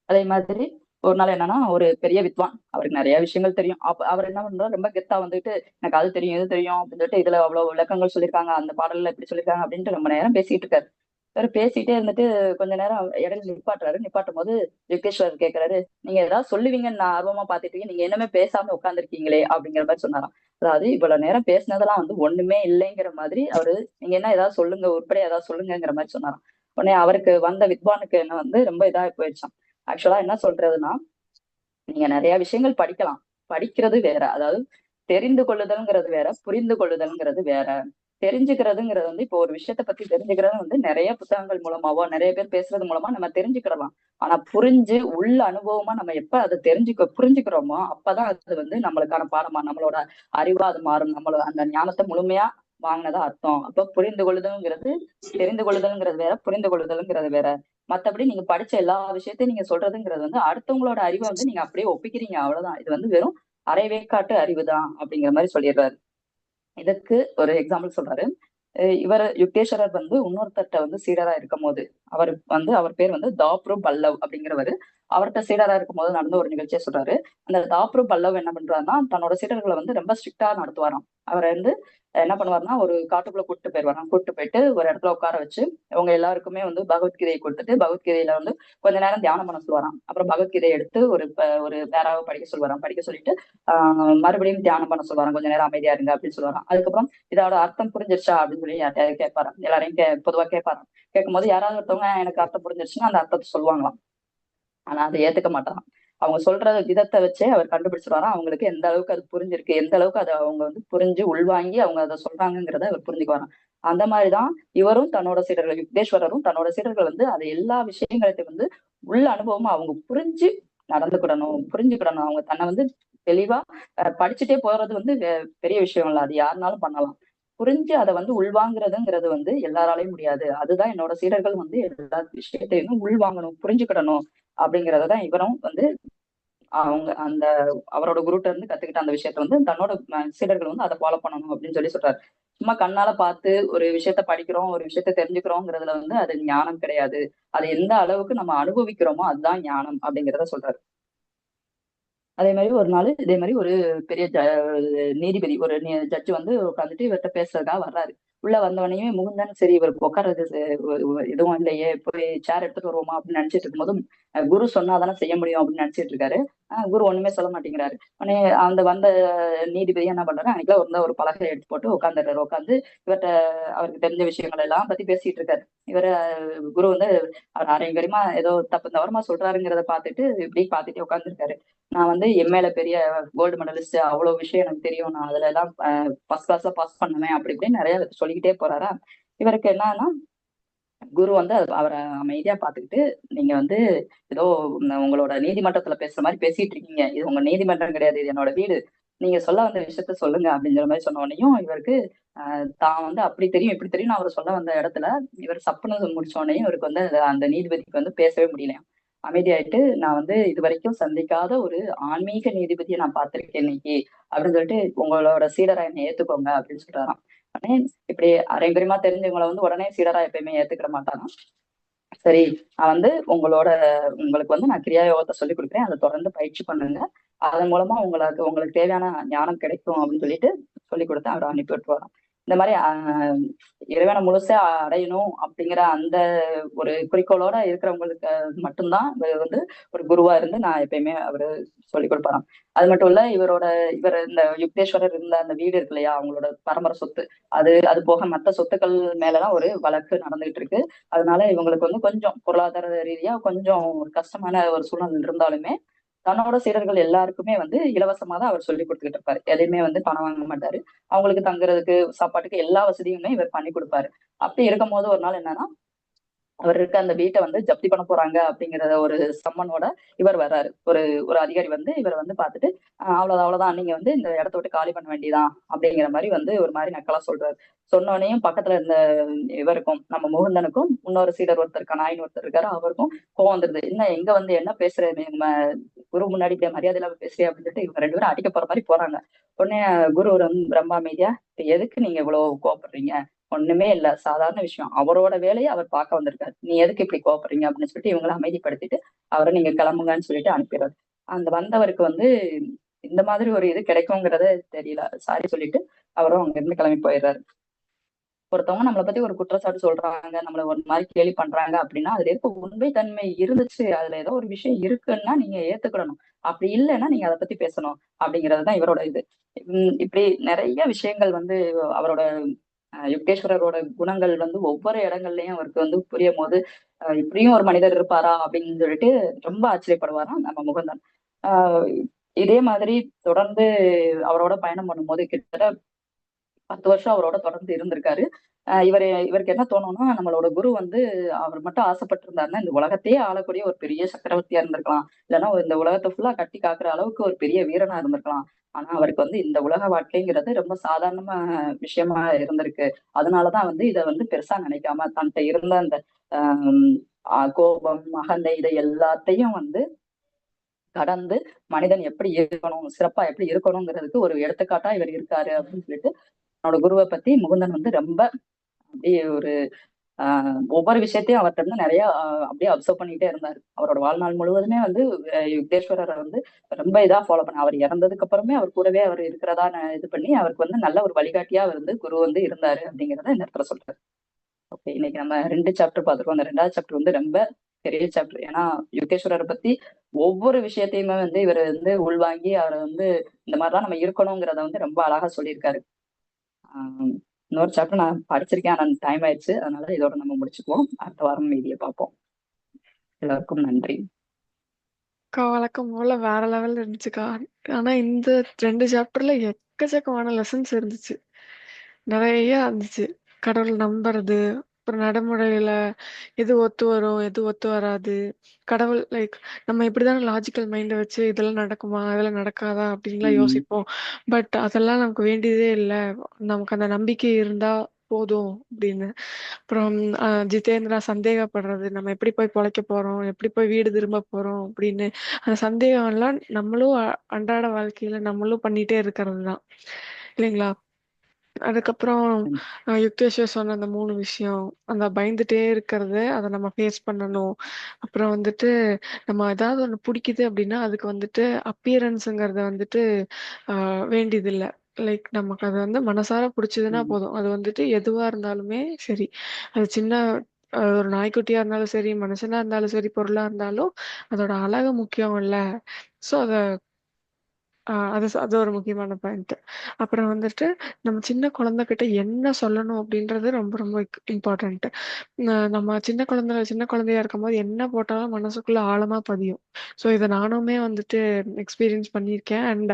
அதே மாதிரி ஒரு நாள் என்னன்னா ஒரு பெரிய வித்வான், அவருக்கு நிறைய விஷயங்கள் தெரியும். அவர் என்ன பண்றாரு, ரொம்ப கெத்தா வந்துட்டு எனக்கு அது தெரியும் இது தெரியும் அப்படின்னு சொல்லிட்டு இதுல அவ்வளவு விளக்கங்கள் சொல்லியிருக்காங்க, அந்த பாடல்ல இப்படி சொல்லியிருக்காங்க அப்படின்ட்டு ரொம்ப நேரம் பேசிட்டு இருக்காரு. இவர் பேசிட்டே இருந்துட்டு கொஞ்ச நேரம் இடையில நிப்பாட்டுறாரு. நிப்பாட்டும் போது யுகேஸ்வர் கேட்கிறாரு, நீங்க ஏதாவது சொல்லுவீங்கன்னு நான் ஆர்வமா பாத்துட்டு இருக்கேன், நீங்க என்னமே பேசாம உட்காந்துருக்கீங்களே அப்படிங்கிற மாதிரி சொன்னாராம். அதாவது இவ்வளவு நேரம் பேசினதெல்லாம் வந்து ஒண்ணுமே இல்லைங்கிற மாதிரி அவரு, நீங்க என்ன ஏதாவது சொல்லுங்க, உருப்படியா ஏதாவது சொல்லுங்கிற மாதிரி சொன்னாராம். உடனே அவருக்கு வந்த வித்வானுக்கு என்ன வந்து ரொம்ப இதா போயிடுச்சான். ஆக்சுவலா என்ன சொல்றதுன்னா, நீங்க நிறைய விஷயங்கள் படிக்கலாம், படிக்கிறது வேற, அதாவது தெரிந்து கொள்ளுதல்ங்கிறது வேற, புரிந்து கொள்ளுதல்ங்கிறது வேற. தெரிஞ்சுக்கிறதுங்கிறது வந்து இப்போ ஒரு விஷயத்த பத்தி தெரிஞ்சுக்கிறது வந்து நிறைய புத்தகங்கள் மூலமாவோ நிறைய பேர் பேசுறது மூலமா நம்ம தெரிஞ்சுக்கிடலாம். ஆனா புரிஞ்சு உள்ள அனுபவமா நம்ம எப்ப அதை புரிஞ்சுக்கிறோமோ அப்பதான் அது வந்து நம்மளுக்கான பாடமா, நம்மளோட அறிவா அது மாறும். நம்மளோட அந்த ஞானத்தை முழுமையா வாங்கினதா அர்த்தம். அப்ப புரிந்து கொள்ளுதல்ங்கிறது, தெரிந்து கொள்ளுதல்ங்கிறது வேற, புரிந்து கொள்ளுதல்ங்கிறது வேற. மத்தபடி நீங்க படிச்ச எல்லா விஷயத்தையும் நீங்க சொல்றதுங்கிறது வந்து அடுத்தவங்களோட அறிவை வந்து நீங்க அப்படியே ஒப்பிக்கிறீங்க, அவ்வளவுதான். இது வந்து வெறும் அரைவேக்காட்டு அறிவுதான் அப்படிங்கிற மாதிரி சொல்லிடுறாரு. இதுக்கு ஒரு எக்ஸாம்பிள் சொல்றாரு. இவர் யுக்தேஸ்வரர் வந்து இன்னொருத்தர்ட்ட வந்து சீடரா இருக்கும் போது, அவர் பேர் வந்து தாப்ரு பல்லவ் அப்படிங்கிறவரு. அவர்கிட்ட சீடரா இருக்கும் போது நடந்த ஒரு நிகழ்ச்சியை சொல்றாரு. அந்த தாப்ரு பல்லவ் என்ன பண்றாருன்னா தன்னோட சீடர்களை வந்து ரொம்ப ஸ்ட்ரிக்டா நடத்துவாராம். அவரை வந்து என்ன பண்ணுவாருன்னா ஒரு காட்டுக்குள்ள கூட்டு போயிருவாராம். கூட்டு போயிட்டு ஒரு இடத்துல உட்கார வச்சு அவங்க எல்லாருக்குமே வந்து பகவத்கீதையை கொடுத்துட்டு பகவத்கீதையில வந்து கொஞ்ச நேரம் தியானம் பண்ண சொல்லுவாராம். அப்புறம் பகவத்கீதையை எடுத்து ஒரு பேராவை படிக்க சொல்லுவாராம். படிக்க சொல்லிட்டு மறுபடியும் தியானம் பண்ண சொல்லுவாராம். கொஞ்ச நேரம் அமைதியா இருங்க அப்படின்னு சொல்லுவாராம். அதுக்கப்புறம் இதோட அர்த்தம் புரிஞ்சிருச்சா அப்படின்னு சொல்லி யார்ட்டையாவது கேட்பாராம். எல்லாரையும் பொதுவா கேட்பாராம். கேட்கும்போது யாராவது ஒருத்தவங்க எனக்கு அர்த்தம் புரிஞ்சிருச்சுன்னா அந்த அர்த்தத்தை சொல்லுவாங்களாம். ஆனா அதை ஏத்துக்க மாட்டாராம். அவங்க சொல்ற விதத்தை வச்சே அவர் கண்டுபிடிச்சிருவாராம் அவங்களுக்கு எந்த அளவுக்கு அது புரிஞ்சிருக்கு, எந்த அளவுக்கு அதை அவங்க வந்து புரிஞ்சு உள்வாங்கி அவங்க அதை சொல்றாங்கிறத அவர் புரிஞ்சுக்குவாராம். அந்த மாதிரிதான் இவரும் தன்னோட சீடர்கள், யுக்தேஸ்வரரும் தன்னோட சீடர்கள் வந்து அது எல்லா விஷயங்களையும் வந்து உள்ள அனுபவமா அவங்க புரிஞ்சு நடந்துக்கிடணும், புரிஞ்சுக்கிடணும். அவங்க தன்னை வந்து தெளிவா படிச்சுட்டே போறது வந்து பெரிய விஷயம் இல்ல, அது யாருனாலும் பண்ணலாம். புரிஞ்சு அதை வந்து உள்வாங்குறதுங்கிறது வந்து எல்லாராலையும் முடியாது. அதுதான் என்னோட சீடர்கள் வந்து எல்லா விஷயத்தையும் உள்வாங்கணும், புரிஞ்சுக்கிடணும் அப்படிங்கறதான் இவரும் வந்து அவங்க அவரோட குருட்ட இருந்து கத்துக்கிட்ட அந்த விஷயத்த வந்து தன்னோட சீடர்கள் வந்து அதை ஃபாலோ பண்ணணும் அப்படின்னு சொல்லி சொல்றாரு. சும்மா கண்ணால பார்த்து ஒரு விஷயத்த படிக்கிறோம், ஒரு விஷயத்த தெரிஞ்சுக்கிறோங்கிறதுல வந்து அது ஞானம் கிடையாது. அது எந்த அளவுக்கு நம்ம அனுபவிக்கிறோமோ அதுதான் ஞானம் அப்படிங்கிறத சொல்றாரு. அதே மாதிரி ஒரு நாள் இதே மாதிரி ஒரு பெரிய நீதிபதி ஒரு ஜட்ஜ் வந்து உட்காந்துட்டு இவர்கிட்ட பேசுறதுக்காக வர்றாரு. உள்ள வந்தவனையுமே முகுந்தன் சரி இவருக்கு உட்கார்றது எதுவும் இல்லையே, போய் சேர் எடுத்துட்டு வருவோமா அப்படின்னு நினைச்சிட்டு இருக்கும்போது குரு சொன்னாதானே செய்ய முடியும் அப்படின்னு நினைச்சிட்டு இருக்காரு. குரு ஒண்ணுமே சொல்ல மாட்டேங்கிறாரு. உடனே அந்த வந்த நீதிபதி என்ன பண்றாரு, அன்னைக்குலாம் ஒரு பலகை எடுத்து போட்டு உட்காந்துடுறாரு. உட்காந்து இவர்கிட்ட அவருக்கு தெரிஞ்ச விஷயங்கள் எல்லாம் பத்தி பேசிட்டு இருக்காரு. இவரு குரு வந்து அவர் அரைங்கறிமா ஏதோ தப்பு தவறமா சொல்றாருங்கிறத பார்த்துட்டு இப்படி பார்த்துட்டே உட்காந்துருக்காரு. நான் வந்து எம்ஏல பெரிய கோல்டு மெடலிஸ்ட், அவ்வளவு விஷயம் எனக்கு தெரியும், நான் அதுல எல்லாம் ஃபர்ஸ்ட் கிளாஸ்ல பாஸ் பண்ணுவேன் அப்படி இப்படின்னு நிறைய சொல்லிக்கிட்டே போறாரா. இவருக்கு என்னன்னா, குரு வந்து அவரை அமைதியா பாத்துக்கிட்டு, நீங்க வந்து ஏதோ உங்களோட நீதிமன்றத்துல பேசுற மாதிரி பேசிட்டு இருக்கீங்க, இது உங்க நீதிமன்றம் கிடையாது, இது என்னோட வீடு, நீங்க சொல்ல வந்த விஷயத்த சொல்லுங்க அப்படிங்கிற மாதிரி சொன்ன உடனேயும் இவருக்கு தான் வந்து அப்படி தெரியும் இப்படி தெரியும் அவர் சொல்ல வந்த இடத்துல இவர் சப்புன்னு முடிச்ச உடனே இவருக்கு வந்து அந்த நீதிபதிக்கு வந்து பேசவே முடியல. அமைதியாயிட்டு, நான் வந்து இது வரைக்கும் சந்திக்காத ஒரு ஆன்மீக நீதிபதியை நான் பார்த்திருக்கேன் இன்னைக்கு அப்படின்னு சொல்லிட்டு, உங்களோட சீடரா என்னை ஏத்துக்கோங்க அப்படின்னு சொல்றாராம். உடனே இப்படி அரைங்குறையுமா தெரிஞ்சவங்களை வந்து உடனே சீடரா எப்பயுமே ஏத்துக்கிட மாட்டாராம். சரி, நான் வந்து உங்களுக்கு வந்து நான் கிரியா யோகத்தை சொல்லி கொடுக்குறேன், அதை தொடர்ந்து பயிற்சி பண்ணுங்க, அதன் மூலமா உங்களுக்கு தேவையான ஞானம் கிடைக்கும் அப்படின்னு சொல்லிட்டு சொல்லி கொடுத்து அவரை அனுப்பி விட்டுருவாராம். இந்த மாதிரி இறைவனை முழுசா அடையணும் அப்படிங்கிற அந்த ஒரு குறிக்கோளோட இருக்கிறவங்களுக்கு மட்டும்தான் இவர் வந்து ஒரு குருவா இருந்து நான் எப்பயுமே அவரு சொல்லி கொடுப்பாராம். அது மட்டும் இல்ல, இவர் இந்த யுக்தேஸ்வரர் இருந்த அந்த வீடு இருக்கு இல்லையா, அவங்களோட பரம்பரை சொத்து, அது போக மற்ற சொத்துக்கள் மேலதான் ஒரு வழக்கு நடந்துகிட்டு இருக்கு. அதனால இவங்களுக்கு வந்து கொஞ்சம் பொருளாதார ரீதியா கொஞ்சம் கஷ்டமான ஒரு சூழ்நிலை இருந்தாலுமே தன்னோட சீடர்கள் எல்லாருக்குமே வந்து இலவசமா தான் அவர் சொல்லி கொடுத்துக்கிட்டு இருப்பாரு. எதையுமே வந்து பணம் வாங்க மாட்டாரு. அவங்களுக்கு தங்குறதுக்கு சாப்பாட்டுக்கு எல்லா வசதியுமே இவர் பண்ணி கொடுப்பாரு. அப்படி இருக்கும் போது ஒரு நாள் என்னன்னா, அவர் இருக்க அந்த வீட்டை வந்து ஜப்தி பண்ண போறாங்க அப்படிங்கிற ஒரு சம்மனோட இவர் வர்றாரு. ஒரு ஒரு அதிகாரி வந்து இவரை வந்து பார்த்துட்டு, அவ்வளவுதான், நீங்க வந்து இந்த இடத்த விட்டு காலி பண்ண வேண்டியதான் அப்படிங்கிற மாதிரி வந்து ஒரு மாதிரி நக்கலா சொல்றாரு. சொன்னோடனையும் பக்கத்துல இருந்த இவருக்கும் நம்ம முகுந்தனுக்கும் இன்னொரு சீடர் ஒருத்தர் இருக்கா, நாயின் ஒருத்தர் இருக்காரு, அவருக்கும் கோவம் வந்துருது. என்ன எங்க வந்து என்ன பேசுற, நம்ம குரு முன்னாடி இப்படி மரியாதை இல்லாம பேசுறியா அப்படின்னு சொல்லிட்டு இவங்க ரெண்டு பேரும் அடிக்க போற மாதிரி போறாங்க. உடனே குரு ரொம்ப அமைதியா, எதுக்கு நீங்க இவ்வளவு கோவப்படுறீங்க, ஒண்ணுமே இல்ல, சாதாரண விஷயம், அவரோட வேலையை அவர் பார்க்க வந்திருக்காரு, நீ எதுக்கு இப்படி கோவப்படுறீங்க அப்படின்னு சொல்லிட்டு இவங்களை அமைதிப்படுத்திட்டு அவரை நீங்க கிளம்புங்கன்னு சொல்லிட்டு அனுப்பிடுறாரு. அந்த வந்தவருக்கு வந்து இந்த மாதிரி ஒரு இது கிடைக்குங்கிறத தெரியல, சாரி சொல்லிட்டு அவரும் அங்க இருந்து கிளம்பி போயிடுறாரு. ஒருத்தவங்க நம்மளை பத்தி ஒரு குற்றச்சாட்டு சொல்றாங்க, நம்மள ஒரு மாதிரி கேலி பண்றாங்க அப்படின்னா அதுல இருக்க உண்மை தன்மை இருந்துச்சு, அதுல ஏதோ ஒரு விஷயம் இருக்குன்னா நீங்க ஏத்துக்கிடணும், அப்படி இல்லைன்னா நீங்க அதை பத்தி பேசணும் அப்படிங்கறதுதான் இவரோட இது. இப்படி நிறைய விஷயங்கள் வந்து அவரோட யுக்தேஸ்வரரோட குணங்கள் வந்து ஒவ்வொரு இடங்கள்லயும் அவருக்கு வந்து புரியும் போது இப்படியும் ஒரு மனிதர் இருப்பாரா அப்படின்னு சொல்லிட்டு ரொம்ப ஆச்சரியப்படுவாராம் நம்ம முகுந்தன். ஆஹ் இதே மாதிரி தொடர்ந்து அவரோட பயணம் பண்ணும்போது கிட்டத்தட்ட 10 வருஷம் அவரோட தொடர்ந்து இருந்திருக்காரு. இவருக்கு என்ன தோணும்னா, நம்மளோட குரு வந்து அவர் மட்டும் ஆசைப்பட்டிருந்தாருன்னா இந்த உலகத்தையே ஆளக்கூடிய ஒரு பெரிய சக்கரவர்த்தியா இருந்திருக்கலாம், இல்லைன்னா இந்த உலகத்தை ஃபுல்லா கட்டி காக்குற அளவுக்கு ஒரு பெரிய வீரனா இருந்திருக்கலாம். ஆனா அவருக்கு வந்து இந்த உலக வாழ்க்கைங்கிறது ரொம்ப சாதாரணமா விஷயமா இருந்திருக்கு. அதனாலதான் வந்து இதை வந்து பெருசா நினைக்காம தன்கிட்ட இருந்த அந்த கோபம், அகந்தை, இதை எல்லாத்தையும் வந்து கடந்து மனிதன் எப்படி இருக்கணும், சிறப்பா எப்படி இருக்கணுங்கிறதுக்கு ஒரு எடுத்துக்காட்டா இவர் இருக்காரு அப்படின்னு சொல்லிட்டு என்னோட குருவை பத்தி முகுந்தன் வந்து ரொம்ப அப்படியே ஒரு ஒவ்வொரு விஷயத்தையும் அவர்கிட்ட இருந்து நிறைய அப்படியே அப்சர்வ் பண்ணிட்டே இருந்தாரு. அவரோட வாழ்நாள் முழுவதுமே வந்து யுக்தேஸ்வரரை வந்து ரொம்ப இதா ஃபாலோ பண்ண, அவர் இறந்ததுக்கு அப்புறமே அவர் கூடவே அவர் இருக்கிறதா இது பண்ணி அவருக்கு வந்து நல்ல ஒரு வழிகாட்டியா அவர் வந்து குரு வந்து இருந்தாரு அப்படிங்கிறத இந்த இடத்துல சொல்றாரு. ஓகே, இன்னைக்கு நம்ம 2 சாப்டர் பார்த்துருக்கோம். அந்த 2வது சாப்டர் வந்து ரொம்ப பெரிய சாப்டர். ஏன்னா யுக்தேஸ்வரரை பத்தி ஒவ்வொரு விஷயத்தையுமே வந்து இவர் வந்து உள்வாங்கி அவரை வந்து இந்த மாதிரிலாம் நம்ம இருக்கணுங்கிறத வந்து ரொம்ப அழகா சொல்லியிருக்காரு. ஆஹ் இன்னொரு சாப்டர் நான் படிச்சிருக்கேன், ஆனா டைம் ஆயிடுச்சு, அதனால இதோட நம்ம முடிச்சுக்குவோம். அடுத்த வாரம் மீதியை பார்ப்போம். எல்லாருக்கும் நன்றி. வழக்கம் போல வேற லெவல்ல இருந்துச்சுக்கா. ஆனா இந்த 2 சாப்டர்ல எக்கச்சக்கமான லெசன்ஸ் இருந்துச்சு, நிறைய இருந்துச்சு. கடவுள் நம்புறது, அப்புறம் நடைமுறையில எது ஒத்து வரும் எது ஒத்து வராது, கடவுள் லைக் நம்ம இப்படிதான் லாஜிக்கல் மைண்டை வச்சு இதெல்லாம் நடக்குமா இதெல்லாம் நடக்காதா அப்படின்லாம் உம் யோசிப்போம். பட் அதெல்லாம் நமக்கு வேண்டியதே இல்லை, நமக்கு அந்த நம்பிக்கை இருந்தா போதும் அப்படின்னு. அப்புறம் ஜிதேந்திரா சந்தேகப்படுறது, நம்ம எப்படி போய் பொழைக்க போறோம், எப்படி போய் வீடு திரும்ப போறோம் அப்படின்னு அந்த சந்தேகம் எல்லாம் நம்மளும் அன்றாட வாழ்க்கையில நம்மளும் பண்ணிட்டே இருக்கிறது தான் இல்லைங்களா. அதுக்கப்புறம் யுக்தேஷ்வர் சொன்ன அந்த 3 விஷயம். அந்த பயந்துட்டே இருக்கிறது, அத நம்ம ஃபேஸ் பண்ணணும். அப்புறம் வந்துட்டு நம்ம ஏதாவது ஒண்ணு புடிக்குது அப்படின்னா, அதுக்கு வந்துட்டு அப்பியரன்ஸ்ங்கிறத வந்துட்டு வேண்டியதில்ல. லைக் நமக்கு அது வந்து மனசார புடிச்சதுன்னா ம். போதும். அது வந்துட்டு எதுவா இருந்தாலுமே சரி. அது சின்ன ஒரு நாய்க்குட்டியா இருந்தாலும் சரி, மனுஷனா இருந்தாலும் சரி, பொருளா இருந்தாலும் அதோட அழகு முக்கியம் இல்ல. ஸோ அத அது ஒரு முக்கியமான பாயிண்ட். அப்புறம் வந்துட்டு நம்ம சின்ன குழந்தைகிட்ட என்ன சொல்லணும் அப்படின்றது ரொம்ப ரொம்ப இம்பார்ட்டன்ட். நம்ம சின்ன குழந்தையா இருக்கும்போது என்ன போட்டாலும் மனசுக்குள்ள ஆழமா பதியும். ஸோ இதை நானுமே வந்துட்டு எக்ஸ்பீரியன்ஸ் பண்ணியிருக்கேன். அண்ட்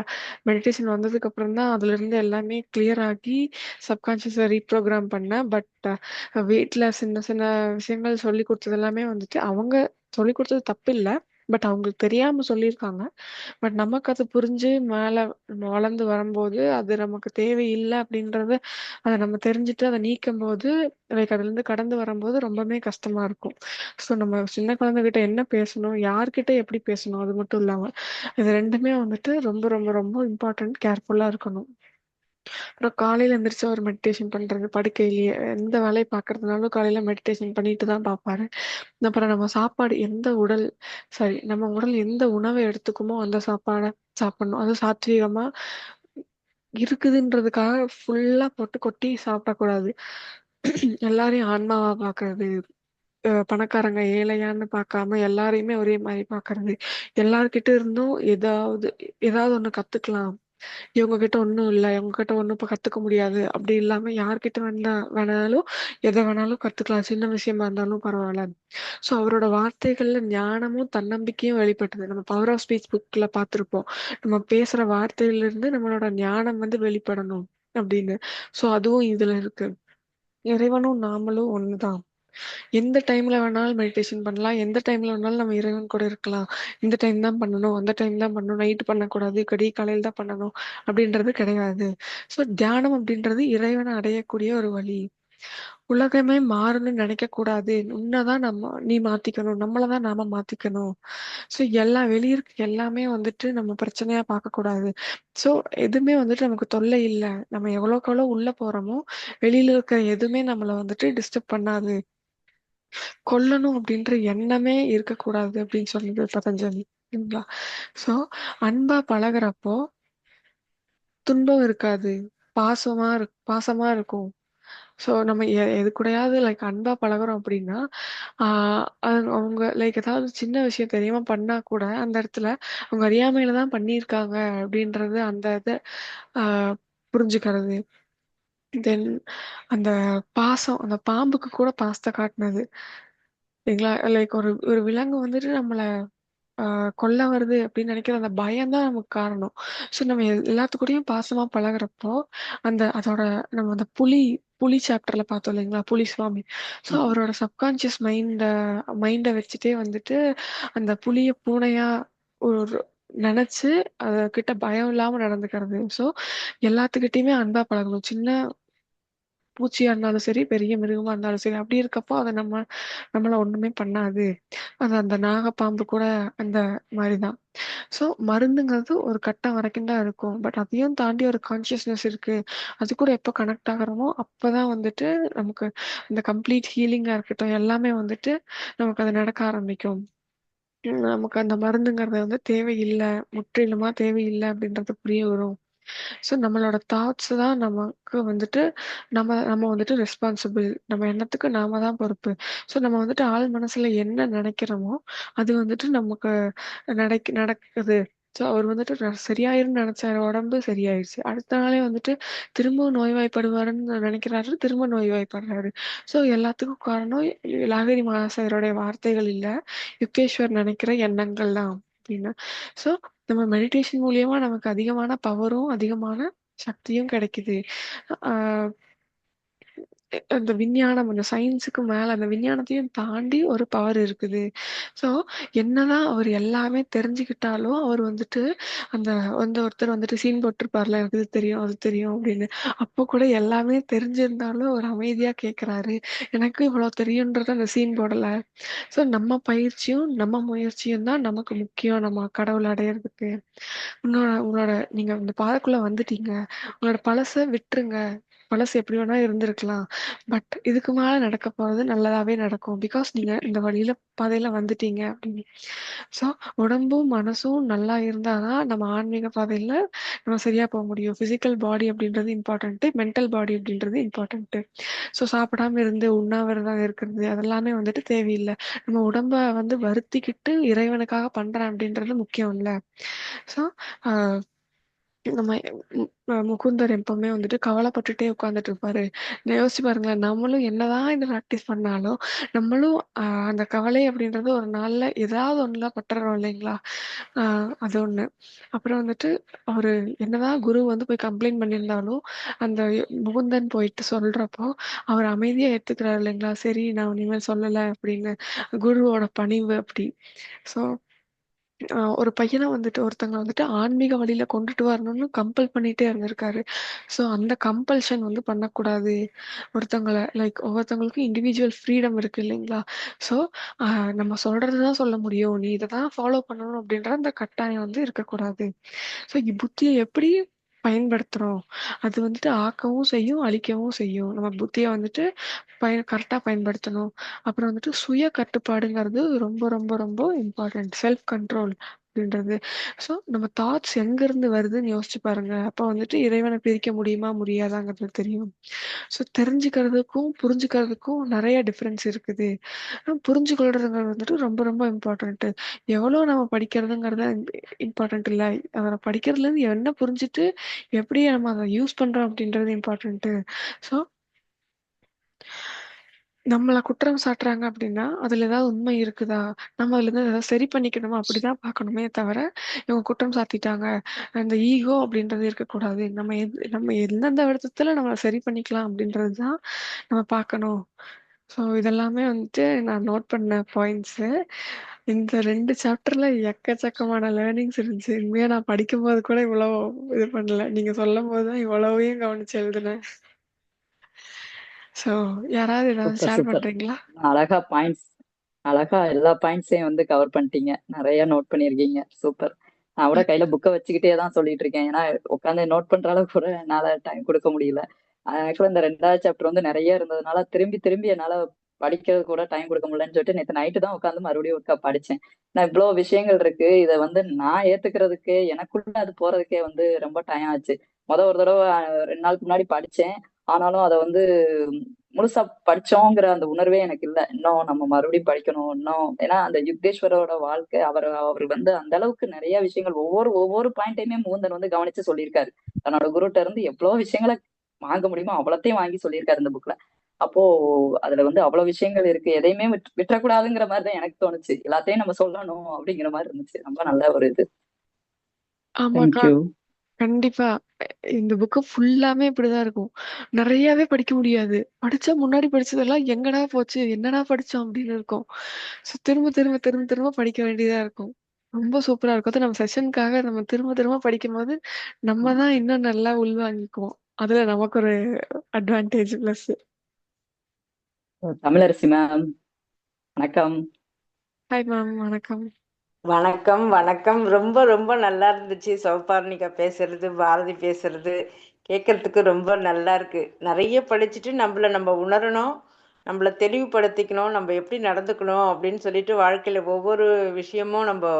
மெடிடேஷன் வந்ததுக்கு அப்புறம் தான் அதுல இருந்து எல்லாமே கிளியர் ஆகி சப்கான்ஷியஸை ரீப்ரோக்ராம் பண்ணேன். பட் வீட்டில் சின்ன சின்ன விஷயங்கள் சொல்லி கொடுத்தது எல்லாமே வந்துட்டு அவங்க சொல்லி கொடுத்தது தப்பு இல்லை. பட் அவங்களுக்கு தெரியாம சொல்லியிருக்காங்க. பட் நமக்கு அது புரிஞ்சு மேல வளர்ந்து வரும்போது, அது நமக்கு தேவையில்ல அப்படின்றத அத நம்ம தெரிஞ்சுட்டு அத நீக்கும்போது, லைக் அதுலருந்து கடந்து வரும்போது ரொம்பவுமே கஷ்டமா இருக்கும். ஸோ நம்ம சின்ன குழந்தைகிட்ட என்ன பேசணும்? யார்கிட்ட எப்படி பேசணும்? அது மட்டும் இல்லாம, இது 2மே வந்துட்டு ரொம்ப ரொம்ப ரொம்ப இம்பார்ட்டன்ட். கேர்ஃபுல்லா இருக்கணும். அப்புறம் காலையில எந்திரிச்சு ஒரு மெடிடேஷன் பண்றது. படுக்கையிலேயே எந்த வேலைய பார்க்கறதுனாலும் காலையில மெடிடேஷன் பண்ணிட்டு தான் பார்ப்பாரு. அப்புறம் நம்ம சாப்பாடு எந்த உடல் நம்ம உடல் எந்த உணவை எடுத்துக்குமோ அந்த சாப்பாட சாப்பிடணும். அதுவும் சாத்வீகமா இருக்குதுன்றதுக்காக ஃபுல்லா போட்டு கொட்டி சாப்பிடக்கூடாது. எல்லாரையும் ஆன்மாவா பார்க்கறது. பணக்காரங்க, ஏழையான்னு பார்க்காம எல்லாரையுமே ஒரே மாரி பார்க்கறது. எல்லார்கிட்ட இருந்தும் ஏதாவது ஏதாவது ஒண்ணு கத்துக்கலாம். இவங்க கிட்ட ஒண்ணும் இல்ல. இவங்க கிட்ட ஒண்ணும் இப்ப கத்துக்க முடியாது. அப்படி இல்லாம யார்கிட்ட வேணாலும் எத வேணாலும் கத்துக்கலாம். சின்ன விஷயமா இருந்தாலும் பரவால்ல. ஸோ அவரோட வார்த்தைகள்ல ஞானமும், தன்னம்பிக்கையும் வெளிப்பட்டது. நம்ம பவர் ஆஃப் ஸ்பீச் புக்ல பார்த்திருப்போம். நம்ம பேசுற வார்த்தையிலிருந்து நம்மளோட ஞானம் வந்து வெளிப்படணும் அப்படின்னு. ஸோ அதுவும் இதுல இருக்கு. இறைவனும் நாமளும் ஒண்ணுதான். எந்த டைம்ல வேணாலும் மெடிடேஷன் பண்ணலாம். எந்த டைம்ல வேணாலும் நம்ம இறைவன் கூட இருக்கலாம். இந்த டைம் தான் பண்ணணும், அந்த டைம் தான் பண்ணணும், நைட் பண்ணக்கூடாது, காலையில தான் பண்ணணும் அப்படின்றது கிடையாது. ஸோ தியானம் அப்படின்றது இறைவனை அடையக்கூடிய ஒரு வழி. உலகமே மாறணும்னு நினைக்கக்கூடாது. உன்னதான் நீ மாத்திக்கணும். நம்மள தான் நாம மாத்திக்கணும். ஸோ வெளிய இருக்க எல்லாமே வந்துட்டு நம்ம பிரச்சனையா பார்க்கக்கூடாது. ஸோ எதுவுமே வந்துட்டு நமக்கு தொல்லை இல்ல. நம்ம எவ்வளோக்கு எவ்வளோ உள்ள போறோமோ, வெளியில இருக்கிற எதுவுமே நம்மள வந்துட்டு டிஸ்டர்ப் பண்ணாது. கொல்லணும் அப்படின்ற எண்ணமே இருக்கக்கூடாது அப்படின்னு சொல்லுது பதஞ்சலி. சரிங்களா? ஸோ அன்பா பழகுறப்போ துன்பம் இருக்காது. பாசமா இருக்கும். ஸோ நம்ம எது கூடயாவது லைக் அன்பா பழகுறோம் அப்படின்னா, அவங்க லைக் ஏதாவது சின்ன விஷயம் தெரியாம பண்ணா கூட, அந்த இடத்துல அவங்க அறியாமையில தான் பண்ணியிருக்காங்க அப்படின்றது அந்த இத ஆ புரிஞ்சுக்கிறது. தென் அந்த அந்த பாம்புக்கு கூட பாசத்த காட்டுனது. சரிங்களா? லைக் ஒரு ஒரு விலங்கு வந்துட்டு நம்மள கொல்ல வருது அப்படின்னு நினைக்கிற அந்த பயம் தான் நமக்கு காரணம். ஸோ நம்ம எல்லாத்து கூடயும் பாசமா பழகுறப்போ, அதோட நம்ம அந்த புலி சாப்டர்ல பார்த்தோம் இல்லைங்களா? புலி சுவாமி. ஸோ ம். அவரோட சப்கான்ஷியஸ் மைண்ட வச்சுட்டே வந்துட்டு அந்த புலிய பூனையா ஒரு நெனச்சு கிட்ட பயம் இல்லாம நடந்துக்கிறது. ஸோ எல்லாத்துக்கிட்டயுமே அன்பா பழகணும். சின்ன பூச்சியா இருந்தாலும் சரி, பெரிய மிருகமா இருந்தாலும் சரி. அப்படி இருக்கப்போ அத நம்மள ஒண்ணுமே பண்ணாது. அது அந்த நாகப்பாம்பு கூட அந்த மாரி தான். ஸோ மருந்துங்கிறது ஒரு கட்டம் வரைக்கும் தான் இருக்கும். பட் அதையும் தாண்டி ஒரு கான்ஷியஸ்னஸ் இருக்கு. அது கூட எப்போ கனெக்ட் ஆகுறோமோ, அப்பதான் வந்துட்டு நமக்கு இந்த கம்ப்ளீட் ஹீலிங்கா இருக்கட்டும், எல்லாமே வந்துட்டு நமக்கு அது நடக்க ஆரம்பிக்கும். நமக்கு அந்த மருந்துங்கிறது வந்து தேவையில்ல, முற்றிலுமா தேவையில்ல அப்படின்றது புரிய வரும். ஸோ நம்மளோட தாட்ஸ் தான் நமக்கு வந்துட்டு நம்ம நம்ம வந்துட்டு ரெஸ்பான்சிபிள். நம்ம எண்ணத்துக்கு நாம தான் பொறுப்பு. ஸோ நம்ம வந்துட்டு ஆழ் மனசுல என்ன நினைக்கிறோமோ, அது வந்துட்டு நமக்கு நடக்குது. ஸோ அவர் வந்துட்டு சரியாயிரும்னு நினைச்சாரு. உடம்பு சரியாயிருச்சு. அடுத்த நாளே வந்துட்டு திரும்பவும் நோய்வாய்ப்படுவாருன்னு நினைக்கிறாரு. திரும்ப நோய்வாய்ப்படுறாரு. ஸோ எல்லாத்துக்கும் காரணம் லாகிரி மகாசாயருடைய வார்த்தைகள் இல்ல. யுக்தேஸ்வர் நினைக்கிற எண்ணங்கள் தான் அப்படின்னு. ஸோ நம்ம மெடிடேஷன் மூலியமா நமக்கு அதிகமான பவரும், அதிகமான சக்தியும் கிடைக்குது. ஆ அந்த விஞ்ஞானம், அந்த சயின்ஸுக்கு மேல அந்த விஞ்ஞானத்தையும் தாண்டி ஒரு பவர் இருக்குது. ஸோ என்னதான் அவர் எல்லாமே தெரிஞ்சுக்கிட்டாலும், அவர் வந்துட்டு அந்த ஒருத்தர் வந்துட்டு சீன் போட்டிருப்பார்ல, "எனக்கு இது தெரியும், அது தெரியும்" அப்படின்னு. அப்போ கூட எல்லாமே தெரிஞ்சிருந்தாலும் அவர் அமைதியா கேட்கிறாரு. "எனக்கு இவ்வளோ தெரியும்ன்றத அந்த சீன் போடல." ஸோ நம்ம பயிற்சியும், நம்ம முயற்சியும் தான் நமக்கு முக்கியம், நம்ம கடவுள அடையறதுக்கு. உங்களோட உங்களோட நீங்க இந்த பாதைக்குள்ள வந்துட்டீங்க. உங்களோட பழச விட்டுருங்க. பழசு எப்படி வேணா இருந்திருக்கலாம். பட் இதுக்கு மேல நடக்க போறது நல்லதாவே நடக்கும். பிகாஸ் நீங்க இந்த பாதையில வந்துட்டீங்க அப்படின்னு. ஸோ உடம்பும் மனசும் நல்லா இருந்தா தான் நம்ம ஆன்மீக பாதையில நம்ம சரியா போக முடியும். பிசிக்கல் பாடி அப்படின்றது இம்பார்ட்டன்ட்டு, மென்டல் பாடி அப்படின்றது இம்பார்ட்டன்ட்டு. ஸோ சாப்பிடாம இருந்து உண்ணாவிரதம் இருக்கிறது அதெல்லாமே வந்துட்டு தேவையில்லை. நம்ம உடம்ப வந்து வருத்திக்கிட்டு இறைவனுக்காக பண்றேன் அப்படின்றது முக்கியம் இல்ல. ஸோ நம்ம முகுந்தர் எப்பவுமே வந்துட்டு கவலைப்பட்டுட்டே உட்காந்துட்டு இருப்பாரு. யோசிச்சு பாருங்களேன், நம்மளும் என்னதான் இந்த ப்ராக்டிஸ் பண்ணாலும் நம்மளும் அந்த கவலை அப்படின்றது ஒரு நாள்ல ஏதாவது ஒண்ணுல பட்டுறோம் இல்லைங்களா? அது ஒண்ணு. அப்புறம் வந்துட்டு அவரு என்னதான் குரு வந்து போய் கம்ப்ளைண்ட் பண்ணியிருந்தாலும் அந்த முகுந்தன் போயிட்டு சொல்றப்போ அவர் அமைதியா ஏத்துக்கிறாரு இல்லைங்களா? சரி நான் இனிமேல் சொல்லல அப்படின்னு. குருவோட பணிவு அப்படி. ஸோ ஒரு பையனை வந்துட்டு ஒருத்தங்க வந்துட்டு ஆன்மீக வழியில கொண்டுட்டு வரணும்னு கம்பல் பண்ணிட்டே இருந்திருக்காரு. ஸோ அந்த கம்பல்ஷன் வந்து பண்ணக்கூடாது. ஒருத்தங்கள லைக் ஒவ்வொருத்தவங்களுக்கும் இண்டிவிஜுவல் ஃப்ரீடம் இருக்கு இல்லைங்களா? ஸோ நம்ம சொல்றது தான் சொல்ல முடியும். நீ இதை தான் ஃபாலோ பண்ணணும் அப்படின்ற அந்த கட்டாயம் வந்து இருக்கக்கூடாது. ஸோ புத்தியை எப்படி பயன்படுத்துறோம் அது வந்துட்டு ஆக்கவும் செய்யும் அழிக்கவும் செய்யும். நம்ம புத்தியை வந்துட்டு கரெக்டாக பயன்படுத்தணும். அப்புறம் வந்துட்டு சுய கட்டுப்பாடுங்கிறது ரொம்ப ரொம்ப ரொம்ப இம்பார்ட்டன்ட். செல்ஃப் கண்ட்ரோல் அப்படின்றது. ஸோ நம்ம தாட்ஸ் எங்கேருந்து வருதுன்னு யோசிச்சு பாருங்க. அப்போ வந்துட்டு இறைவனை பிரிக்க முடியுமா முடியாதாங்கிறது தெரியும். ஸோ தெரிஞ்சுக்கிறதுக்கும் புரிஞ்சுக்கிறதுக்கும் நிறைய டிஃப்ரென்ஸ் இருக்குது. புரிஞ்சுக்கொள்றதுங்கிறது வந்துட்டு ரொம்ப ரொம்ப இம்பார்ட்டன்ட்டு. எவ்வளோ நம்ம படிக்கிறதுங்கிறது இம்பார்ட்டன்ட் இல்லை. அதை படிக்கிறதுலேருந்து என்ன புரிஞ்சுட்டு எப்படி நம்ம அதை யூஸ் பண்ணுறோம் அப்படின்றது இம்பார்ட்டன்ட்டு. ஸோ நம்மள குற்றம் சாட்டுறாங்க அப்படின்னா, அதுல ஏதாவது உண்மை இருக்குதா? நம்ம அதுலேருந்து ஏதாவது சரி பண்ணிக்கணுமா? அப்படிதான் பார்க்கணுமே தவிர, இவங்க குற்றம் சாட்டிட்டாங்க. அந்த ஈகோ அப்படின்றது இருக்கக்கூடாது. நம்ம எந்தெந்த விதத்துல நம்ம சரி பண்ணிக்கலாம் அப்படின்றது தான் நம்ம பார்க்கணும். ஸோ இதெல்லாமே வந்துட்டு நான் நோட் பண்ண பாயிண்ட்ஸு. இந்த 2 சாப்டர்ல எக்கச்சக்கமான லேர்னிங்ஸ் இருந்துச்சு. உண்மையா நான் படிக்கும்போது கூட இவ்வளோ இது பண்ணல. நீங்க சொல்லும்போது தான் இவ்வளவையும் கவனிச்சு எழுதுனேன். ஸோ யாராவது ஏதாவது சூப்பர் ஷேர் சூப்பர். பண்றீங்களா? அழகா பாயிண்ட்ஸ், அழகா எல்லா பாயிண்ட்ஸையும் வந்து கவர் பண்ணிட்டீங்க. நிறைய நோட் பண்ணிருக்கீங்க. சூப்பர். நான் கூட கையில புக்கை வச்சுக்கிட்டே தான் சொல்லிட்டு இருக்கேன். ஏன்னா உட்காந்து நோட் பண்ற அளவுக்கு கூட என்னால டைம் கொடுக்க முடியல. ஆக்சுவலா இந்த 2வது சாப்டர் வந்து நிறைய இருந்ததுனால திரும்பி திரும்பி என்னால படிக்கிறது கூட டைம் கொடுக்க முடியலன்னு சொல்லிட்டு நேற்று நைட்டு தான் உட்காந்து மறுபடியும் ஒருக்கா படிச்சேன். நான் இவ்வளவு விஷயங்கள் இருக்கு, இதை வந்து நான் ஏத்துக்கிறதுக்கே எனக்குள்ள அது போறதுக்கே வந்து ரொம்ப டைம் ஆச்சு. ஒரு தடவை 2 நாளுக்கு முன்னாடி படிச்சேன். ஆனாலும் அதை வந்து முழுசா படிச்சோங்கிற அந்த உணர்வே எனக்கு இல்ல. இன்னும் நம்ம மறுபடியும் படிக்கணும். இன்னும் ஏன்னா அந்த யுக்தேஸ்வரோட வாழ்க்கை அவர் வந்து அந்த அளவுக்கு நிறைய விஷயங்கள் ஒவ்வொரு ஒவ்வொரு பாயிண்டையுமே முகுந்தன் வந்து கவனிச்சு சொல்லியிருக்காரு. தன்னோட குருட்ட இருந்து எவ்வளவு விஷயங்களை வாங்க முடியுமோ அவ்வளத்தையும் வாங்கி சொல்லியிருக்காரு இந்த புக்ல. அப்போ அதுல வந்து அவ்வளவு விஷயங்கள் இருக்கு. எதையுமே விட்டுறக்கூடாதுங்கிற மாதிரிதான் எனக்கு தோணுச்சு. எல்லாத்தையும் நம்ம சொல்லணும் அப்படிங்கிற மாதிரி இருந்துச்சு. ரொம்ப நல்ல ஒரு இது. ஆமாக்கா. தேங்க்யூ. கண்டிப்பா. இந்த புக்கு ஃபுல்லாமே இப்படிதான் இருக்கும். நெறையாவே படிக்க முடியாது. படிச்சா முன்னாடி படிச்சதெல்லாம் எங்கடா போச்சு? என்னடா படிச்சோம்? அப்படின்னு இருக்கும். ஸோ திரும்ப திரும்ப திரும்ப திரும்ப படிக்க வேண்டியதா இருக்கும். ரொம்ப சூப்பரா இருக்கும். அதுவும் நம்ம செஷனுக்காக நம்ம திரும்ப திரும்ப படிக்கும்போது, நம்ம தான் இன்னும் நல்லா உள்வாங்கிக்குவோம். அதுல நமக்கு ஒரு அட்வான்டேஜ் பிளஸ். தமிழரசி மேம், வணக்கம். Hi ma'am. வணக்கம். வணக்கம் வணக்கம். ரொம்ப ரொம்ப நல்லா இருந்துச்சு சௌபார்ணிகா பேசுறது, பாரதி பேசுறது கேட்கறதுக்கு ரொம்ப நல்லா இருக்கு. நிறைய படிச்சுட்டு நம்ம உணரணும், நம்மளை தெளிவுபடுத்திக்கணும், நம்ம எப்படி நடந்துக்கணும் அப்படின்னு சொல்லிட்டு வாழ்க்கையில ஒவ்வொரு விஷயமும் நம்ம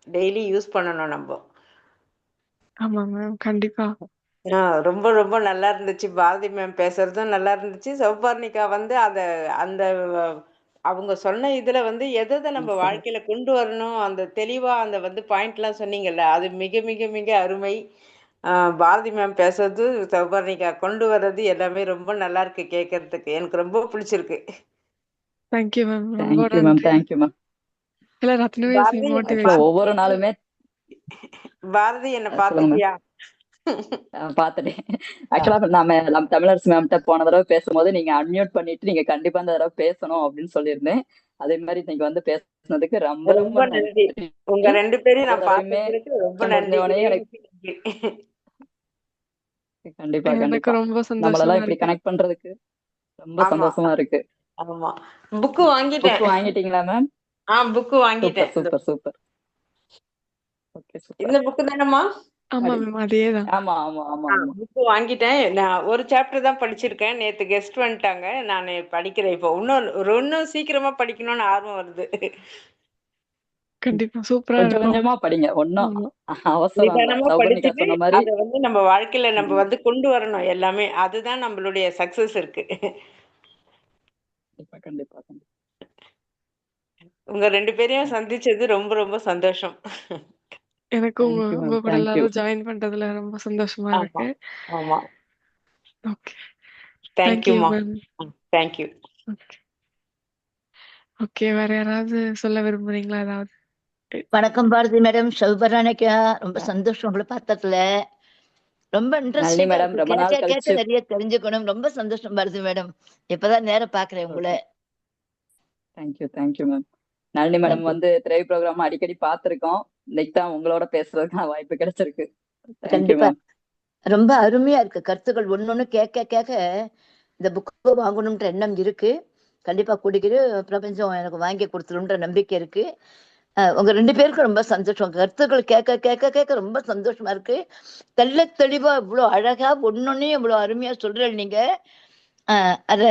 டெய்லி யூஸ் பண்ணணும் நம்ம. ஆமா மேம். கண்டிப்பா. ரொம்ப ரொம்ப நல்லா இருந்துச்சு. பாரதி மேம் பேசுறதும் நல்லா இருந்துச்சு. சௌபார்ணிகா வந்து அந்த அந்த அவங்க சொன்ன இதுல வந்து எதை நம்ம சரி. வாழ்க்கையில கொண்டு வரணும், அந்த தெளிவா அந்த வந்து பாயிண்ட்லாம் சொன்னீங்கல்ல, அது மிக மிக மிக அருமை. பாரதி மேம் பேசுறது, சௌபார்ணிகா கொண்டு வர்றது எல்லாமே ரொம்ப நல்லா இருக்கு கேட்கறதுக்கு. எனக்கு ரொம்ப பிடிச்சிருக்கு. Thank you ma'am. ரொம்ப தேங்க்யூ மேம். நன்றி. Thank you ma'am. எல்லாரும் அத்தனை பாரதி என்ன ஆக்சுவலா மோட்டிவேஷன். ஒவ்வொரு நாளுமே பாரதி என்ன சொல்லுங்க மேம். பாத்துட்டியா? பாத்துட்டேன். ஆக்சுவலா நம்ம தமிழரசு மேம்கிட்ட போன தடவை பேசும்போது நீங்க அன்மியூட் பண்ணிட்டு நீங்க கண்டிப்பா இந்த தடவை பேசணும் அப்படின்னு சொல்லியிருந்தேன். அதே மாதிரி இன்னைக்கு வந்து பேசுனதுக்கு ரொம்ப ரொம்ப ரொம்ப நன்றி. நன்றி. உங்க 2 பேரையும் ஒவ்வொரு நான் தடவையுமே பார்த்ததுக்கு ரொம்ப நன்றி. முடிஞ்சவனே எனக்கு இறைவனுக்கு நன்றி. கண்டிப்பா எனக்கு கண்டிப்பா ரொம்ப சந்தோஷமா நம்மளெல்லாம் இப்படி இருக்கு. கனெக்ட் பண்றதுக்கு ரொம்ப ஆமா சந்தோஷமா இருக்கு. ஆமா. புக்கு புக் வாங்கிட்டேன். வாங்கிட்டீங்களா மேம்? புக்கு சூப்பர் வாங்கிட்டேன். Super super. Okay super. இந்த புக்கு தானம்மா? ஆமா படி மேம். அதேதான். ஆமா ஆமா ஆமா ஆமா புக்கு வாங்கிட்டேன். நான் ஒரு சாப்டர் தான் படிச்சிருக்கேன். நேத்து கெஸ்ட் வந்துட்டாங்க. நான் படிக்கிறேன் இப்போ. இன்னும் சீக்கிரமா படிக்கணும்னு ஆர்வம் வருது. கண்டிப்பா. சூப்பரா கொஞ்சம் இருக்கும். கொஞ்சமா படிங்க. ஒன்னும் ஆமா. அவசரம் இல்ல. நிதானமா சௌபர்ணிகா படிச்சுட்டு, சொன்ன மாரி அத நம்ம வாழ்க்கையில நம்ம ம், கொண்டு வரணும் எல்லாமே. அதுதான் நம்மளுடைய சக்சஸ் இருக்கு. கண்டிப்பா கண்டிப்பா கண்டிப்பா. உங்க 2 பேரையும் சந்திச்சது ரொம்ப ரொம்ப சந்தோஷம். எனக்கும் உங்க தேங்க்யூ உங்க மேம். கூட தேங்க்யூ. எல்லாரும் ஜாயின் பண்றதுல ரொம்ப சந்தோஷமா ஆமா, இருக்கு. ஆமா. ஓகே. தேங்க் யூ தேங்க்யூம்மா. மேம். தேங்க்யூ. ஓகே. ஓகே. வேற யாராவது சொல்ல விரும்புறீங்களா ஏதாவது? வணக்கம் பாரதி மேடம், சௌபர்ணிகா. ரொம்ப சந்தோஷம் உங்களை பார்த்ததுல. ரொம்ப நளினி இன்ட்ரெஸ்டிங்கா மேடம் இருக்கு. ரொம்ப நாள் கேட்க கழிச்சு கேட்க நிறைய தெரிஞ்சுக்கணும். ரொம்ப சந்தோஷம் பாரதி மேடம். இப்பதான் நேரம் பாக்குறேன் உங்களை. Thank you thank you ma'am. Nalini madam thank you. வந்து திரை ப்ரோக்ராம் அடிக்கடி பார்த்திருக்கோம். இன்னைக்கு தான் உங்களோட பேசுறதுக்கான வாய்ப்பு கிடைச்சிருக்கு. தேங்க்யூ கண்டிப்பா. மேம். ரொம்ப அருமையா இருக்கு. கருத்துக்கள் ஒன்னொன்னு கேட்க கேட்க இந்த புக்கு வாங்கணும்ன்ற எண்ணம் இருக்கு. கண்டிப்பா கூடிக்கிட்டு பிரபஞ்சம் எனக்கு வாங்கி கொடுத்துருன்ற நம்பிக்கை இருக்கு. உங்க 2 பேருக்கும் ரொம்ப சந்தோஷம். கருத்துக்கள் கேட்க கேட்க கேட்க ரொம்ப சந்தோஷமா இருக்கு. தெள்ளத் தெளிவா இவ்வளோ அழகா ஒன்னொன்னையும் இவ்வளோ அருமையா சொல்றேன் நீங்க. அத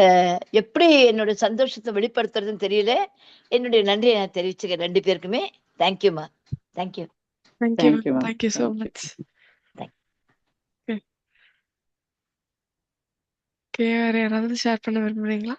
எப்படி என்னோட சந்தோஷத்தை வெளிப்படுத்துறதுன்னு தெரியல. என்னுடைய நன்றியை நான் தெரிவிச்சுக்கிறேன் 2 பேருக்குமே. தேங்க்யூமா. Thank you. Thank you thank you ma'am. Ma'am. Thank you so thank you. Much. Thank okay. வேற யாராவது ஷேர் பண்ண விரும்புறீங்களா?